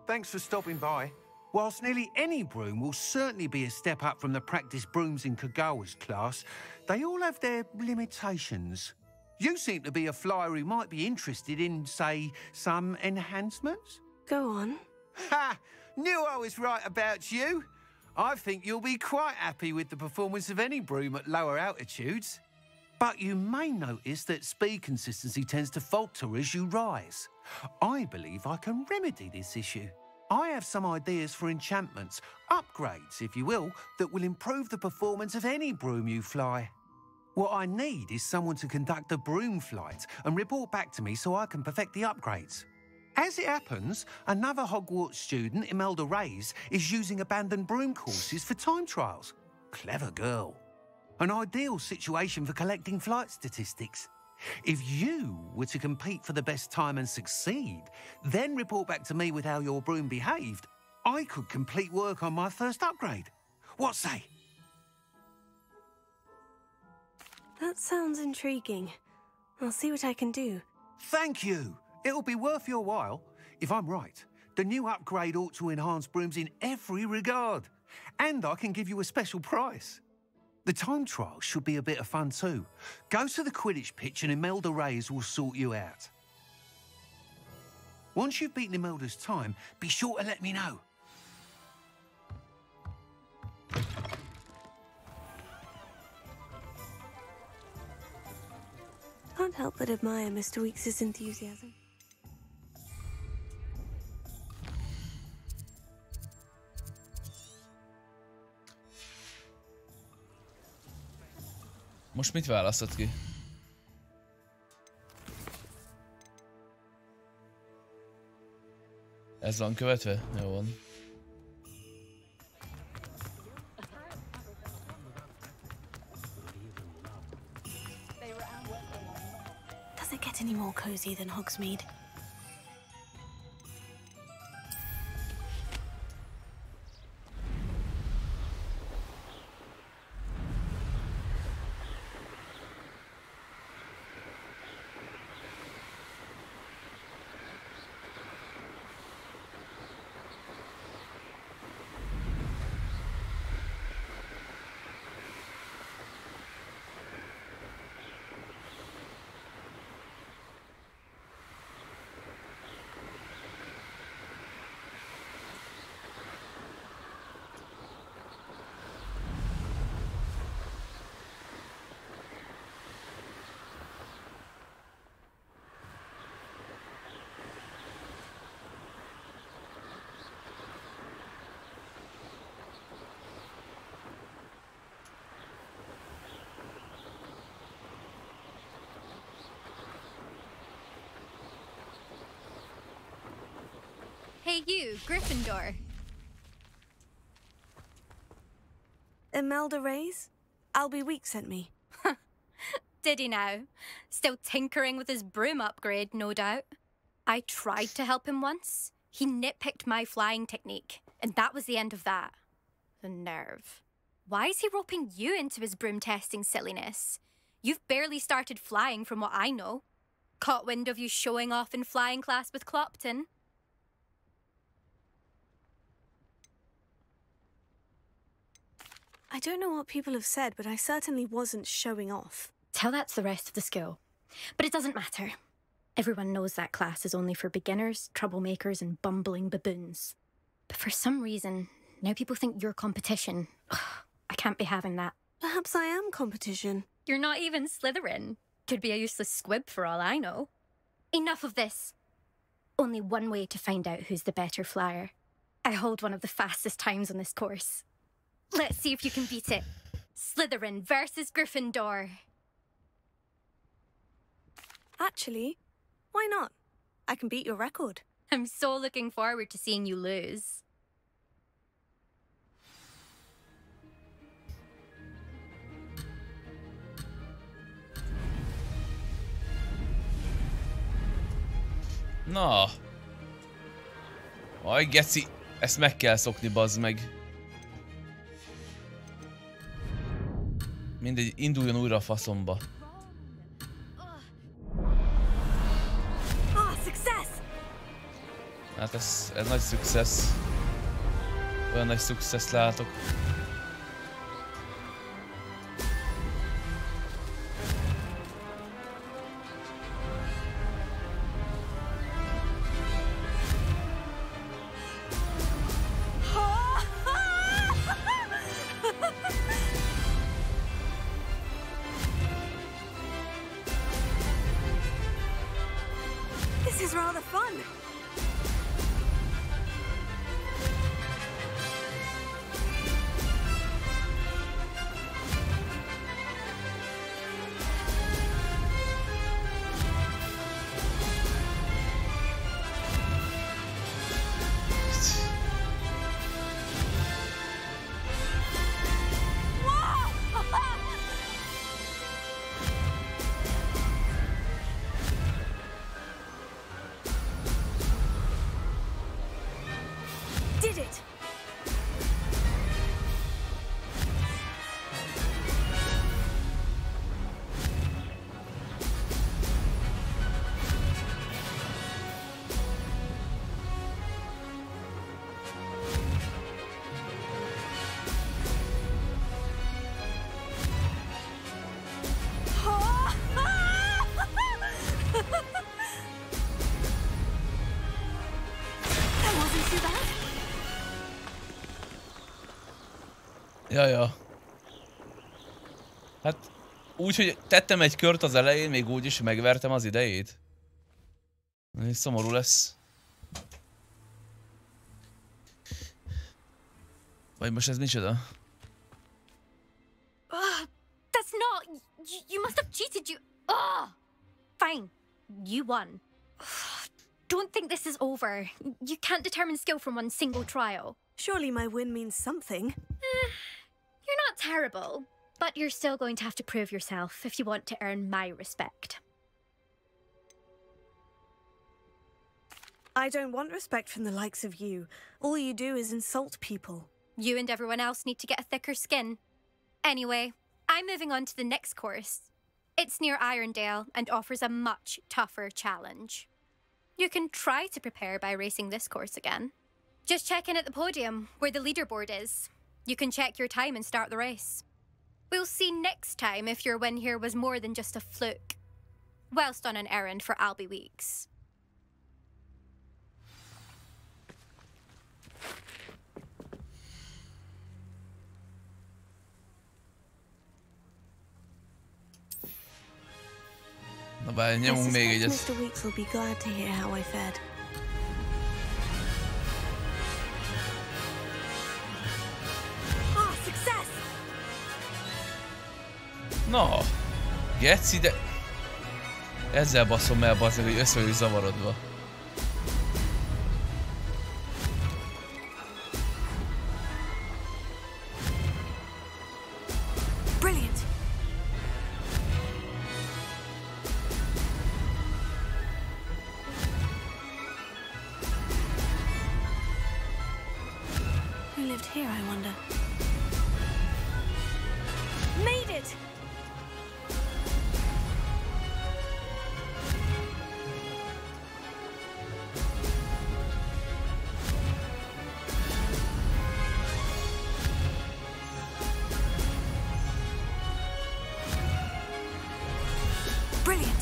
Thanks for stopping by. Whilst nearly any broom will certainly be a step up from the practice brooms in Kagawa's class, they all have their limitations. You seem to be a flyer who might be interested in, say, some enhancements? Go on. Ha! Knew I was right about you. I think you'll be quite happy with the performance of any broom at lower altitudes. But you may notice that speed consistency tends to falter as you rise. I believe I can remedy this issue. I have some ideas for enchantments, upgrades, if you will, that will improve the performance of any broom you fly. What I need is someone to conduct a broom flight and report back to me so I can perfect the upgrades. As it happens, another Hogwarts student, Imelda Reyes, is using abandoned broom courses for time trials. Clever girl. An ideal situation for collecting flight statistics. If you were to compete for the best time and succeed, then report back to me with how your broom behaved, I could complete work on my first upgrade. What say? That sounds intriguing. I'll see what I can do. Thank you. It'll be worth your while. If I'm right, the new upgrade ought to enhance brooms in every regard. And I can give you a special price. The time trial should be a bit of fun too. Go to the Quidditch pitch and Imelda Reyes will sort you out. Once you've beaten Imelda's time, be sure to let me know. Can't help but admire Mr. Weeks' enthusiasm. Most mit választott ki? Ez van követve? Jó van. Does it get any more cozy than Hogsmeade? Hey you, Gryffindor. Imelda Reyes? Albie Week sent me. Did he now? Still tinkering with his broom upgrade, no doubt. I tried to help him once. He nitpicked my flying technique, and that was the end of that. The nerve. Why is he roping you into his broom testing silliness? You've barely started flying from what I know. Caught wind of you showing off in flying class with Clopton. I don't know what people have said, but I certainly wasn't showing off. Tell that to the rest of the school. But it doesn't matter. Everyone knows that class is only for beginners, troublemakers, and bumbling baboons. But for some reason, now people think you're competition. Ugh, I can't be having that. Perhaps I am competition. You're not even Slytherin. Could be a useless squib for all I know. Enough of this. Only one way to find out who's the better flyer. I hold one of the fastest times on this course. Let's see if you can beat it. Slytherin versus Gryffindor. Actually, why not? I can beat your record. I'm so looking forward to seeing you lose. Na. Aj, geci. Ezt meg kell szokni, bazd meg. Mindegy, induljon újra a faszomba. Hát ez nagy success. Olyan nagy success látok. This is rather fun. Jaja. Hát úgy, hogy tettem egy kört az elején, még úgy is megvertem az idejét. És szomorú lesz. Vagy most ez micsoda? That's not... You must have cheated, you... Fine. You won. Don't think this is over. You can't determine skill from one single trial. Surely my win means something. You're not terrible, but you're still going to have to prove yourself if you want to earn my respect. I don't want respect from the likes of you. All you do is insult people. You and everyone else need to get a thicker skin. Anyway, I'm moving on to the next course. It's near Irondale and offers a much tougher challenge. You can try to prepare by racing this course again. Just check in at the podium, where the leaderboard is. You can check your time and start the race. We'll see next time if your win here was more than just a fluke. Whilst on an errand for Albie Weeks. Na bár nyomunk még egyet. Mr. Weeks will be glad to hear how I fared. Na, geci, de... Ezzel basszom el, bazzeg, hogy össze vagyok zavarodva. here, I wonder? Made it! Brilliant.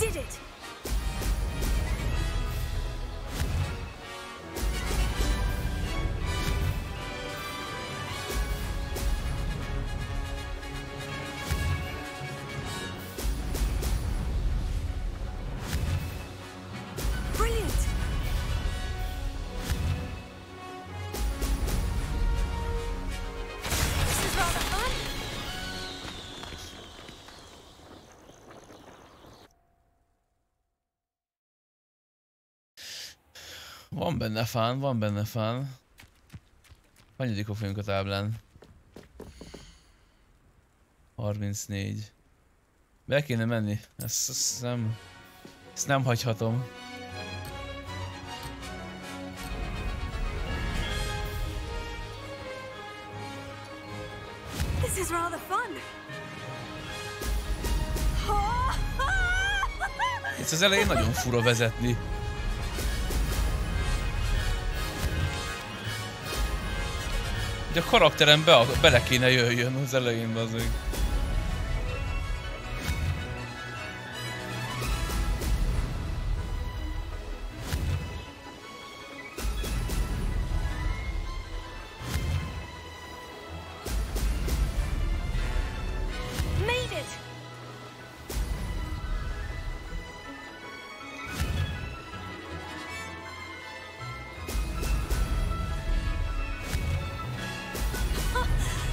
Did it! Brilliant. This is rather fun. Van benne fán, van benne fán. Hanyadikok vagyunk a táblán? 34. Be kéne menni. Ezt nem hagyhatom. This is rather fun. Itt az elején nagyon fura vezetni. Ugye a karakterem bele kéne jöjjön az elején, bazdmeg. Made it!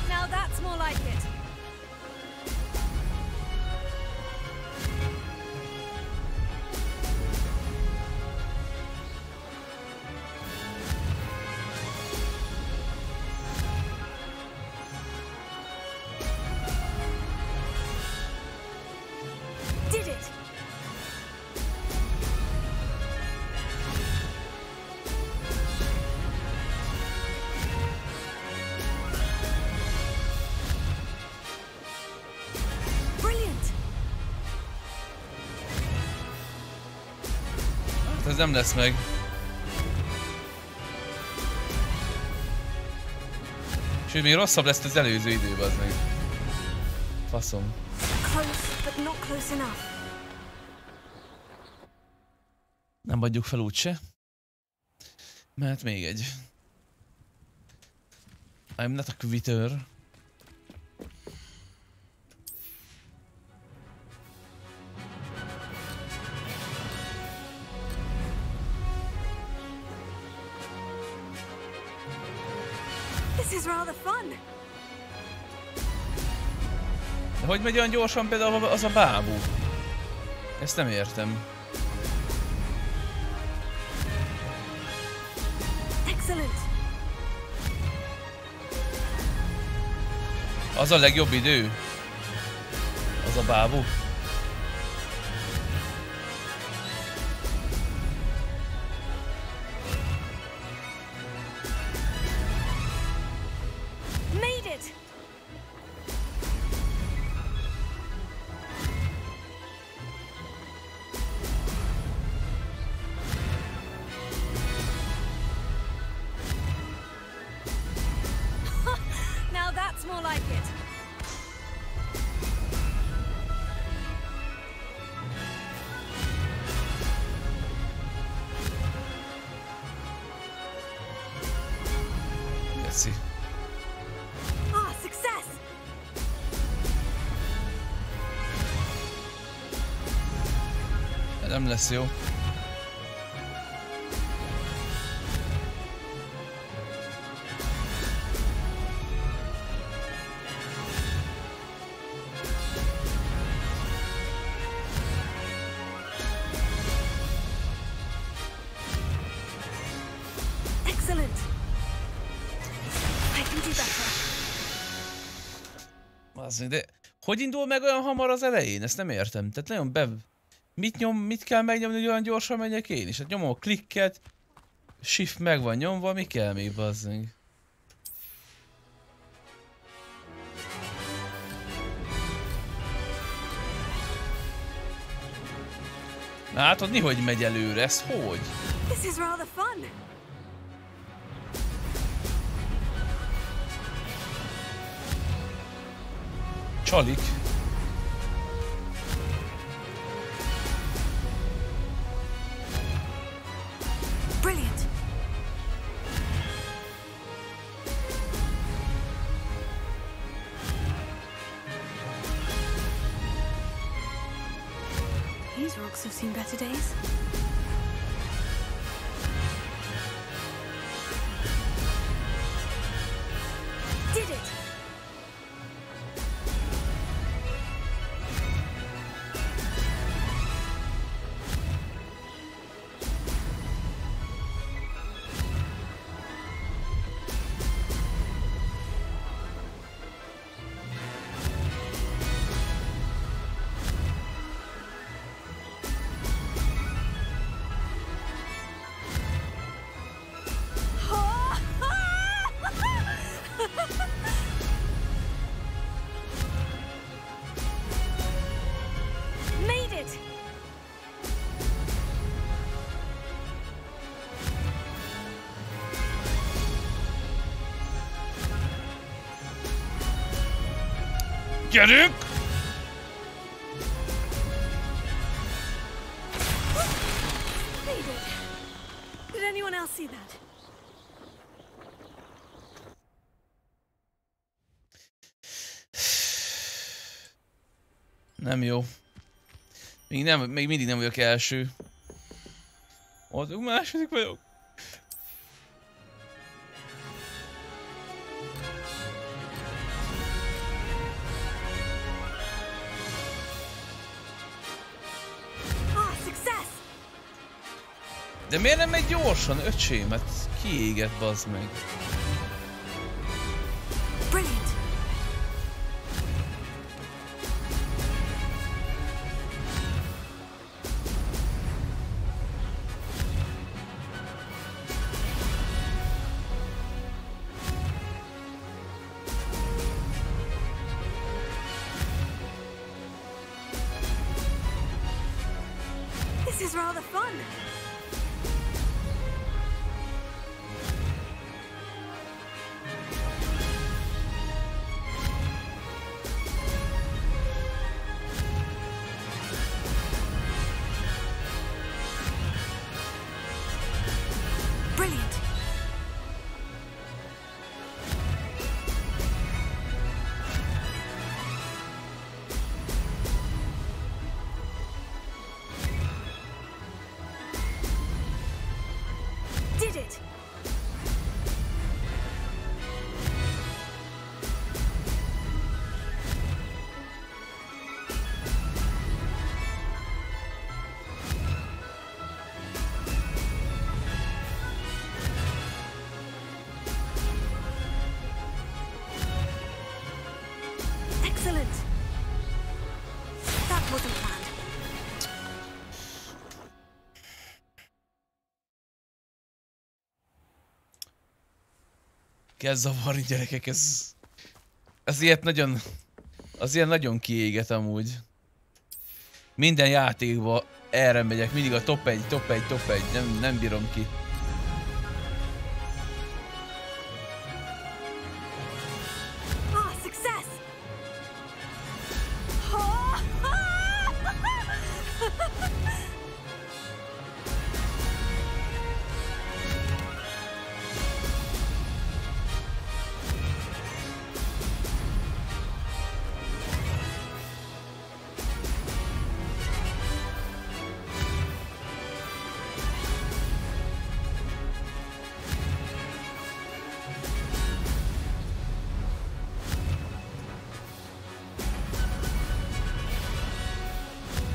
Now that's more like it. Did it! Brilliant. Ez nem lesz meg. Sőt, még rosszabb lesz az előző időben, az meg. Faszom. Close, but not close enough. Nem adjuk fel úgyse. Mert még egy. I'm not a quitter. This is rather fun. De hogy megy olyan gyorsan például az a bábú? Ezt nem értem. Excellent. Az a legjobb idő? Az a bábú? Made it! Now that's more like it. Geci. Ah, success. Nem lesz jó. Excellent. I can do better. Bazdmeg, de hogy indul meg olyan hamar az elején? Ezt nem értem. Tehát nagyon mit kell megnyomni, hogy olyan gyorsan menjek én is? Hát nyomom a klikket, shift meg van nyomva, mi kell még, bazdmeg? Látod, mi hogy megy előre? Ez hogy? This is rather fun. Csalik. Brilliant. These rocks have seen better days. Did it! Gyerünk! Did anyone else see that? Nem jó. Még mindig nem vagyok első. Azok második vagyok. De miért nem megy gyorsan, öcsém? Hát kiégett, bazd meg. Brilliant. This is rather fun. Excellent. That wasn't planned. Kezd zavarni, gyerekek, ez ilyet nagyon... Az ilyen nagyon kiéget amúgy. Minden játékban erre megyek, mindig a top 1, nem bírom ki.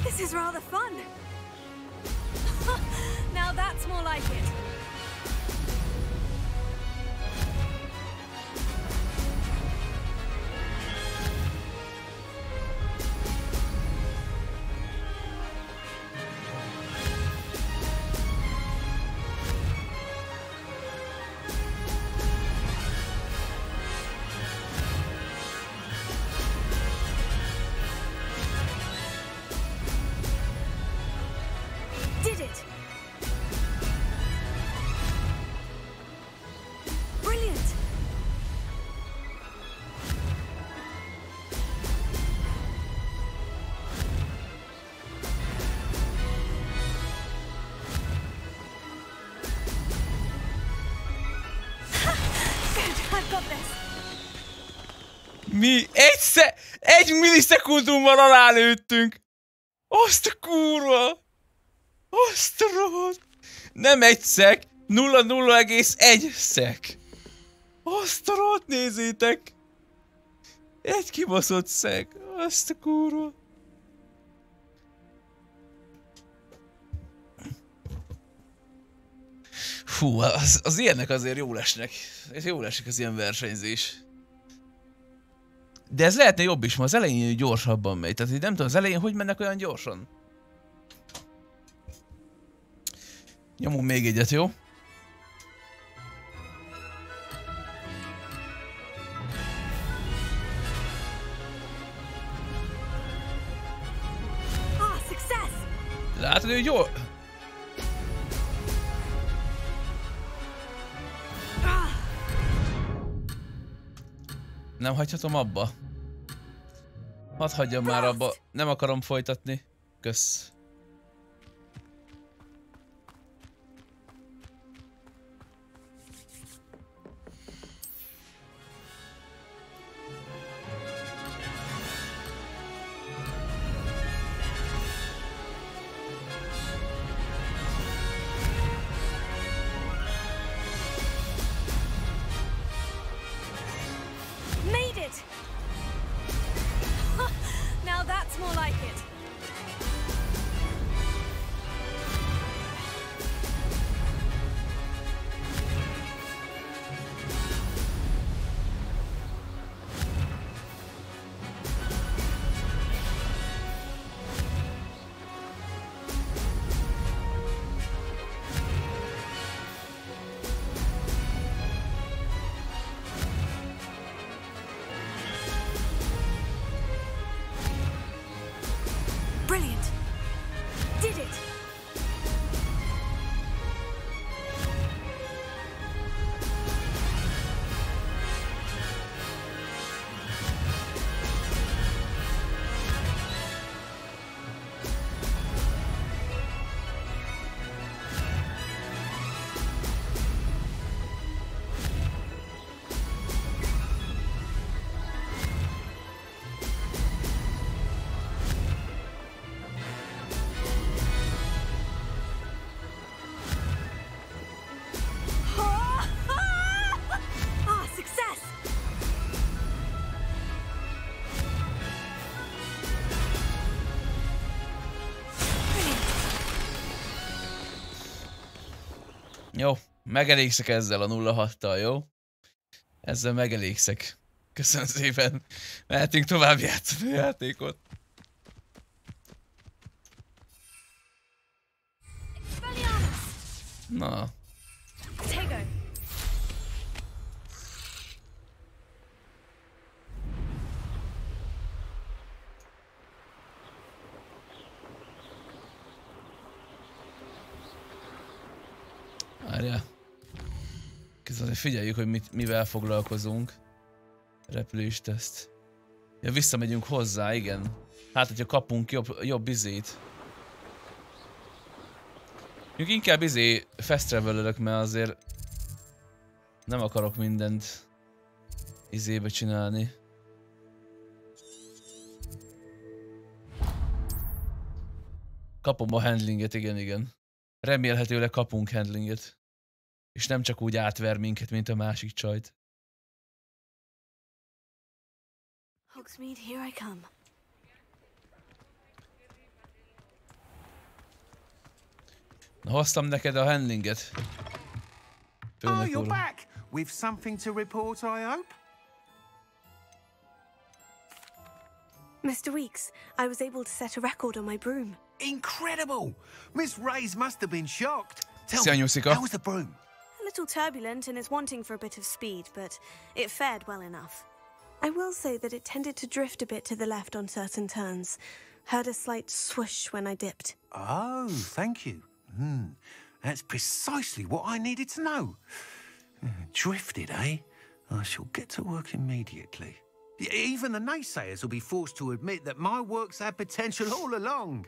This is rather fun. Now that's more like it. Mi? Egy millisekundummal alálőttünk! Azt a kurva! Azt a rohadt! Nem egy szek, 0,1 szek! Azt a rohadt nézzétek! Egy kibaszott szek! Azt a kurva! Fú, az ilyenek azért jól esnek. Ez jól esik az ilyen versenyzés. De ez lehetne jobb is, ma az elején gyorsabban megy. Tehát nem tudom, az elején hogy mennek olyan gyorsan? Nyomunk még egyet, jó? Látod, hogy jó? Nem hagyhatom abba? Hadd hagyjam már abba. Nem akarom folytatni. Kösz. Jó, megelégszek ezzel a 0-6-tal, jó? Ezzel megelégszek. Köszönöm szépen. Mehetünk tovább játszani a játékot. Na. Várjál. Közben figyeljük, hogy mivel foglalkozunk. Repülést-teszt. Ja, visszamegyünk hozzá, igen. Hát, hogyha kapunk jobb izét. Mondjuk inkább fast travelölök, mert azért nem akarok mindent izébe csinálni. Kapom a handlinget, igen. Remélhetőleg kapunk handlinget. És nem csak úgy átver minket, mint a másik csajt. Hogsmeade, here I come. Na, hoztam neked a handlinget. Oh, you're back! With something to report, I hope? Mr. Weeks, I was able to set a record on my broom. Incredible! Miss Reyes must have been shocked. Tell me, how was the broom? A little turbulent and is wanting for a bit of speed, but it fared well enough. I will say that it tended to drift a bit to the left on certain turns. Heard a slight swoosh when I dipped. Oh, thank you. That's precisely what I needed to know. Drifted, eh? I shall get to work immediately. Even the naysayers will be forced to admit that my work's had potential all along.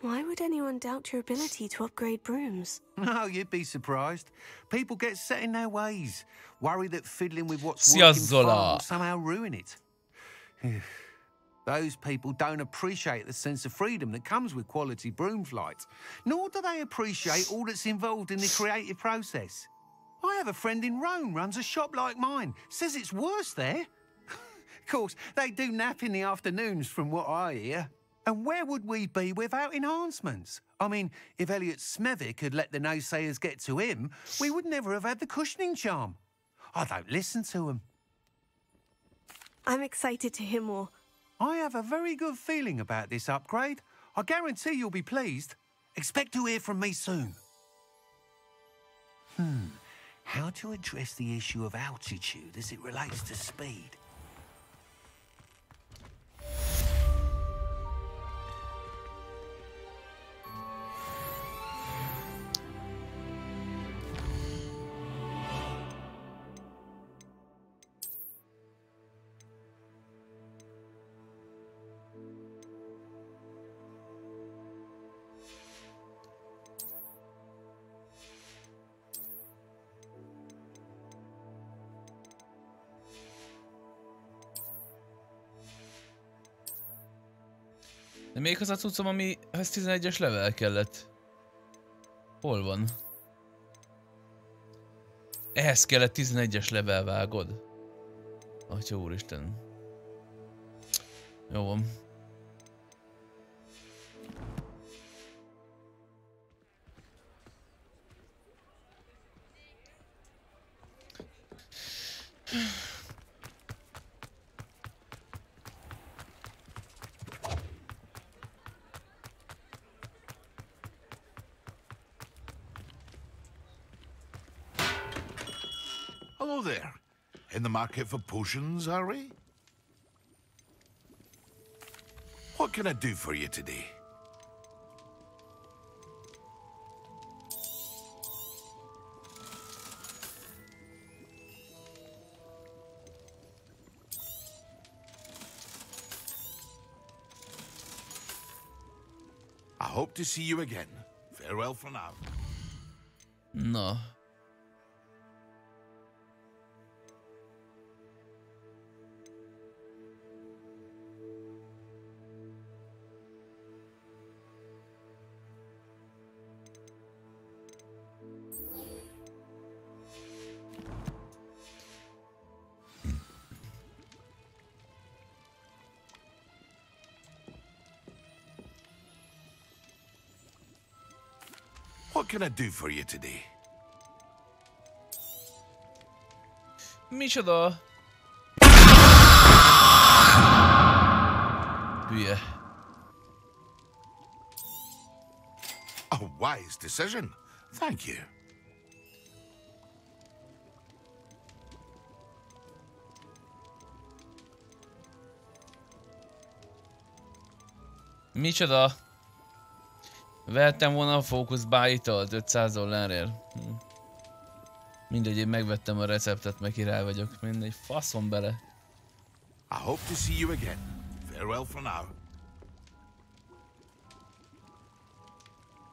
Why would anyone doubt your ability to upgrade brooms? No, you'd be surprised. People get set in their ways, worry that fiddling with what's working fine will somehow ruin it. Those people don't appreciate the sense of freedom that comes with quality broom flights, nor do they appreciate all that's involved in the creative process. I have a friend in Rome runs a shop like mine, says it's worse there. Of course, they do nap in the afternoons from what I hear. And where would we be without enhancements? I mean, if Elliot Smethwick had let the naysayers get to him, we would never have had the cushioning charm. I don't listen to him. I'm excited to hear more. I have a very good feeling about this upgrade. I guarantee you'll be pleased. Expect to hear from me soon. How to address the issue of altitude as it relates to speed? De még az a cuccom, amihez 11-es level kellett. Hol van? Ehhez kellett 11-es level, vágod? Atya úristen. Jó van. Hello there. In the market for potions, are we? What can I do for you today? I hope to see you again. Farewell for now. Na. What can I do for you today? Micsoda? Hülye. A wise decision. Thank you. Micsoda? Vehettem volna a Focus Buy-italt $500. Mindegy, én megvettem a receptet, meg király vagyok. Mindegy, faszom bele. I hope to see you again. Farewell for now.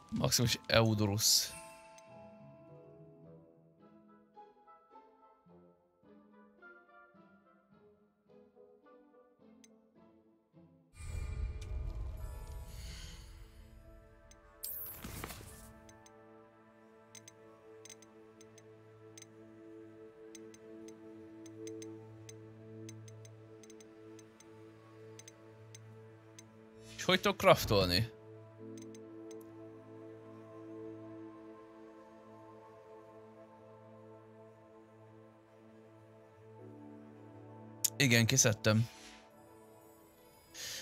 Maximus Eudorus. Hogy tudok craftolni? Igen, kiszedtem.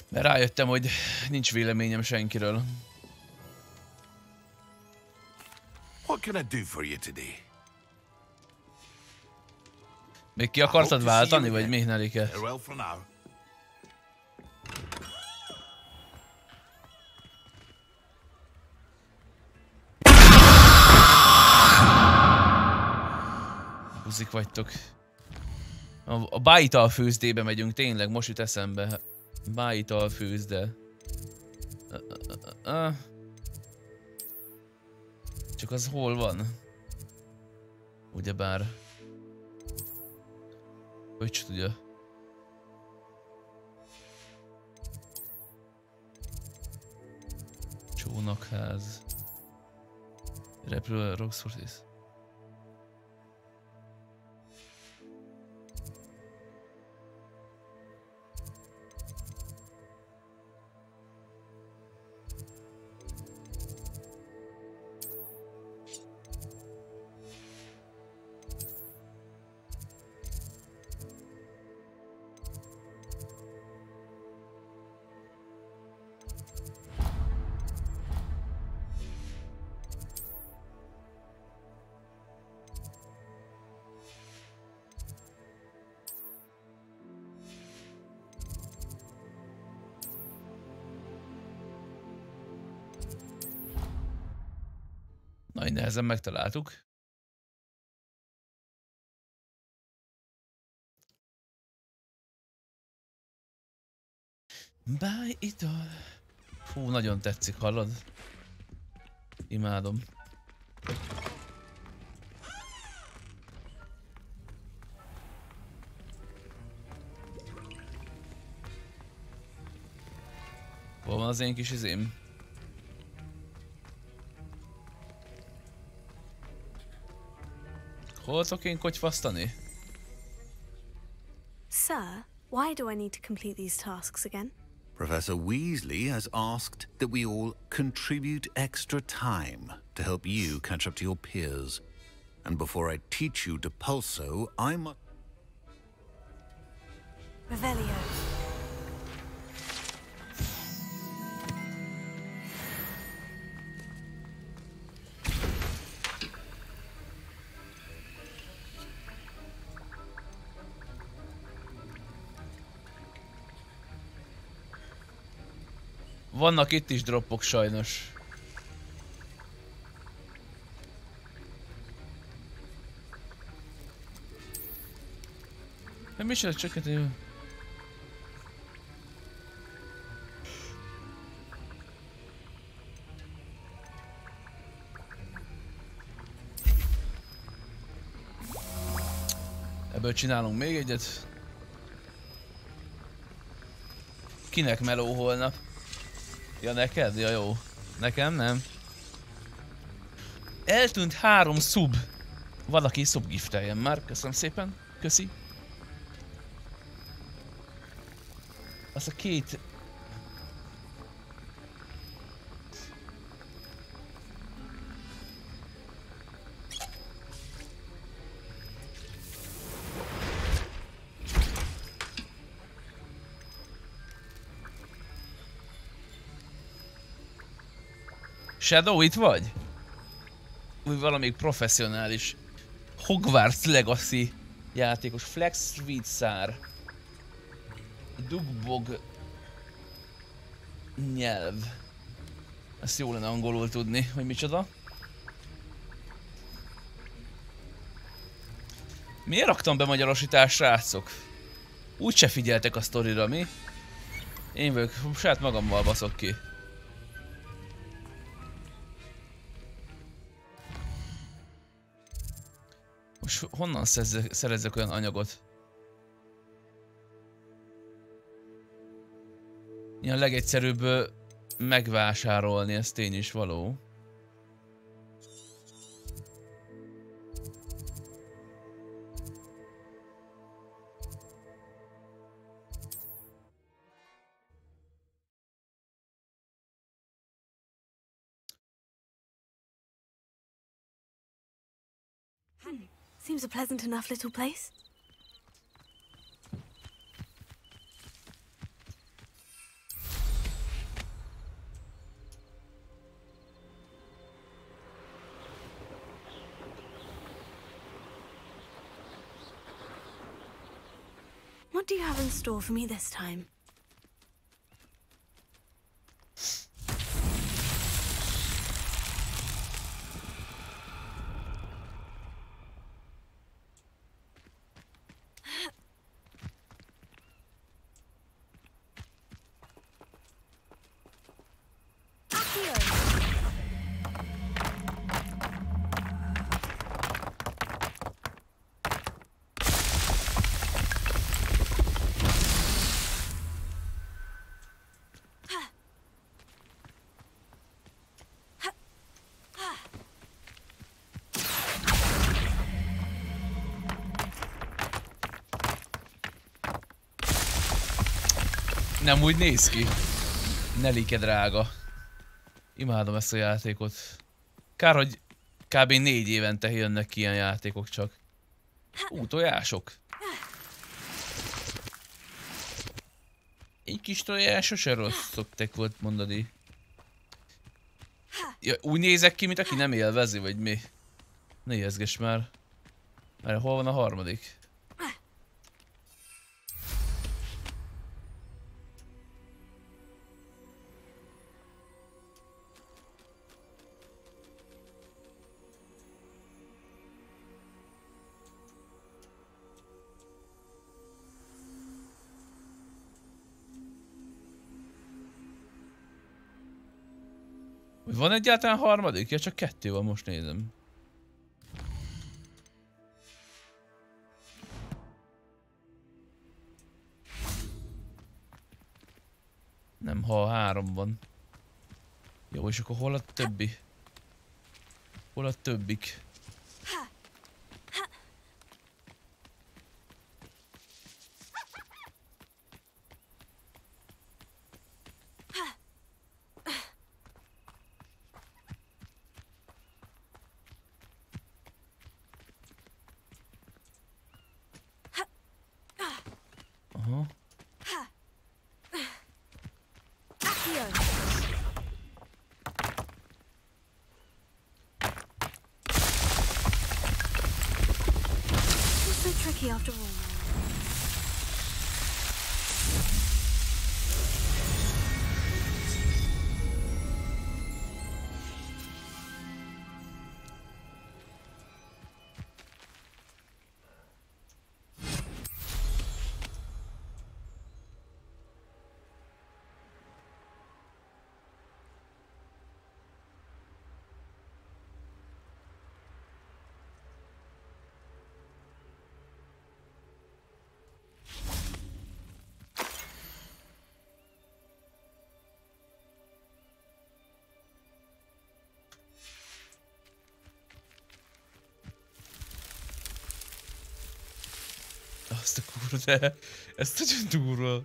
Mert rájöttem, hogy nincs véleményem senkiről. What can I do for you today? Még ki akartad váltani, vagy mi, Nelike? Farewell for now. Buzik vagytok. A Bájital főzdébe megyünk, tényleg, most jut eszembe. Bájital főzde. Csak az hol van? Ugyebár... Hogy tudja? Csónakház... Repülő Roxfortis. Nagy nehezen megtaláltuk. Bye idol. Fú, nagyon tetszik, hallod? Imádom. Hol van az én kis izém? Hol tudok én kotyfasztani? Sir, why do I need to complete these tasks again? Professor Weasley has asked that we all contribute extra time to help you catch up to your peers. And before I teach you Depulso, I must... Revelio. Vannak itt is droppok sajnos. Mi is ez csak egy... Ebből csinálunk még egyet. Kinek meló holnap? Ja, neked? Ja, jó. Nekem nem. Eltűnt 3 szub. Valaki szubgifteljen már. Köszönöm szépen. Köszi. Az a 2... Shadow, itt vagy? Úgy valamelyik professzionális Hogwarts Legacy játékos. Flex Sweet Szár. Dugbog nyelv. Ezt jó lenne angolul tudni, hogy micsoda. Miért raktam be magyarosítást, srácok? Úgyse figyeltek a sztorira, mi? Én vagyok, saját magammal baszok ki. Most honnan szerezzek olyan anyagot? Ilyen legegyszerűbb megvásárolni, ez tény is való. Seems a pleasant enough little place. What do you have in store for me this time? Nem úgy néz ki. Nelike drága. Imádom ezt a játékot. Kár, hogy kb. 4 évente jönnek ki ilyen játékok csak. Tojások. Egy kis tojás sose rossz, szokták volt mondani. Ja, úgy nézek ki, mint aki nem élvezi, vagy mi? Ne ijeszgess már. Mert hol van a harmadik? Van egyáltalán harmadik? Ja, csak 2 van, most nézem. Nem, ha 3 van. Jó, és akkor hol a többi? Hol a többik? Aha. So tricky after all. Azt a kurva, de ez nagyon durva.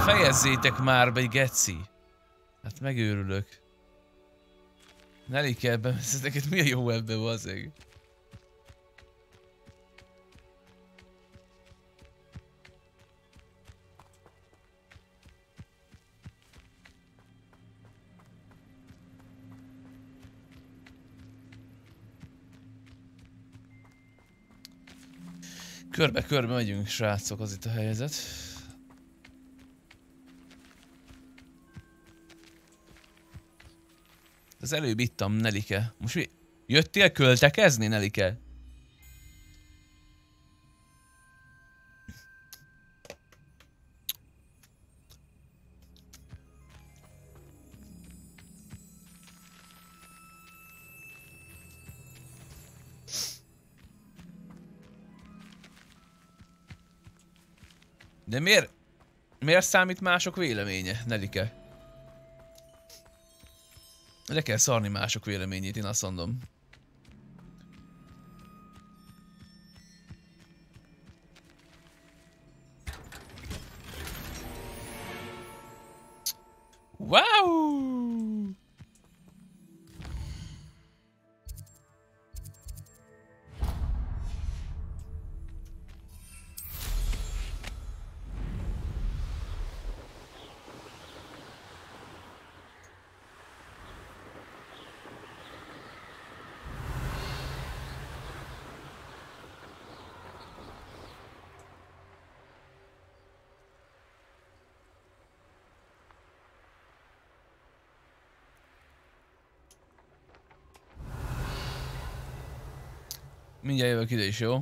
Fejezzétek már be, geci! Hát megőrülök. Nelike ebben, ez neked mi a jó ebben, bazzeg? Körbe-körbe megyünk, srácok, az itt a helyzet. Az előbb ittam, Nelike. Most mi? Jöttél költekezni, Nelike? De miért számít mások véleménye, Nelike? Le kell szarni mások véleményét, én azt mondom. Wow! Mindjárt jövök ide is, jó?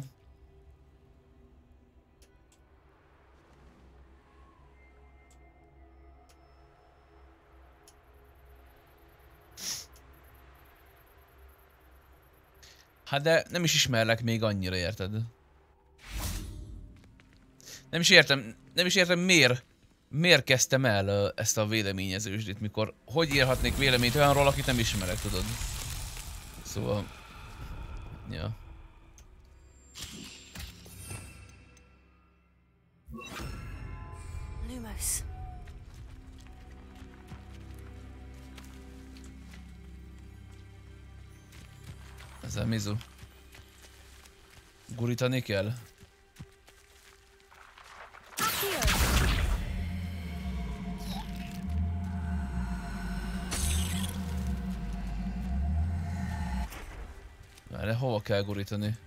Hát de nem is ismerlek még annyira, érted? Nem is értem miért kezdtem el ezt a véleményezősdét, mikor hogy írhatnék véleményt olyanról, akit nem ismerek, tudod? Szóval... Ja. Lumos. Ezzel Mizu. Gurítani kell? Várj, hova kell gurítani?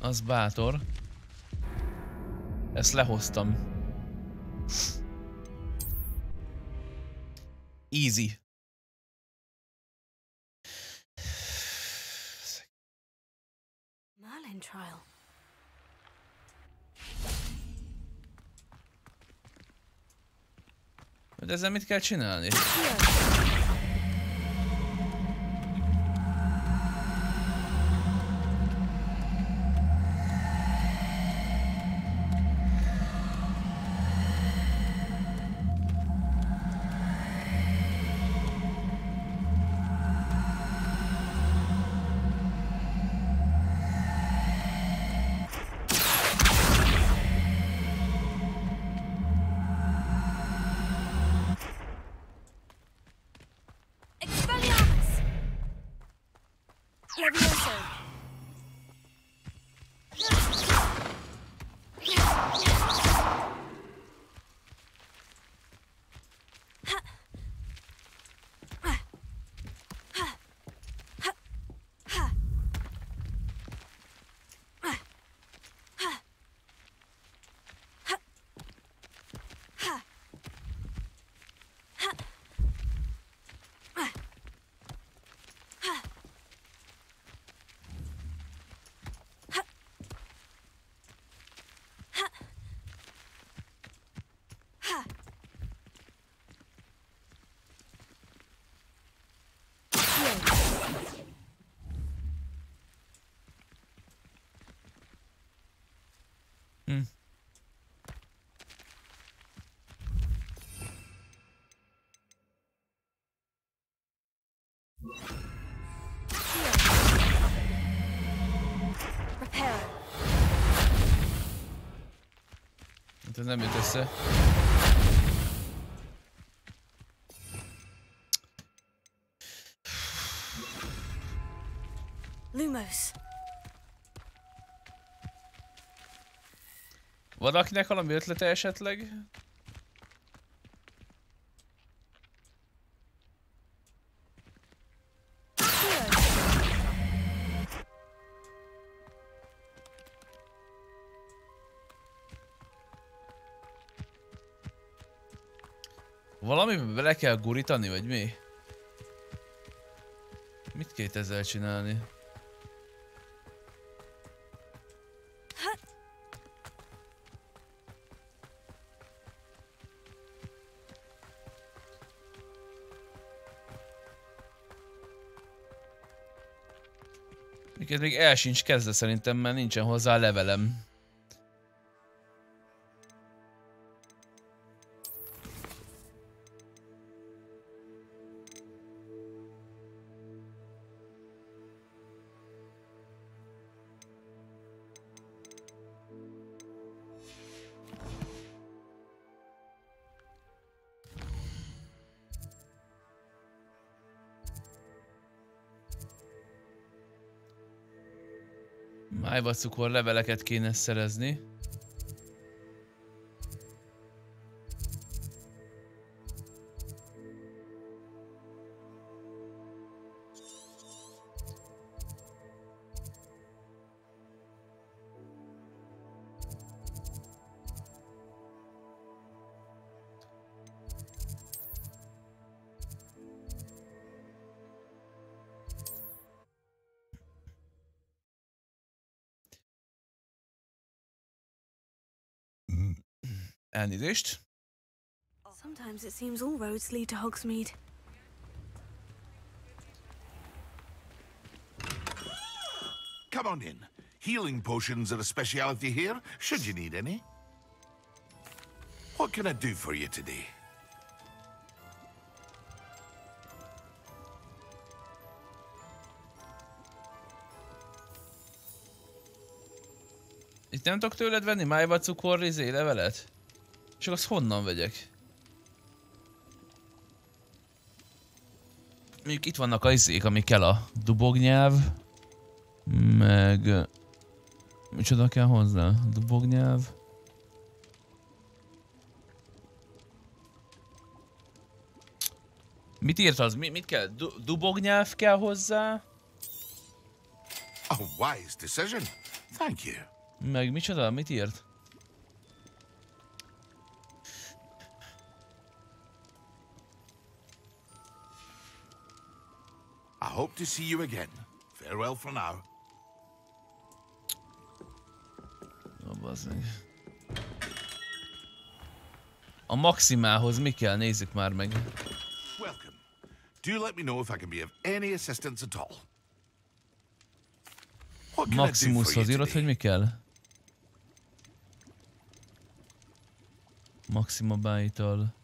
Az bátor. Ezt lehoztam. Easy. Merlin trial. De ezzel mit kell csinálni? Ez nem jött össze. Lumos. Valakinek valami ötlete esetleg? Valamiben bele kell gurítani, vagy mi? Mit kell ezzel csinálni? Még el sincs kezdve szerintem, mert nincsen hozzá levelem. Májvacukor leveleket kéne szerezni. Elnézést. Sometimes it seems all roads lead to Hogsmeade. Come on in. Healing potions are a speciality here, should you need any. What can I do for you today? Itt nem tudok tőled venni májvacukor levelet? Csak azt honnan vegyek? Mondjuk itt vannak a izék, ami kell, a dubognyelv. Meg... Micsoda kell hozzá? Dubognyelv. Mit írt az? Mit kell? Dubognyelv kell hozzá? A wise decision. Thank you. Meg micsoda? Mit írt? I hope to see you again. Farewell for now. A Maximához mi kell? Nézzük már meg. Welcome. Do let me know if I can be of any assistance at all. Maximushoz írod, hogy mi kell? Maxima bájtal.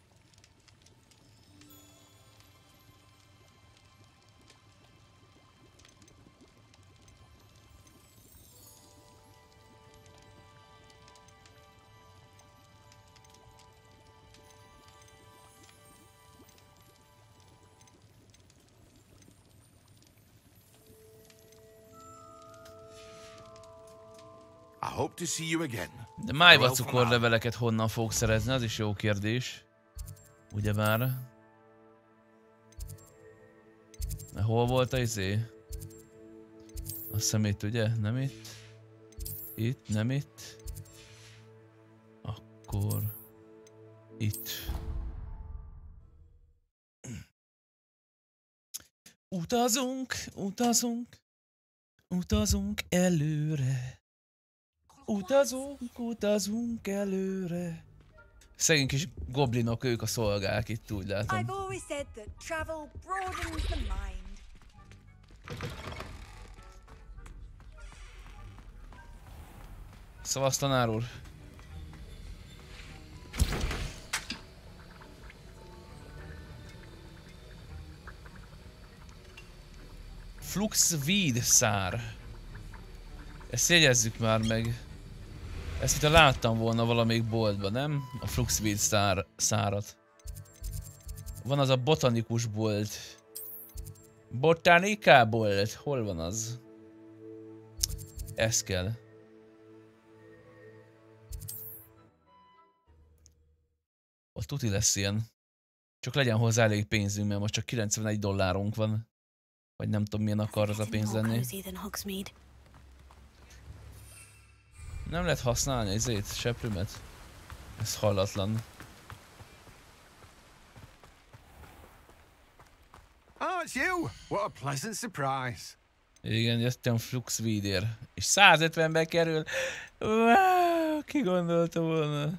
Hope to see you again. De májvacukor leveleket honnan fogok szerezni? Az is jó kérdés. Ugyebár. Mert hol volt a izé? Azt hiszem itt, ugye? Nem itt? Itt, nem itt. Akkor... Itt. Utazunk, utazunk. Utazunk előre. Utazunk, utazunk előre. Szegény kis goblinok, ők a szolgák itt, úgy látom. I've always said that travel broadens the mind. Szavasz, tanár úr. Fluxweed szár. Ezt jegyezzük már meg. Ezt itt láttam volna valamelyik boltban, nem? A Fluxweed szárat. Van az a botanikus bolt. Botanika bolt. Hol van az? Ez kell. Ott tuti lesz ilyen. Csak legyen hozzá elég pénzünk, mert most csak $91 van. Vagy nem tudom milyen akar az a pénz lenni. Nem lehet használni ezért, seprűmet. Ez hallatlan. Oh, it's you! What a pleasant surprise. Igen, jöttem Fluxweedért. És 150-be kerül. Wow, ki gondolta volna.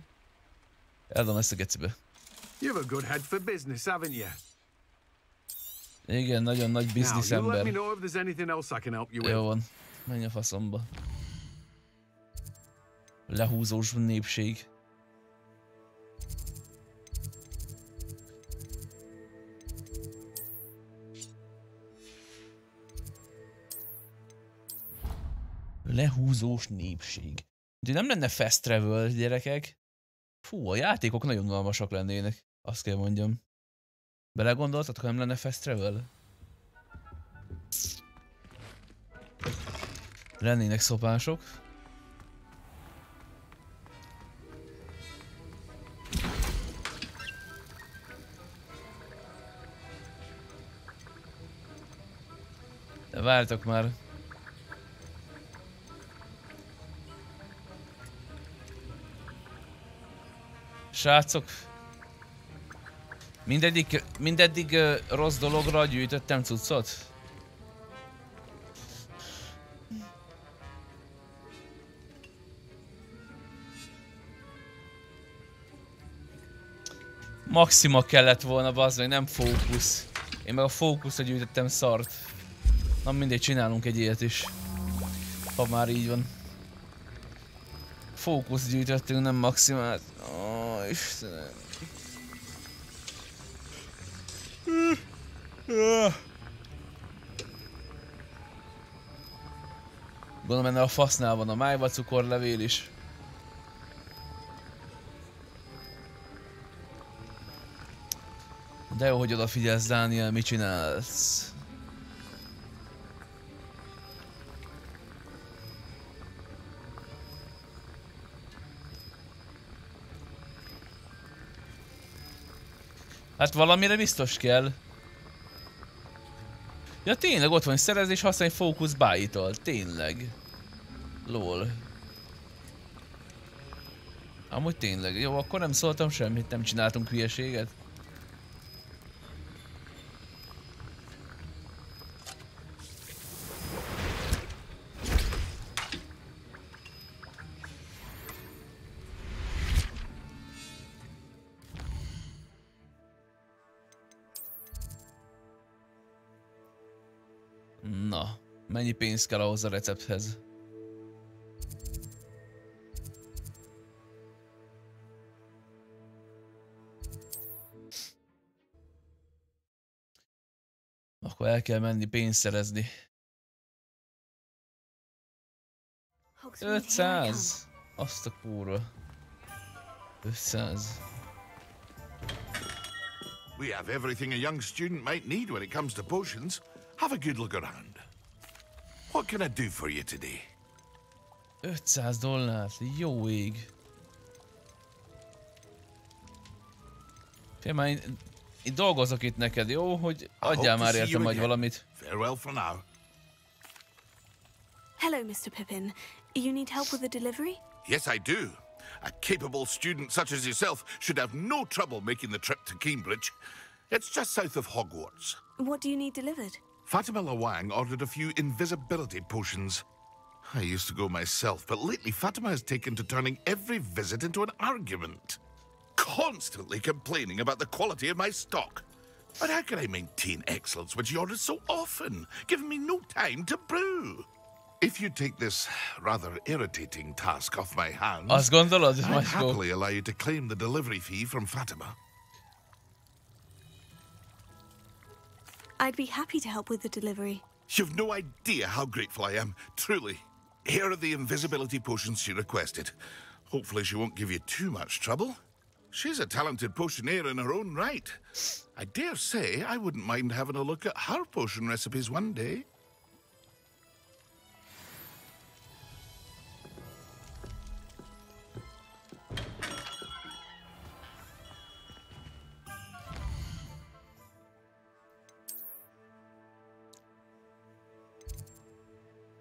Eldom ezt a gecibe. You've a good head for business, haven't you? Igen, nagyon nagy biznisz ember. Jó van, menj a faszomba. Lehúzós népség. Lehúzós népség. De nem lenne fast travel, gyerekek? Fú, a játékok nagyon unalmasak lennének, azt kell mondjam. Belegondoltatok, nem lenne fast travel? Lennének szopások. De vártok már. Srácok, mindeddig rossz dologra gyűjtöttem cuccot? Maxima kellett volna, bazd meg, nem fókusz. Én meg a fókuszra gyűjtöttem szart. Na mindegy, csinálunk egy ilyet is. Ha már így van. Fókusz gyűjtöttünk, nem maximát. Ó, Istenem. Gondolom ennél a fasznál van a májva cukorlevél is. De jó, hogy odafigyelsz, Dániel, mit csinálsz? Hát valamire biztos kell. Ja tényleg, ott van, hogy szerez és használj fókusz bájitól. Tényleg. Lol. Amúgy tényleg. Jó, akkor nem szóltam semmit, nem csináltunk hülyeséget. Na, mennyi pénz kell ahhoz a recepthez? Akkor el kell menni pénzt szerezni. 500! Azt a kurva. 500. We have everything a young student might need when it comes to potions. Have a good look around. What can I do for you today? $500, jó ég. Fél már én dolgozok itt neked, jó? Hogy adjál már értem majd valamit. Farewell for now. Hello, Mr. Pippin. You need help with the delivery? Yes, I do. A capable student such as yourself should have no trouble making the trip to Cambridge. It's just south of Hogwarts. What do you need delivered? Fatima Lawang ordered a few invisibility potions. I used to go myself, but lately Fatima has taken to turning every visit into an argument. Constantly complaining about the quality of my stock. But how can I maintain excellence when she orders so often, giving me no time to brew? If you take this rather irritating task off my hands, Azt gondolod, I'd happily allow you to claim the delivery fee from Fatima. I'd be happy to help with the delivery. You've no idea how grateful I am, truly. Here are the invisibility potions she requested. Hopefully she won't give you too much trouble. She's a talented potioneer in her own right. I dare say I wouldn't mind having a look at her potion recipes one day.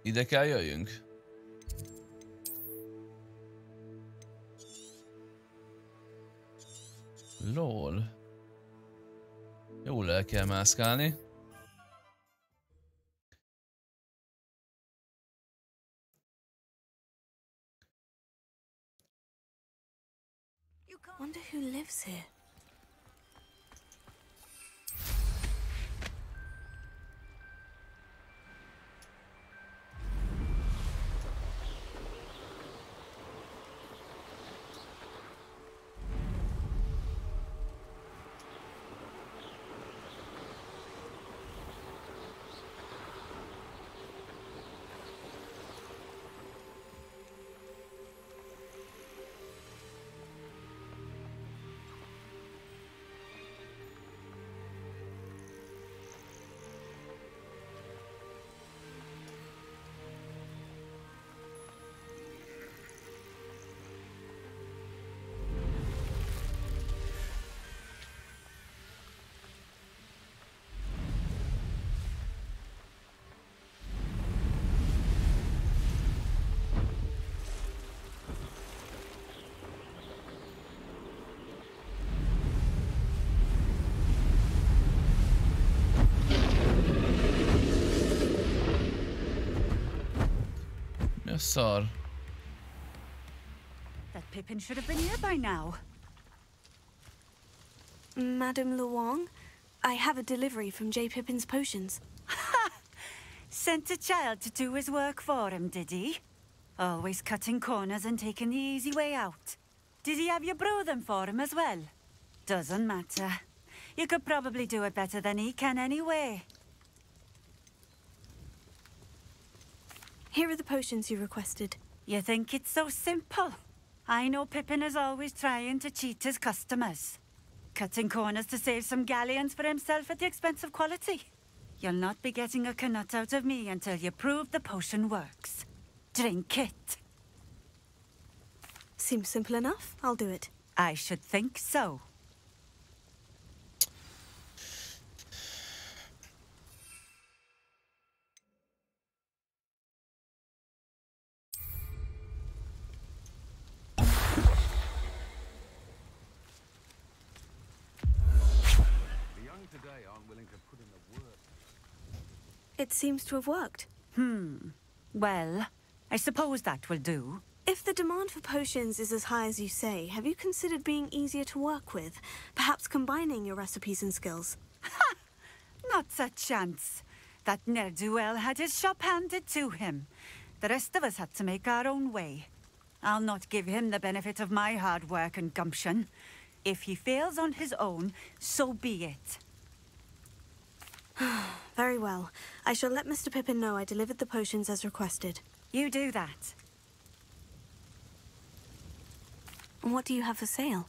Ide kell jöjjünk. Lol. Jól el kell mászkálni. Wonder who lives here. szar? That Pippin should have been here by now. Madame Luong, I have a delivery from J. Pippin's potions. Ha! Sent a child to do his work for him, did he? Always cutting corners and taking the easy way out. Did he have you brew them for him as well? Doesn't matter. You could probably do it better than he can anyway. Here are the potions you requested. You think it's so simple? I know Pippin is always trying to cheat his customers. Cutting corners to save some galleons for himself at the expense of quality. You'll not be getting a canut out of me until you prove the potion works. Drink it. Seems simple enough. I'll do it. I should think so. It seems to have worked. Well, I suppose that will do. If the demand for potions is as high as you say, have you considered being easier to work with? Perhaps combining your recipes and skills? Ha! Not a chance. That ne'er-do-well had his shop handed to him. The rest of us had to make our own way. I'll not give him the benefit of my hard work and gumption. If he fails on his own, so be it. Very well. I shall let Mr. Pippin know I delivered the potions as requested. You do that. And what do you have for sale?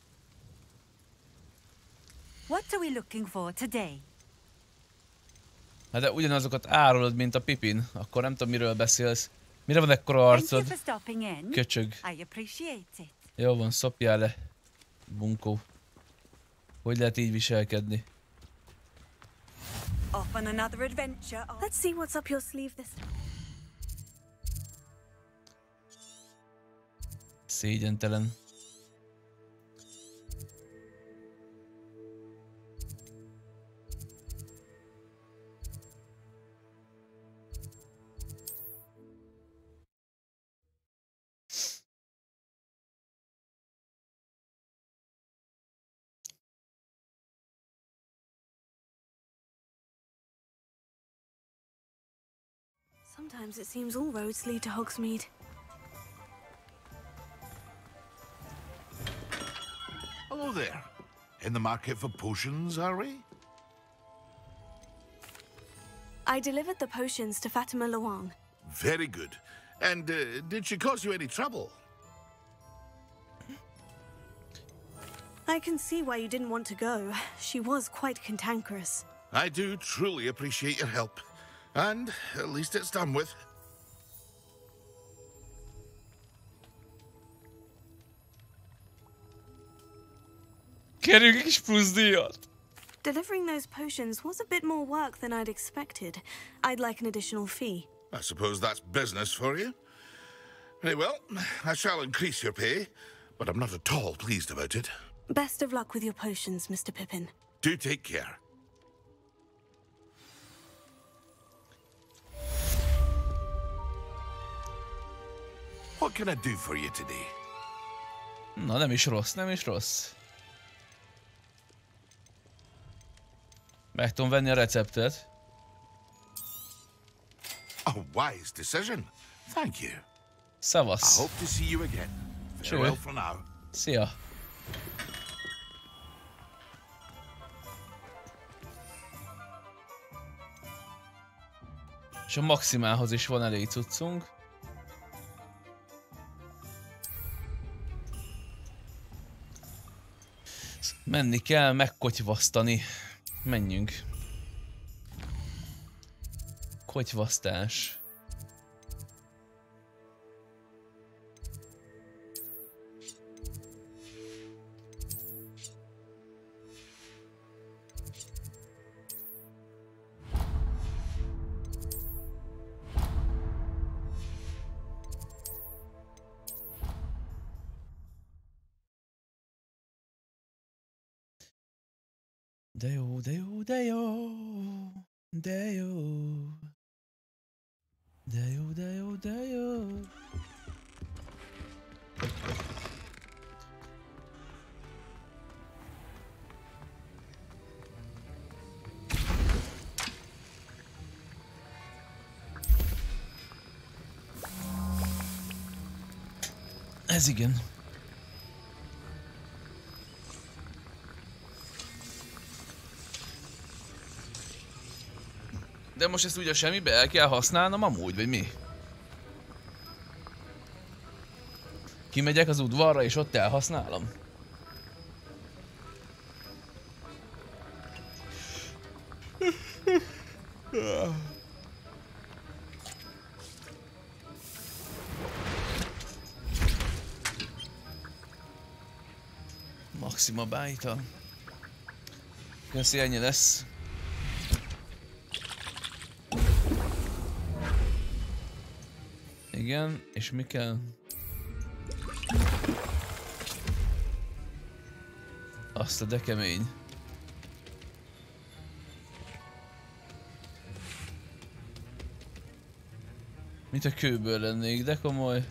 What are we looking for today? Hát de ugyanazokat árulod, mint a Pippin. Akkor nem tudom, miről beszélsz. Mire van ekkora arcod? Köcsög. Jó van, szopjál le. Bunkó. Hogy lehet így viselkedni? Off on another adventure. Let's see what's up your sleeve this time. Szégyentelen. Sometimes it seems all roads lead to Hogsmeade. Hello there. In the market for potions, are we? I delivered the potions to Fatima Luong. Very good. And did she cause you any trouble? I can see why you didn't want to go. She was quite cantankerous. I do truly appreciate your help. And at least it's done with. Kérjük egy kis plusz díjat. Delivering those potions was a bit more work than I'd expected. I'd like an additional fee. I suppose that's business for you. Very well, I shall increase your pay, but I'm not at all pleased about it. Best of luck with your potions, Mr. Pippin. Do take care. What can I do for you today? Na, nem is rossz, nem is rossz. Meg tudom venni a receptet. A wise decision. Thank you. Szavasz. I hope to see you again. Farewell for now. Szia. És a maximálhoz is van elég cuccunk. Menni kell megkotyvasztani. Menjünk. Kotyvasztás. De jó, de jó, de jó, de jó. De jó, de jó, de jó. Ez igen. De most ezt úgy a semmibe el kell használnom amúgy, vagy mi? Kimegyek az udvarra és ott elhasználom? Maxima bájta. Köszi, ennyi lesz. Igen, és mi kell? Azt a de kemény. Mint a kőből lennék, de komoly.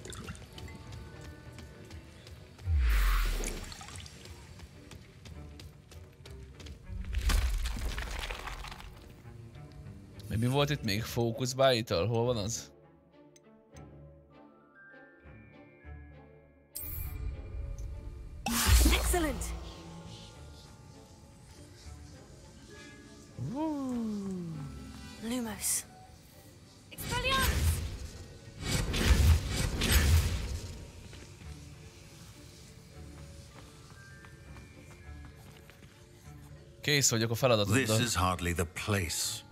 Mi volt itt még? Focus Battle? Hol van az? Excellent. Lumos. Expelliarmus. Kész vagyok a feladatoddal. This is hardly the place.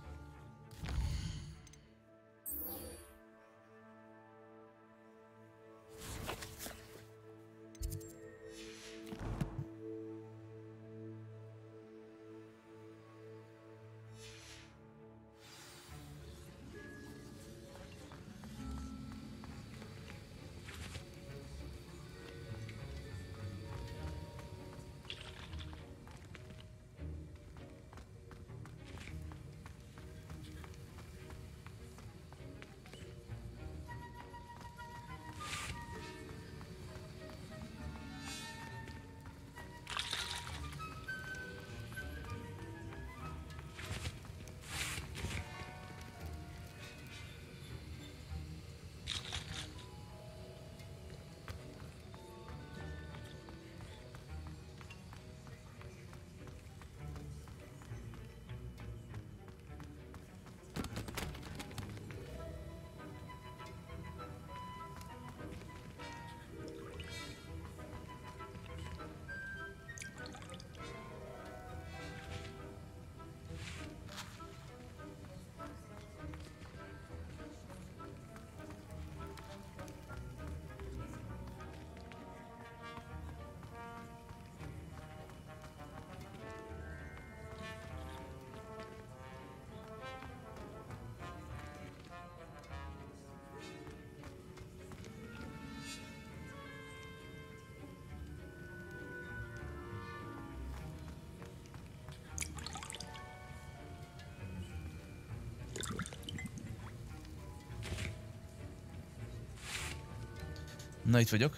Na, itt vagyok.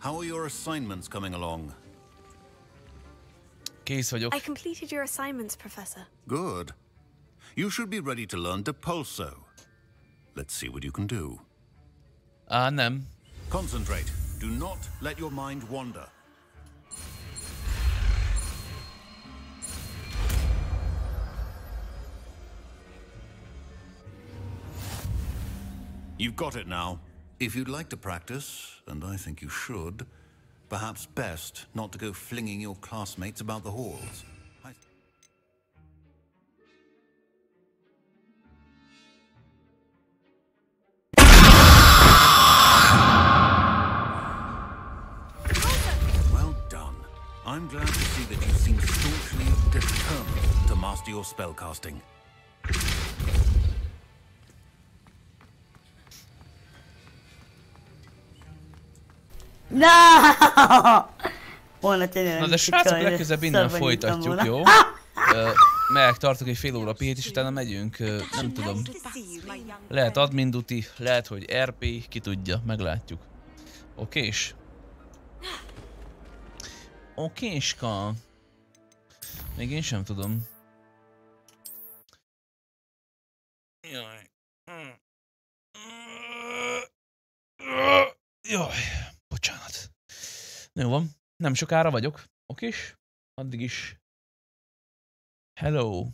How are your assignments coming along? Kész vagyok. I completed your assignments, Professor. Good. You should be ready to learn Depulso. Let's see what you can do. Nem. Concentrate. Do not let your mind wander. You've got it now. If you'd like to practice, and I think you should, perhaps best not to go flinging your classmates about the halls. I'm glad to see that you seem staunchly determined to master your spellcasting. No! Volna tényleg. Na de srácok, legközelebb innen folytatjuk, jó? Megtartok egy fél óra pihet, és utána megyünk, nem tudom. Lehet admin duty, lehet, hogy RP, ki tudja, meglátjuk. Okés? Okéska. Még én sem tudom. Jaj. Jaj, bocsánat. Jó van, nem sokára vagyok, okés? Addig is. Hello.